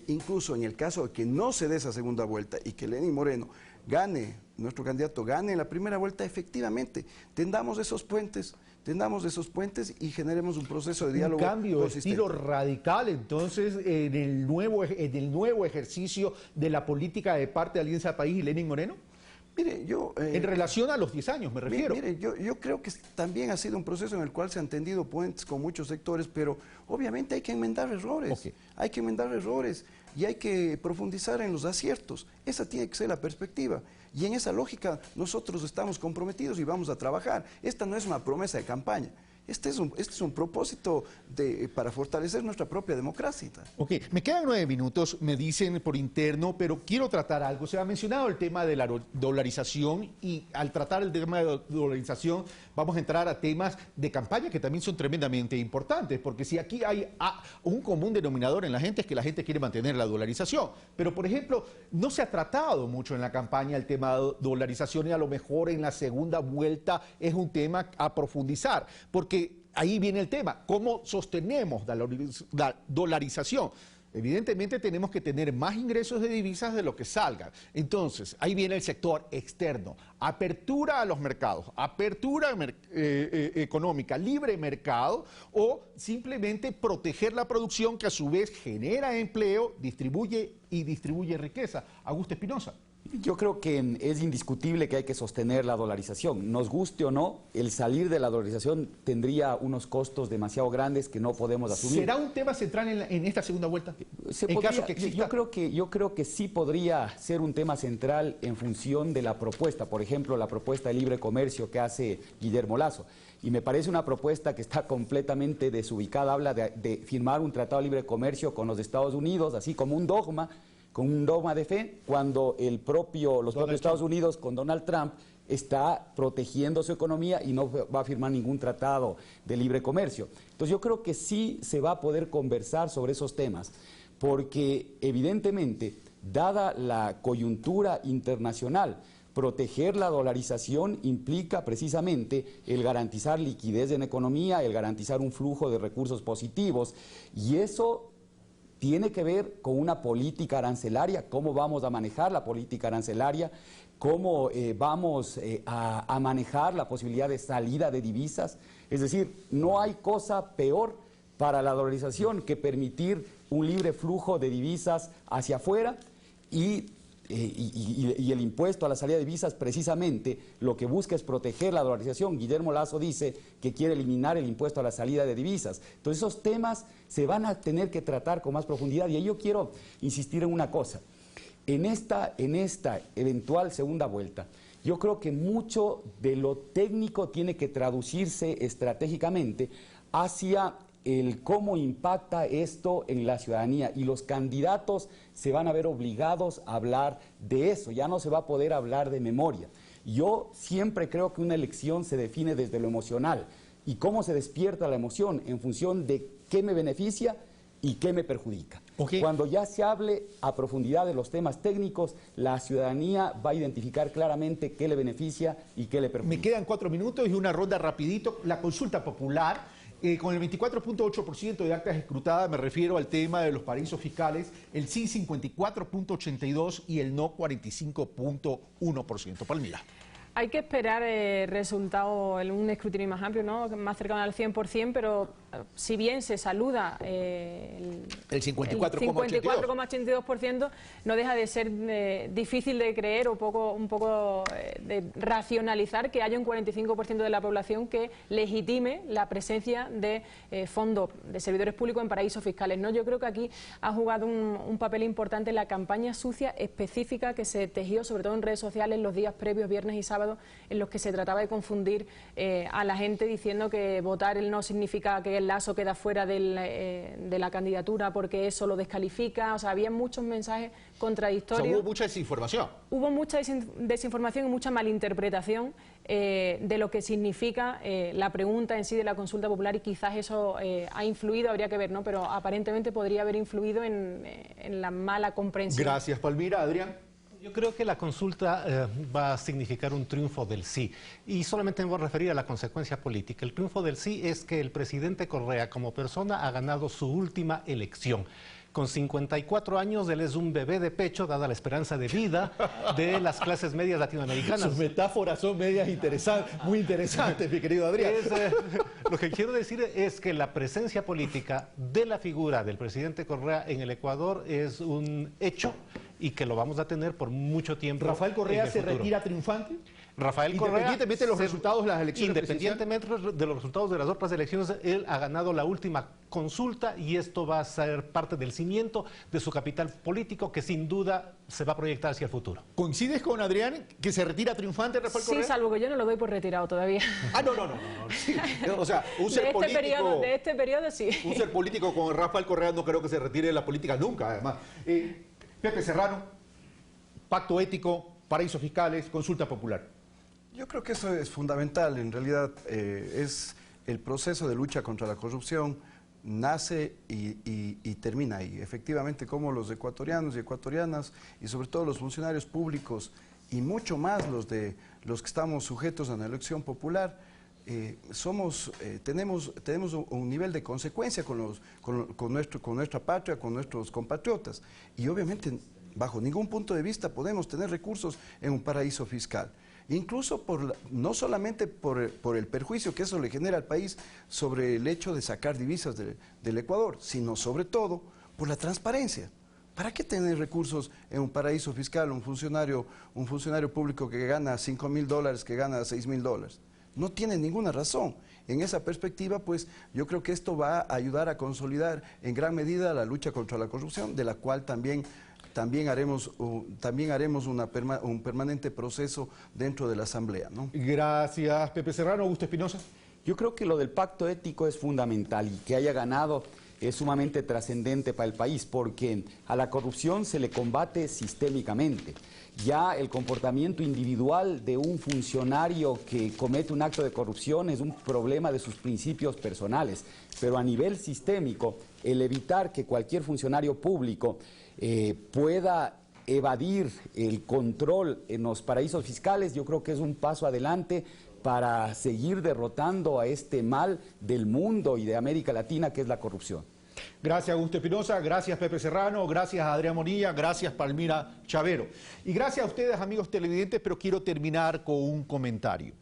incluso en el caso de que no se dé esa segunda vuelta y que Lenín Moreno gane, nuestro candidato gane en la primera vuelta, efectivamente, tendamos esos puentes y generemos un proceso de diálogo. Un cambio de estilo radical, entonces, en el nuevo ejercicio de la política de parte de Alianza País y Lenín Moreno. Mire, en relación a los 10 años, me refiero. Mire, yo creo que también ha sido un proceso en el cual se han tendido puentes con muchos sectores, pero obviamente hay que enmendar errores. Hay que enmendar errores y hay que profundizar en los aciertos. Esa tiene que ser la perspectiva. Y en esa lógica nosotros estamos comprometidos y vamos a trabajar. Esta no es una promesa de campaña. Este es un propósito para fortalecer nuestra propia democracia. Ok, me quedan 9 minutos, me dicen por interno, pero quiero tratar algo. Se ha mencionado el tema de la dolarización y al tratar el tema de dolarización vamos a entrar a temas de campaña que también son tremendamente importantes, porque si aquí hay un común denominador en la gente es que la gente quiere mantener la dolarización. Pero, por ejemplo, no se ha tratado mucho en la campaña el tema de dolarización y a lo mejor en la segunda vuelta es un tema a profundizar, porque ahí viene el tema, ¿cómo sostenemos la dolarización? Evidentemente tenemos que tener más ingresos de divisas de lo que salgan. Entonces, ahí viene el sector externo, apertura a los mercados, apertura económica, libre mercado, o simplemente proteger la producción que a su vez genera empleo, distribuye riqueza. Augusto Espinosa. Yo creo que es indiscutible que hay que sostener la dolarización. Nos guste o no, el salir de la dolarización tendría unos costos demasiado grandes que no podemos asumir. ¿Será un tema central en esta segunda vuelta? Caso que exista. Yo creo que sí podría ser un tema central en función de la propuesta. Por ejemplo, la propuesta de libre comercio que hace Guillermo Lasso. Y me parece una propuesta que está completamente desubicada. Habla de firmar un tratado de libre comercio con los Estados Unidos, así como un dogma, con un dogma de fe, cuando los propios Estados Unidos con Donald Trump está protegiendo su economía y no va a firmar ningún tratado de libre comercio. Entonces yo creo que sí se va a poder conversar sobre esos temas, porque evidentemente, dada la coyuntura internacional, proteger la dolarización implica precisamente el garantizar liquidez en economía, el garantizar un flujo de recursos positivos, y eso tiene que ver con una política arancelaria, cómo vamos a manejar la política arancelaria, cómo vamos a manejar la posibilidad de salida de divisas. Es decir, no hay cosa peor para la dolarización que permitir un libre flujo de divisas hacia afuera y el impuesto a la salida de divisas precisamente lo que busca es proteger la dolarización. Guillermo Lasso dice que quiere eliminar el impuesto a la salida de divisas. Entonces esos temas se van a tener que tratar con más profundidad y ahí yo quiero insistir en una cosa. En esta eventual segunda vuelta, yo creo que mucho de lo técnico tiene que traducirse estratégicamente hacia el cómo impacta esto en la ciudadanía, y los candidatos se van a ver obligados a hablar de eso, ya no se va a poder hablar de memoria. Yo siempre creo que una elección se define desde lo emocional, y cómo se despierta la emoción en función de qué me beneficia y qué me perjudica. Cuando ya se hable a profundidad de los temas técnicos, la ciudadanía va a identificar claramente qué le beneficia y qué le perjudica. Me quedan 4 minutos y una ronda rapidito. La consulta popular. Con el 24.8% de actas escrutadas, me refiero al tema de los paraísos fiscales, el sí 54.82% y el no 45.1%. Palmira. Hay que esperar resultado en un escrutinio más amplio, ¿no? Más cercano al 100%, pero si bien se saluda el 54,82%, no deja de ser difícil de creer o un poco de racionalizar que haya un 45% de la población que legitime la presencia de fondos de servidores públicos en paraísos fiscales, ¿no? Yo creo que aquí ha jugado un papel importante la campaña sucia específica que se tejió, sobre todo en redes sociales, los días previos, viernes y sábados, en los que se trataba de confundir a la gente diciendo que votar el no significa que el Lasso queda fuera de la candidatura porque eso lo descalifica. O sea, había muchos mensajes contradictorios. O sea, hubo mucha desinformación. Hubo mucha desinformación y mucha malinterpretación de lo que significa la pregunta en sí de la consulta popular, y quizás eso ha influido, habría que ver, ¿no? Pero aparentemente podría haber influido en la mala comprensión. Gracias, Palmira. Adrián. Yo creo que la consulta va a significar un triunfo del sí, y solamente me voy a referir a la consecuencia política. El triunfo del sí es que el presidente Correa como persona ha ganado su última elección. Con 54 años, él es un bebé de pecho, dada la esperanza de vida de las clases medias latinoamericanas. Sus metáforas son medias muy interesantes, mi querido Adrián. Lo que quiero decir es que la presencia política de la figura del presidente Correa en el Ecuador es un hecho y que lo vamos a tener por mucho tiempo. ¿Rafael Correa se retira triunfante? Rafael Correa, independientemente de los resultados de las elecciones independientemente de los resultados de las otras elecciones, él ha ganado la última consulta y esto va a ser parte del cimiento de su capital político que sin duda se va a proyectar hacia el futuro. ¿Coincides con Adrián que se retira triunfante Rafael Correa? Sí, salvo que yo no lo doy por retirado todavía. Ah, no. Sí. O sea, un ser político... De este periodo, sí. Un ser político con Rafael Correa no creo que se retire de la política nunca, además. Pepe Serrano, pacto ético, paraísos fiscales, consulta popular. Yo creo que eso es fundamental. En realidad es el proceso de lucha contra la corrupción, nace y termina ahí. Efectivamente, como los ecuatorianos y ecuatorianas, y sobre todo los funcionarios públicos, y mucho más los que estamos sujetos a una elección popular, tenemos un nivel de consecuencia con nuestra patria, con nuestros compatriotas. Y obviamente, bajo ningún punto de vista podemos tener recursos en un paraíso fiscal. Incluso no solamente por el perjuicio que eso le genera al país sobre el hecho de sacar divisas del Ecuador, sino sobre todo por la transparencia. ¿Para qué tener recursos en un paraíso fiscal un funcionario público que gana $5.000, que gana $6.000? No tiene ninguna razón. En esa perspectiva, pues, yo creo que esto va a ayudar a consolidar en gran medida la lucha contra la corrupción, de la cual también haremos un permanente proceso dentro de la Asamblea, ¿no? Gracias, Pepe Serrano. Augusto Espinosa. Yo creo que lo del pacto ético es fundamental y que haya ganado es sumamente trascendente para el país, porque a la corrupción se le combate sistémicamente. Ya el comportamiento individual de un funcionario que comete un acto de corrupción es un problema de sus principios personales, pero a nivel sistémico, el evitar que cualquier funcionario público pueda evadir el control en los paraísos fiscales, yo creo que es un paso adelante para seguir derrotando a este mal del mundo y de América Latina, que es la corrupción. Gracias, Augusto Espinosa, gracias, Pepe Serrano, gracias, Adrián Monilla, gracias, Palmira Chavero. Y gracias a ustedes, amigos televidentes, pero quiero terminar con un comentario.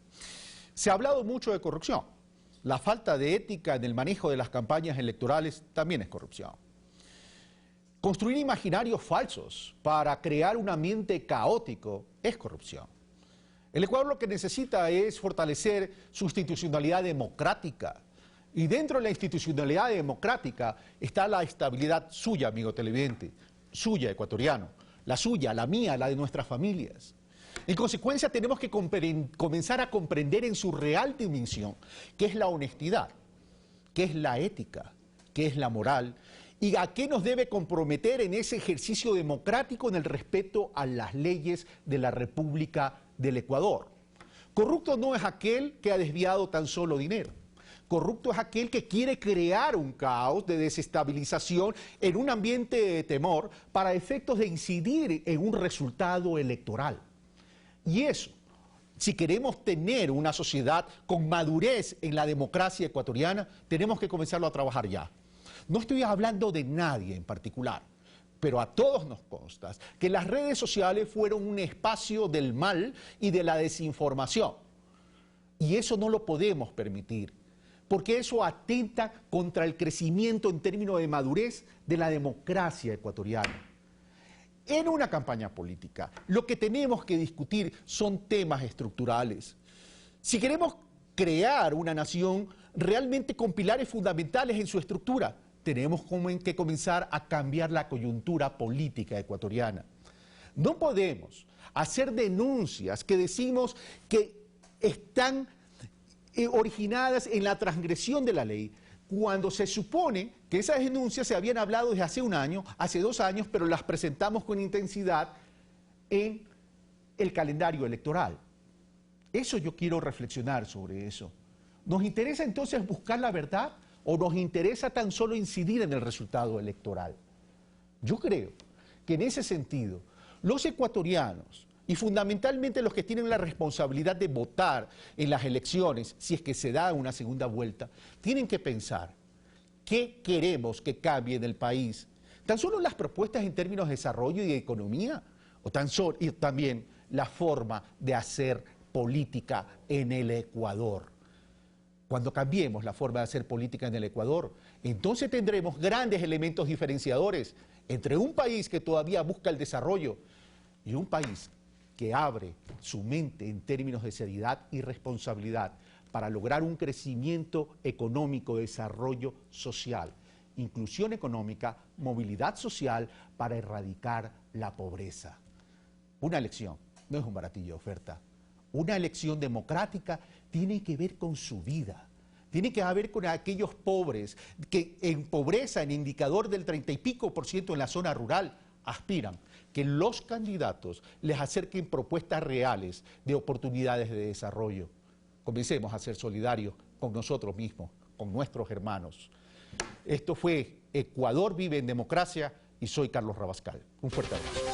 Se ha hablado mucho de corrupción. La falta de ética en el manejo de las campañas electorales también es corrupción. Construir imaginarios falsos para crear un ambiente caótico es corrupción. El Ecuador lo que necesita es fortalecer su institucionalidad democrática. Y dentro de la institucionalidad democrática está la estabilidad suya, amigo televidente, suya, ecuatoriano, la suya, la mía, la de nuestras familias. En consecuencia, tenemos que comenzar a comprender en su real dimensión qué es la honestidad, qué es la ética, qué es la moral y a qué nos debe comprometer en ese ejercicio democrático en el respeto a las leyes de la República del Ecuador. Corrupto no es aquel que ha desviado tan solo dinero. Corrupto es aquel que quiere crear un caos de desestabilización en un ambiente de temor para efectos de incidir en un resultado electoral. Y eso, si queremos tener una sociedad con madurez en la democracia ecuatoriana, tenemos que comenzarlo a trabajar ya. No estoy hablando de nadie en particular. pero a todos nos consta que las redes sociales fueron un espacio del mal y de la desinformación. Y eso no lo podemos permitir, porque eso atenta contra el crecimiento en términos de madurez de la democracia ecuatoriana. En una campaña política, lo que tenemos que discutir son temas estructurales. Si queremos crear una nación realmente con pilares fundamentales en su estructura, tenemos que comenzar a cambiar la coyuntura política ecuatoriana. No podemos hacer denuncias que decimos que están originadas en la transgresión de la ley, cuando se supone que esas denuncias se habían hablado desde hace un año, hace 2 años, pero las presentamos con intensidad en el calendario electoral. Eso yo quiero reflexionar sobre eso. ¿Nos interesa entonces buscar la verdad o nos interesa tan solo incidir en el resultado electoral? Yo creo que en ese sentido, los ecuatorianos, y fundamentalmente los que tienen la responsabilidad de votar en las elecciones, si es que se da una segunda vuelta, tienen que pensar qué queremos que cambie en el país. ¿Tan solo las propuestas en términos de desarrollo y de economía? ¿O y también la forma de hacer política en el Ecuador? Cuando cambiemos la forma de hacer política en el Ecuador, entonces tendremos grandes elementos diferenciadores entre un país que todavía busca el desarrollo y un país que abre su mente en términos de seriedad y responsabilidad para lograr un crecimiento económico, desarrollo social, inclusión económica, movilidad social para erradicar la pobreza. Una elección no es un baratillo de oferta. Una elección democrática tiene que ver con su vida. Tiene que ver con aquellos pobres que en pobreza, en indicador del 30 y pico % en la zona rural, aspiran que los candidatos les acerquen propuestas reales de oportunidades de desarrollo. Comencemos a ser solidarios con nosotros mismos, con nuestros hermanos. Esto fue Ecuador vive en democracia y soy Carlos Rabascal. Un fuerte abrazo.